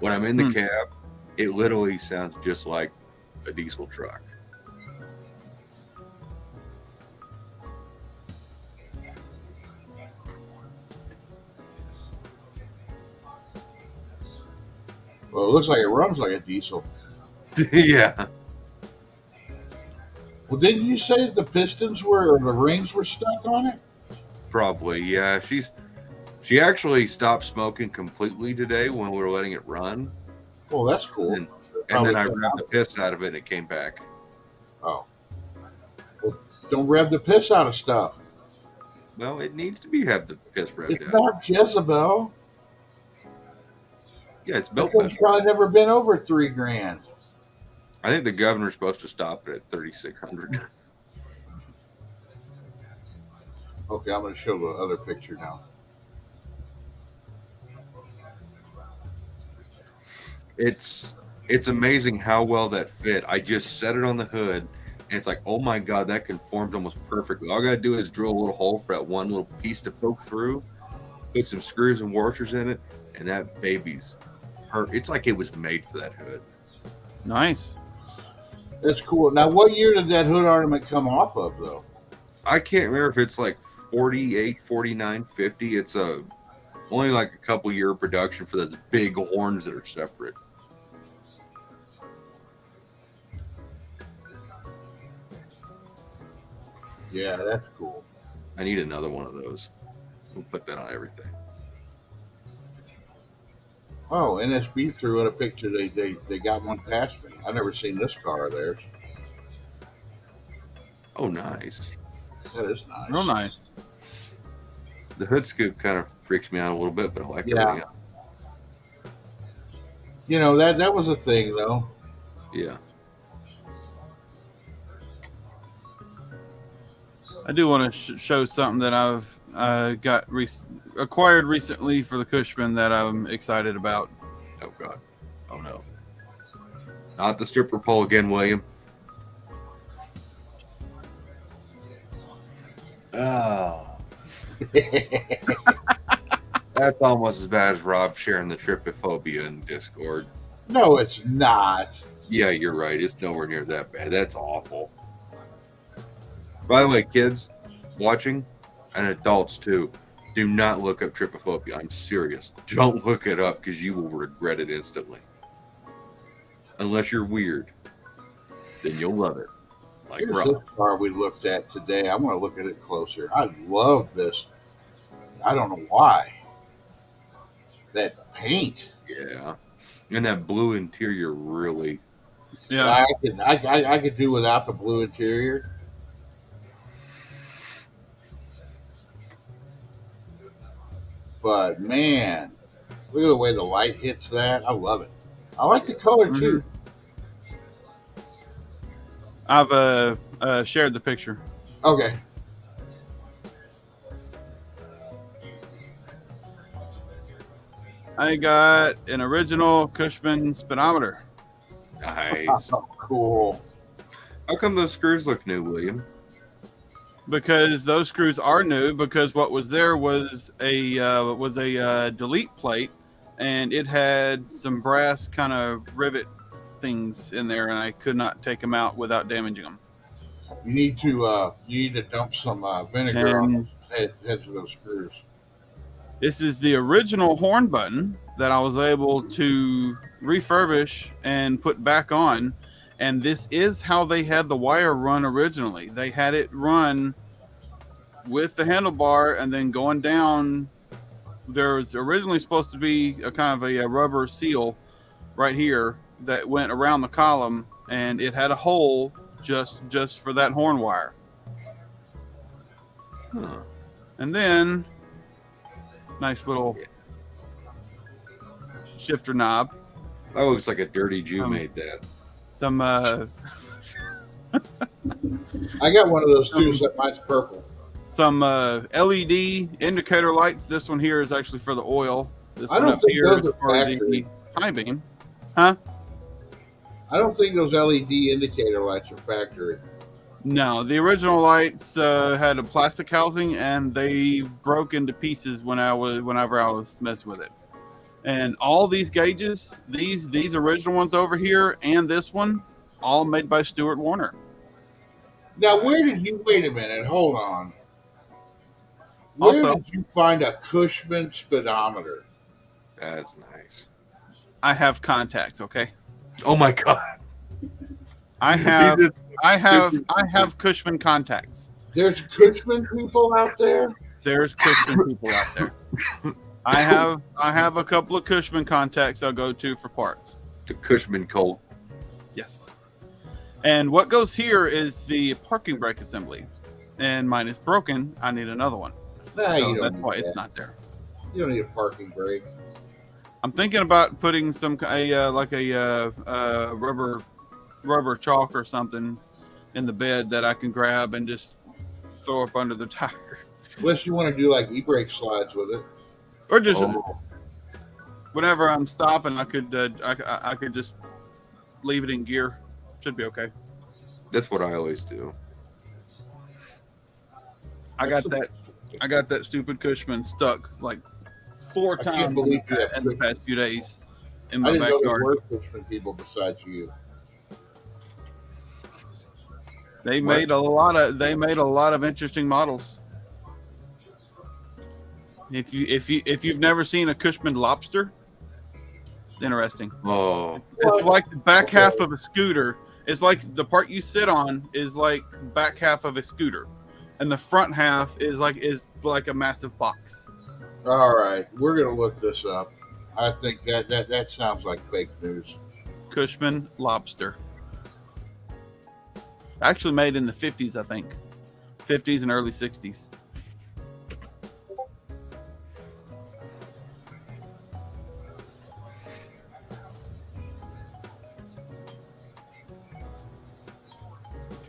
When I'm in the cab, it literally sounds just like a diesel truck. well, it looks like it runs like a diesel. Yeah. Well, didn't you say that the pistons or the rings were stuck on it? Probably, yeah. She actually stopped smoking completely today when we were letting it run. Well, that's cool. And then I grabbed the piss out of it and it came back. Oh, well, don't rev the piss out of stuff. Well, it needs to be have the piss revved It's out. not Jezebel. Yeah, it's That belt thing's pepper. probably never been over $3,000. I think the governor's supposed to stop it at 3,600. Okay, I'm going to show the other picture now. It's amazing how well that fit. I just set it on the hood, and it's like, oh my god, that conforms almost perfectly. All I gotta do is drill a little hole for that one little piece to poke through, put some screws and washers in it, and that baby's it's like it was made for that hood. Nice. That's cool. Now, what year did that hood ornament come off of, though? I can't remember if it's like 48, 49, 50. It's only like a couple year production for those big horns that are separate. Yeah, that's cool. I need another one of those. We'll put that on everything. Oh, NSB threw in a picture. They got one past me. I've never seen this car of theirs. Oh, nice. That is nice. Real nice. The hood scoop kind of freaks me out a little bit, but I like Yeah. everything else. You know, that was a thing, though. Yeah. I do want to show something that I've acquired recently for the Cushman that I'm excited about. Oh god. Oh no. Not the stripper pole again, William. Oh. That's almost as bad as Rob sharing the trypophobia in Discord. No, it's not. Yeah, you're right. It's nowhere near that bad. That's awful. By the way, kids watching and adults too, do not look up trypophobia. I'm serious. Don't look it up because you will regret it instantly. Unless you're weird, then you'll love it. Like Here's Rob. this car we looked at today. I want to look at it closer. I love this. I don't know why. That paint. Yeah. And that blue interior really. Yeah. I could do without the blue interior. But man, look at the way the light hits that. I love it. I like the color too. I've shared the picture. Okay. I got an original Cushman speedometer Nice. Oh, cool. How come those screws look new, William? because those screws are new. Because what was there was a delete plate, and it had some brass kind of rivet things in there, and I could not take them out without damaging them. You need to dump some vinegar on And those heads of those screws. this is the original horn button that I was able to refurbish and put back on. And this is how they had the wire run originally. They had it run with the handlebar and then going down. There was originally supposed to be a kind of a rubber seal right here that went around the column, and it had a hole just for that horn wire. Huh. And then nice little shifter knob. That looks like a dirty Jew made that. Some I got one of those too, except mine's purple. some LED indicator lights. This one here is actually for the oil. This I one don't up think here those is are for factory. the high beam. I don't think those LED indicator lights are factory. No, the original lights had a plastic housing, and they broke into pieces whenever I was messing with it. And all these gauges, these original ones over here, and this one, all made by Stuart Warner. Now, where did you wait a minute? Hold on. Where Also- did you find a Cushman speedometer? That's nice. I have contacts. Okay, Oh my god. I have He just- I have super- Cushman contacts. There's Cushman people out there. There's Cushman people out there. I have a couple of Cushman contacts I'll go to for parts. The Cushman Colt. Yes. And what goes here is the parking brake assembly, and mine is broken. I need another one. Nah, So you don't that's need why that. it's not there. You don't need a parking brake. I'm thinking about putting some rubber chalk or something in the bed that I can grab and just throw up under the tire, Unless you want to do like e-brake slides with it. or just Oh, whenever I'm stopping, I could just leave it in gear. Should be okay. that's what I always do. I got that stupid Cushman stuck like 4 I can't times believe you have in the past few days in I my didn't know there backyard. were Cushman people besides you. They What? made a lot of interesting models. If you've never seen a Cushman lobster, interesting. Oh, It's What? like the back Okay. half of a scooter. It's like the part you sit on is like back half of a scooter, and the front half is like a massive box. All right, we're gonna look this up. I think that sounds like fake news. Cushman lobster. Actually made in the 50s, I think. 50s and early 60s.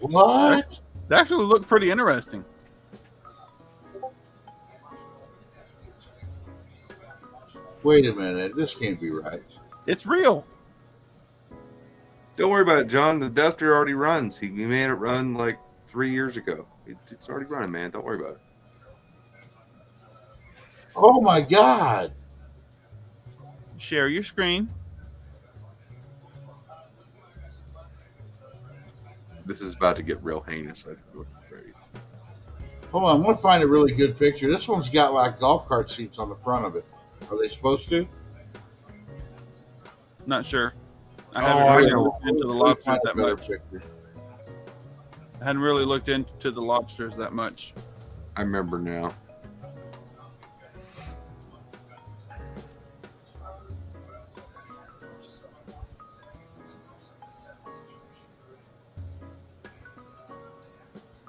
What? They actually look pretty interesting. Wait a minute, this can't be right. It's real. don't worry about it, John. The Duster already runs. He made it run like 3 years ago. It's already running, man. Don't worry about it. Oh my God! Share your screen. This is about to get real heinous. I think it looks great. Hold on, I'm gonna find a really good picture. This one's got like golf cart seats on the front of it. Are they supposed to? Not sure. I Oh, haven't I really know. looked into the Let me lobsters find a that better much. picture. I hadn't really looked into the lobsters that much. I remember now.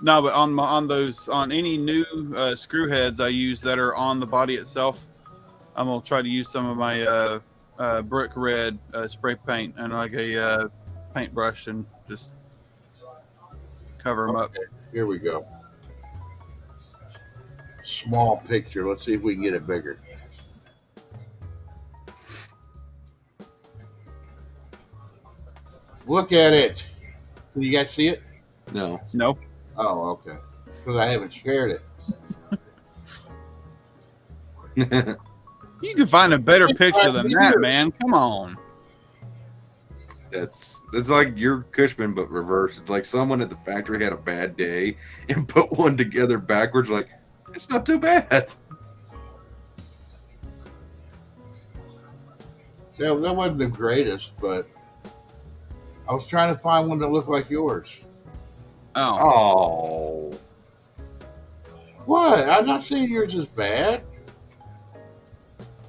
No, but on any new screw heads I use that are on the body itself, I'm gonna try to use some of my brick red spray paint and like a paintbrush and just cover them up. Okay, here we go. Small picture. Let's see if we can get it bigger. Look at it. Can you guys see it? No. No, Oh, okay. Because I haven't shared it. you can find a better picture than that, man. Come on. It's like your Cushman, but reverse. It's like someone at the factory had a bad day and put one together backwards. Like, it's not too bad. Yeah, that wasn't the greatest, but I was trying to find one that looked like yours. Oh, Oh, What? I'm not saying yours is bad.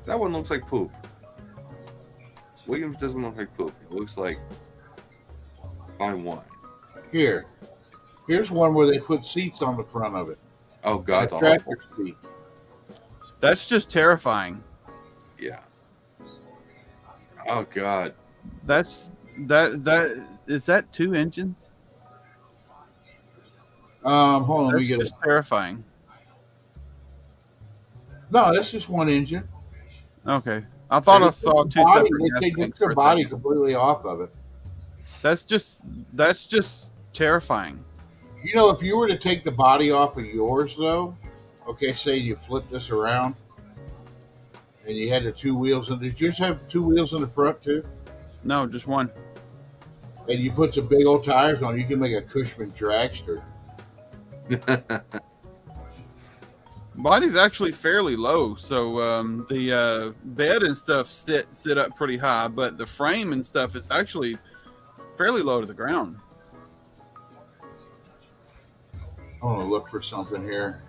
that one looks like poop. Williams doesn't look like poop. It looks like fine wine. Here's one where they put seats on the front of it. Oh God, it's A awful. tractor seat. that's just terrifying. Yeah. Oh God. That is that 2 engines? Hold on, let me That's get it. just terrifying. No, that's just one engine. Okay, I thought I They saw took 2 the body- separate. gas They tanks took for the a body second. completely off of it. That's just terrifying. You know, if you were to take the body off of yours, though, okay, say you flip this around and you had the 2 wheels, and did yours have 2 wheels in the front too? No, just one. And you put some big old tires on, you can make a Cushman dragster. Body's actually fairly low, so the bed and stuff sit up pretty high, but the frame and stuff is actually fairly low to the ground. I want to look for something here.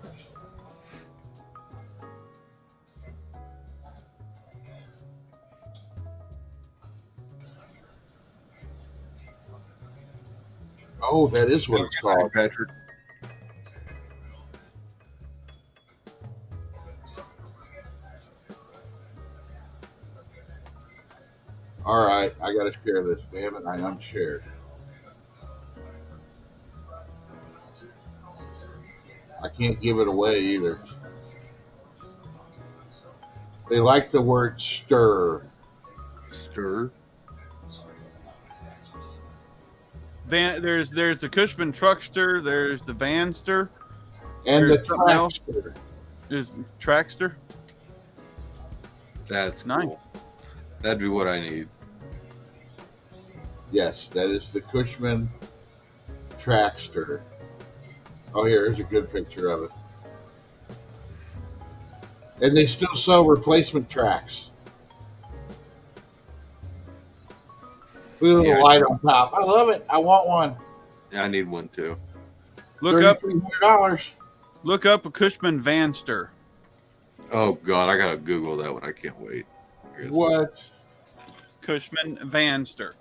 Oh, that is what it's called. Patrick. All right, I got to share this. Damn it, I unshared. I can't give it away either. They like the word stir. Stir. There's the Cushman Truckster. There's the Vanster. And the There's something else? Trackster. There's Trackster. That's Nice. cool. That'd be what I need. Yes, that is the Cushman Trackster. Oh, here's a good picture of it. And they still sell replacement tracks. Look at the Yeah. light on top. I love it. I want one. Yeah, I need one too. Look up $3,300. a Cushman Vanster. Oh God, I gotta Google that one. I can't wait. Here's- What? Cushman Vanster.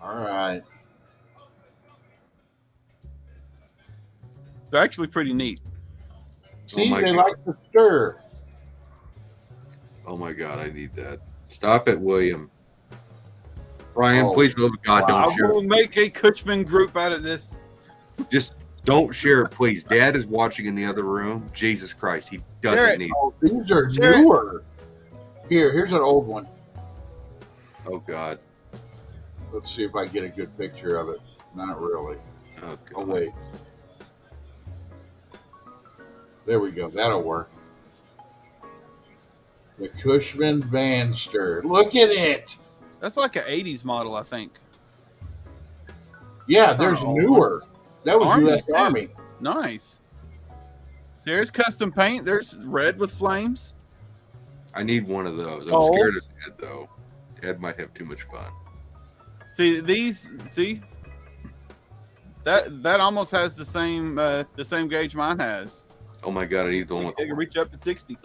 All right. They're actually pretty neat. See, my they God. like to stir. Oh my God, I need that. Stop it, William. Brian, Oh, please, love God, I don't share. will make a Cushman group out of this. Just don't share it, please. Dad is watching in the other room. Jesus Christ, he Share doesn't it. need. Oh, these are Share it. newer. Here's an old one. Oh God. Let's see if I get a good picture of it. Not really. Oh God. Oh, wait. There we go. That'll work. The Cushman Vanster. Look at it. That's like an 80s model, I think. Yeah, there's Oh. newer. That was Army, U.S. too. Army. Nice. There's custom paint. There's red with flames. I need one of those. I'm Oh. scared of Ed though. Ed might have too much fun. See that almost has the same gauge mine has. Oh my God, I need the one with They can reach up to 60.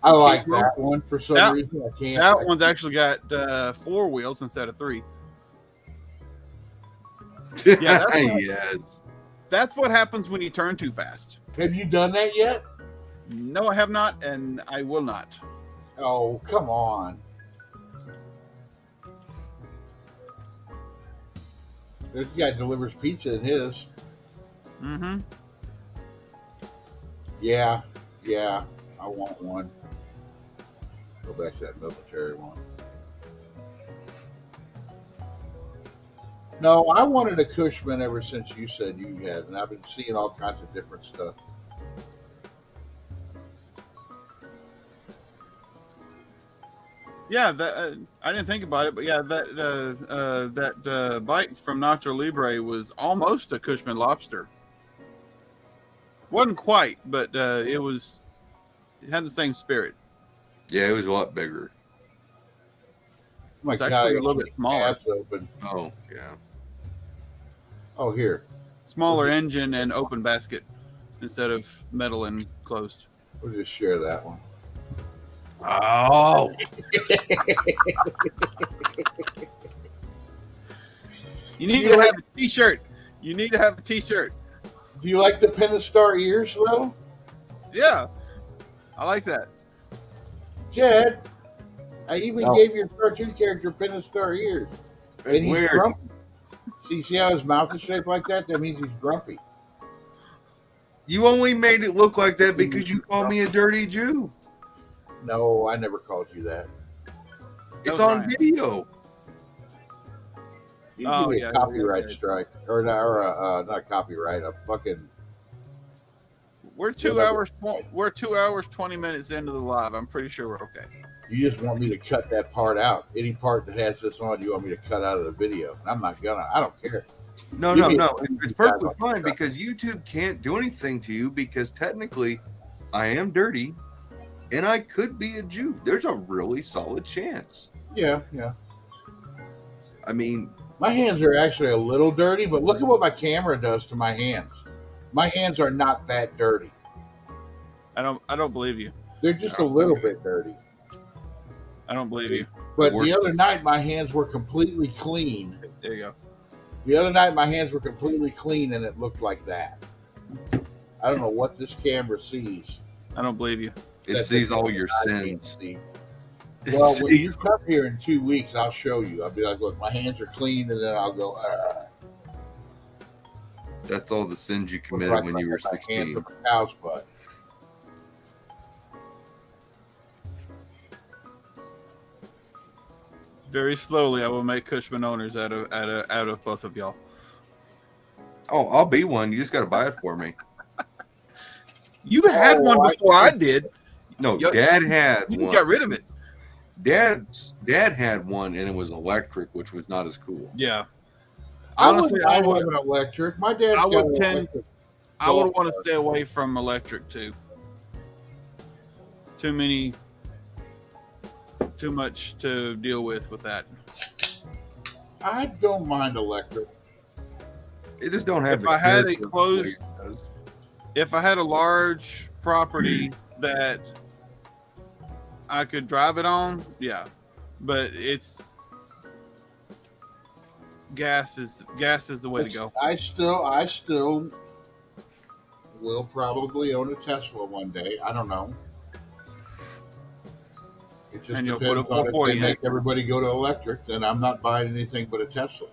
I like Keep that one for some That- reason. I can't. That one's actually got 4 wheels instead of 3. Yeah, that's what- yes. That's what happens when you turn too fast. Have you done that yet? No, I have not, and I will not. Oh, come on. This guy delivers pizza in his. Mm-hmm. Yeah, I want one. Go back to that military one. No, I wanted a Cushman ever since you said you had, and I've been seeing all kinds of different stuff. Yeah, that I didn't think about it, but yeah, that bike from Nacho Libre was almost a Cushman Lobster. Wasn't quite, but it had the same spirit. Yeah, it was a lot bigger. Oh my It's God, actually I a little got bit some smaller. tabs open. Oh yeah. Oh, here. Smaller engine and open basket instead of metal and closed. We'll just share that one. Oh. You need to have a T-shirt. You need to have a T-shirt. Do you like the Pentastar ears, though? Yeah, I like that. Jed, I even Oh. gave your cartoon character Pentastar ears. And It's he's weird. grumpy. See how his mouth is shaped like that? That means he's grumpy. You only made it look like that because you called me a dirty Jew. No, I never called you that. It's was on Ryan. video. You Oh, give me yeah, a copyright yeah. strike. Or not copyright, a fucking... We're 2 hours. We're 2 hours 20 minutes into the live. I'm pretty sure we're okay. You just want me to cut that part out. Any part that has this on, you want me to cut out of the video. And I'm not gonna. I don't care. No, Give no, me no. a- It's perfectly fine because YouTube can't do anything to you because technically I am dirty and I could be a Jew. There's a really solid chance. Yeah. I mean, My hands are actually a little dirty, but look at what my camera does to my hands. My hands are not that dirty. I don't believe you. They're just a little bit dirty. I don't believe you. But the other night, my hands were completely clean. There you go. The other night, my hands were completely clean, and it looked like that. I don't know what this camera sees. I don't believe you. It That sees the all camera your I can't sins. see. It Well, when you sees- come here in 2 weeks, I'll show you. I'll be like, look, my hands are clean, and then I'll go, That's all the sins you look committed like when you were my hands 16. are a cow's butt. Very slowly, I will make Cushman owners out of both of y'all. Oh, I'll be one. You just got to buy it for me. You had Oh, one I before I did. No, Yo, Dad had You one. got rid of it. Dad had one, and it was electric, which was not as cool. Yeah. Honestly, Honestly, I I would would. have an electric. My dad's I got would an tend- electric. I would want to stay away from electric too. Too much to deal with that. I don't mind electric. It just don't have. If the I had character a closed- it does. If I had a large property that I could drive it on, yeah. But it's gas is the way to go. I still will probably own a Tesla one day. I don't know. It just And you'll depends put a on if 440 they in make everybody go to electric, then I'm not buying anything but a Tesla.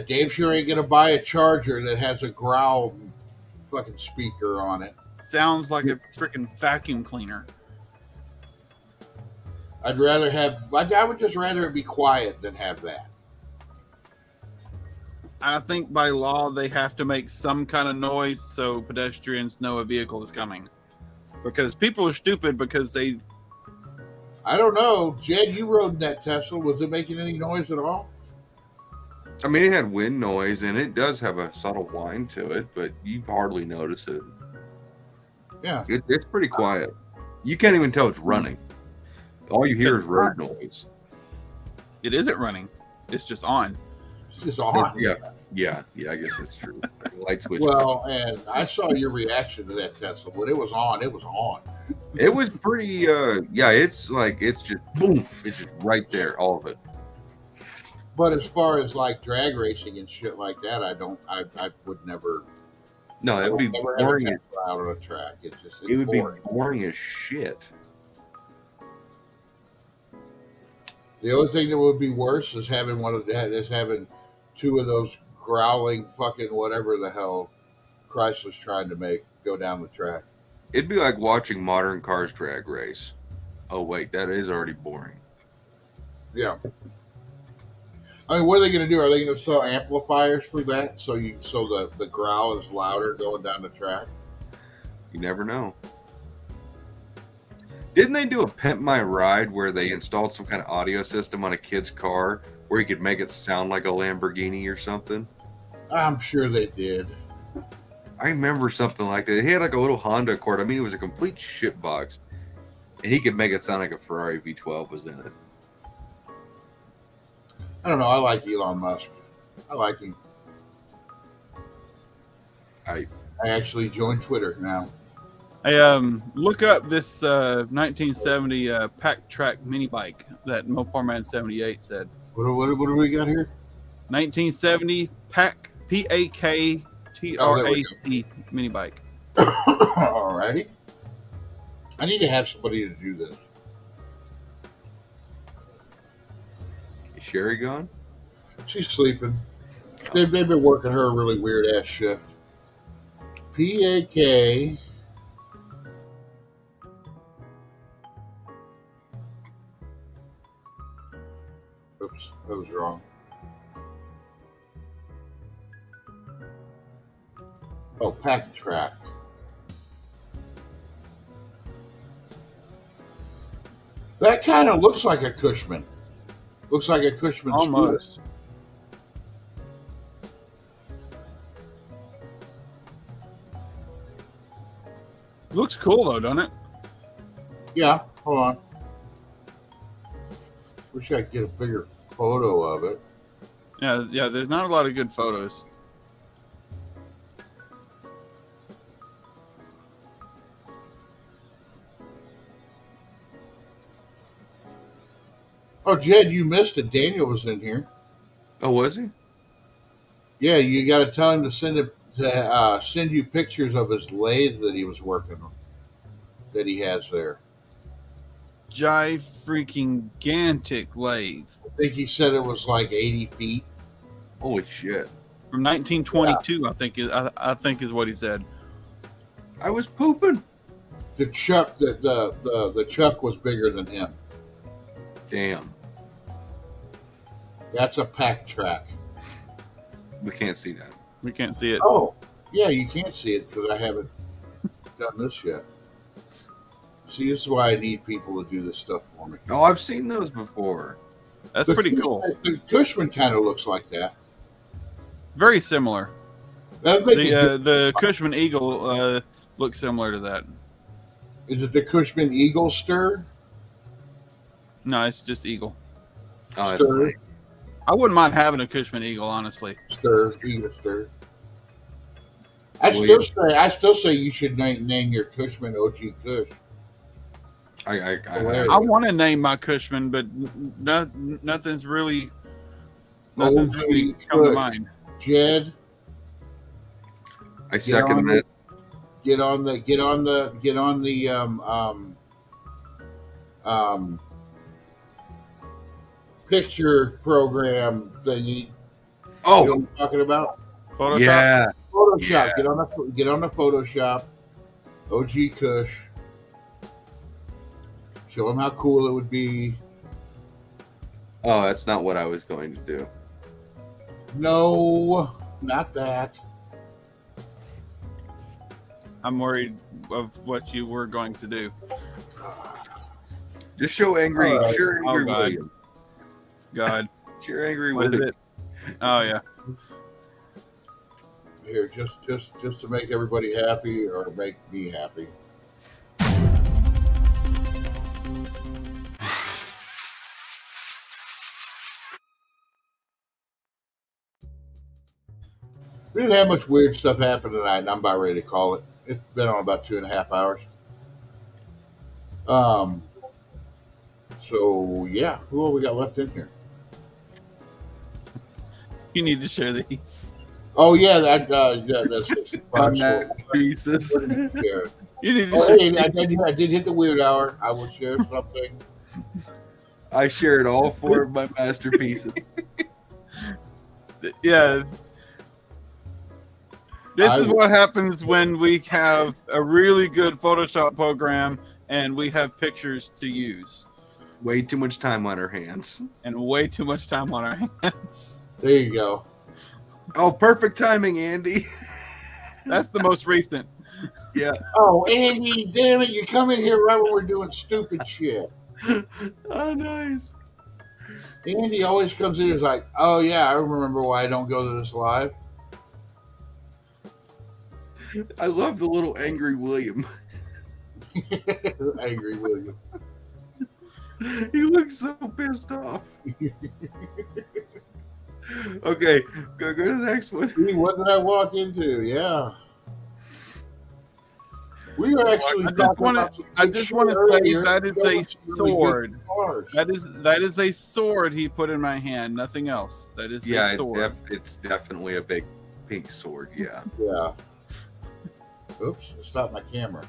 Dave sure ain't gonna buy a Charger that has a growl fucking speaker on it. Sounds like a freaking vacuum cleaner. I would just rather it be quiet than have that. I think by law they have to make some kind of noise so pedestrians know a vehicle is coming. Because people are stupid because they I don't know. Jed, you rode in that Tesla. Was it making any noise at all? I mean, it had wind noise, and it does have a subtle whine to it, but you hardly notice it. Yeah. It's pretty quiet. You can't even tell it's running. All you hear is road noise. it isn't running. It's just on. It's just on. Yeah. I guess that's true. Light switch. Well, and I saw your reaction to that Tesla. When it was on, it was on. It was pretty. It's just boom. It's just right there, all of it. But as far as like drag racing and shit like that, I would never. No, I it would be would never have a boring. Tesla out on a track. It's It would boring. be boring as shit. The only thing that would be worse is having having two of those growling fucking whatever the hell Chrysler's trying to make go down the track. It'd be like watching modern cars drag race. Oh wait, that is already boring. Yeah. I mean, what are they going to do? Are they going to sell amplifiers for that so the growl is louder going down the track? You never know. Didn't they do a Pimp My Ride where they installed some kind of audio system on a kid's car where you could make it sound like a Lamborghini or something? I'm sure they did. I remember something like that. He had like a little Honda Accord. I mean, it was a complete shitbox. And he could make it sound like a Ferrari V12 was in it. I don't know. I like Elon Musk. I like him. I actually joined Twitter now. Hey, look up this 1970 Pack Track mini bike that Mopar Man 78 said. What do we got here? 1970 Pack PAKTRAC mini bike. Alrighty. I need to have somebody to do this. is Sherry gone? She's sleeping. They've been working her a really weird ass shift. PAK. Oops, that was wrong. Oh, Pack Track. That kind of looks like a Cushman. Looks like a Cushman scooter. Almost. Looks cool though, doesn't it? Yeah, hold on. Wish I could get a bigger photo of it. Yeah. There's not a lot of good photos. Oh, Jed, you missed it. Daniel was in here. Oh, was he? Yeah, you got to tell him to send you pictures of his lathe that he was working on, that he has there. Freaking Gantic lathe I think he said it was like 80 feet. Holy shit! from 1922. I think is what he said. I was pooping. The Chuck, the Chuck was bigger than him. Damn. That's a pack track. We can't see that. We can't see it. Oh, yeah, you can't see it because I haven't done this yet. See, this is why I need people to do this stuff for me. Oh, I've seen those before. That's The pretty Cushman- cool. The Cushman kind of looks like that. Very similar. That'd make it The Cushman Eagle looks similar to that. Is it the Cushman Eagle stir? No, it's just Eagle. Oh, that's Stir. funny. I wouldn't mind having a Cushman Eagle, honestly. Eagle stir. Well, I still say you should name your Cushman OG Kush. I want to name my Cushman, but nothing's really come to Kush. mind. Jed, I second that. get on the picture program thingy. You know Oh, what I'm talking about? Photoshop. yeah. Photoshop. Yeah. Get on the Photoshop. OG Kush. Show them how cool it would be. Oh, that's not what I was going to do. No, not that. I'm worried of what you were going to do. Just show angry, All right. sure angry Oh, God. William. God, Sure angry what is William. it? Oh yeah. Here, just to make everybody happy or make me happy. We didn't have much weird stuff happen tonight, and I'm about ready to call it. It's been on about 2.5 hours. So yeah, who have we got left in here? You need to share these. Oh yeah, that's 65. On that Jesus. Yeah. You need to Oh, share. hey, I did hit the weird hour. I will share something. I shared all 4 of my masterpieces. Yeah. This I is what happens when we have a really good Photoshop program and we have pictures to use Way too much time on our hands. and way too much time on our hands. There you go. Oh, perfect timing, Andy. That's the most recent. Yeah. Oh, Andy, damn it! You come in here right when we're doing stupid shit. Oh, nice. Andy always comes in and is like, "Oh yeah, I remember why I don't go to this live." I love the little angry William. Angry William. He looks so pissed off. Okay, go to the next one. See, what did I walk into? Yeah. We were actually. I just talking wanna- about some I good just shit want to say earlier. that is There a was some really good sword. cars. That is a sword he put in my hand. Nothing else. That is Yeah, a sword. it's definitely a big pink sword. Yeah, Yeah. Oops! Stop my camera.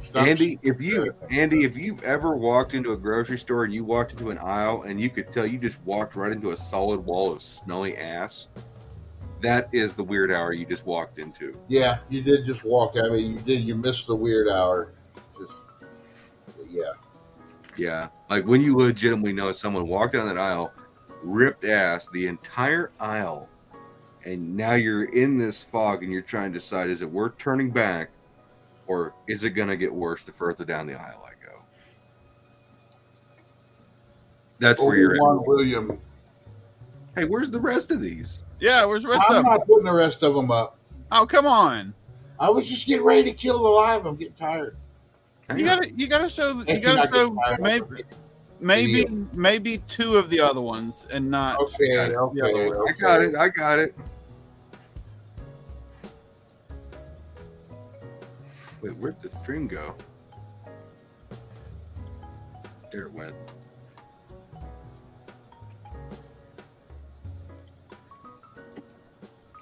Stop. Andy, if you've ever walked into a grocery store and you walked into an aisle and you could tell you just walked right into a solid wall of smelly ass, that is the weird hour you just walked into. Yeah, you did just walk. I mean, you did. You missed the weird hour. Just. Yeah. Yeah, like when you legitimately know someone walked down that aisle, ripped ass the entire aisle, and now you're in this fog and you're trying to decide, is it worth turning back or is it going to get worse the further down the aisle I go? That's where you're Obi-Wan at. William. Hey, where's the rest of these? Yeah, where's the rest I'm of them? not putting the rest of them up. Oh, come on. I was just getting ready to kill the live. I'm getting tired. You gotta show. You Actually, gotta not getting show. tired. Maybe 2 of the other ones, and not. Okay, the other okay, one. okay. I got it. Wait, where'd the stream go? There it went.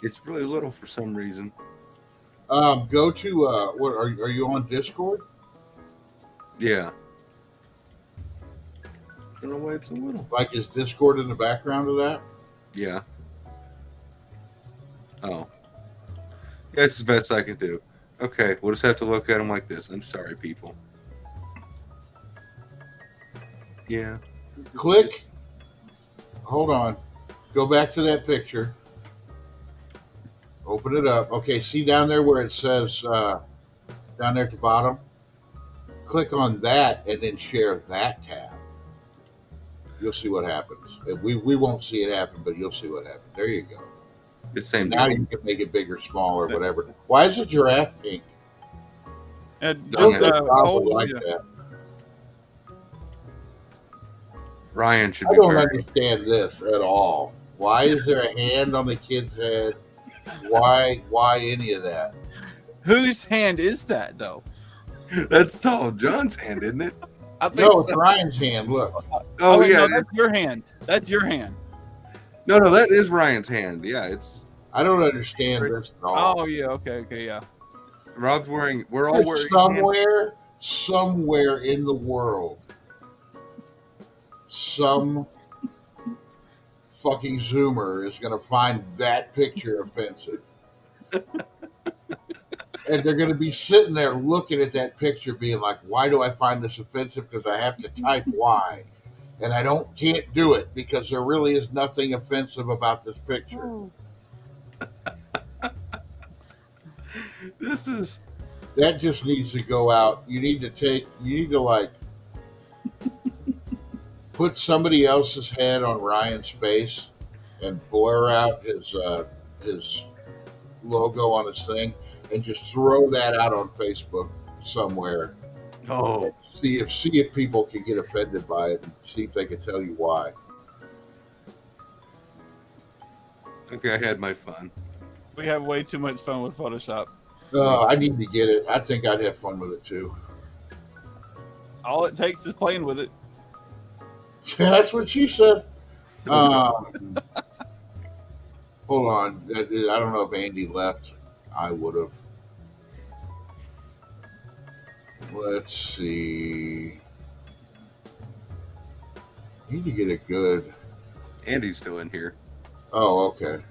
It's really little for some reason. Go to what are you on Discord? Yeah. I don't know why it's so little. Like, is Discord in the background of that? Yeah. Oh. Yeah, it's the best I can do. Okay, we'll just have to look at them like this. I'm sorry, people. Yeah. Click. Hold on. Go back to that picture. Open it up. Okay, see down there where it says down there at the bottom? Click on that and then share that tab. You'll see what happens. We won't see it happen, but you'll see what happens. There you go. It's the same Now deal. you can make it bigger, smaller, whatever. Why is a giraffe pink? And Don't just, think Bob hold, would like yeah. that. Ryan should I be don't very. understand this at all. Why is there a hand on the kid's head? Why any of that? Whose hand is that, though? That's Tall John's hand, isn't it? I think No, so. it's Ryan's hand. Look. Oh, wait, yeah. no, that's your hand. That's your hand. No, that is Ryan's hand. Yeah, it's I don't understand this at all. Oh yeah, okay, yeah. Rob's wearing. We're all There's wearing. somewhere in the world, some fucking Zoomer is going to find that picture offensive. And they're going to be sitting there looking at that picture being like, why do I find this offensive? Because I have to type Y. And I can't do it because there really is nothing offensive about this picture. This is. That just needs to go out. You need to like put somebody else's head on Ryan's face and blur out his logo on his thing and just throw that out on Facebook somewhere. Oh, See if people can get offended by it and see if they can tell you why. okay. I had my fun. We have way too much fun with Photoshop. I need to get it. I think I'd have fun with it too. All it takes is playing with it. That's what she said. Hold on. I don't know if Andy left. I would have. Let's see. Need to get it good. Andy's still in here. Oh, okay.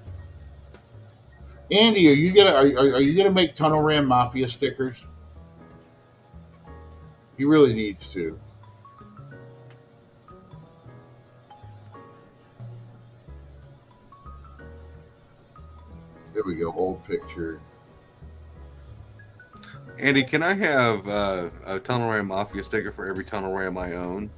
Andy, are you gonna make Tunnel Ram Mafia stickers? He really needs to. There we go. Old picture. Andy, can I have a Tunnel Ram Mafia sticker for every Tunnel Ram I own?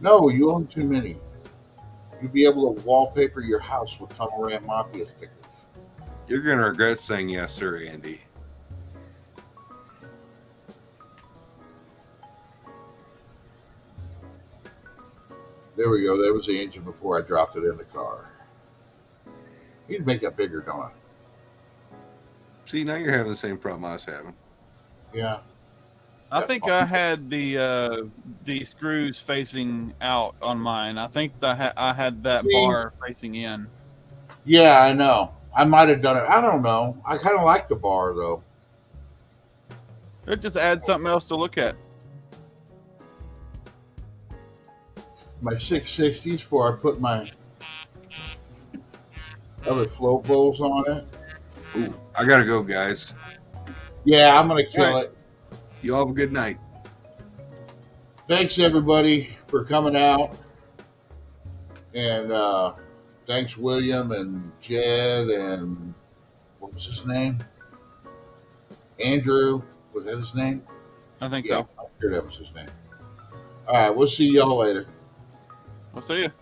No, you own too many. You'd be able to wallpaper your house with Tunnel Ram Mafia stickers. You're gonna regret saying yes, sir, Andy. There we go. That was the engine before I dropped it in the car. You need to make that bigger, don't I? See, now you're having the same problem I was having. Yeah. I think I had the screws facing out on mine. I think I had that bar facing in. Yeah, I know. I might have done it. I don't know. I kind of like the bar, though. It just adds something else to look at. My 660s before I put my other float bowls on it. Ooh, I gotta go, guys. Yeah, I'm going to kill Right. it. You all have a good night. Thanks, everybody, for coming out. And thanks, William and Jed and what was his name? Andrew. Was that his name? I think Yeah, so. I'm sure that was his name. All right, we'll see y'all later. We'll see you.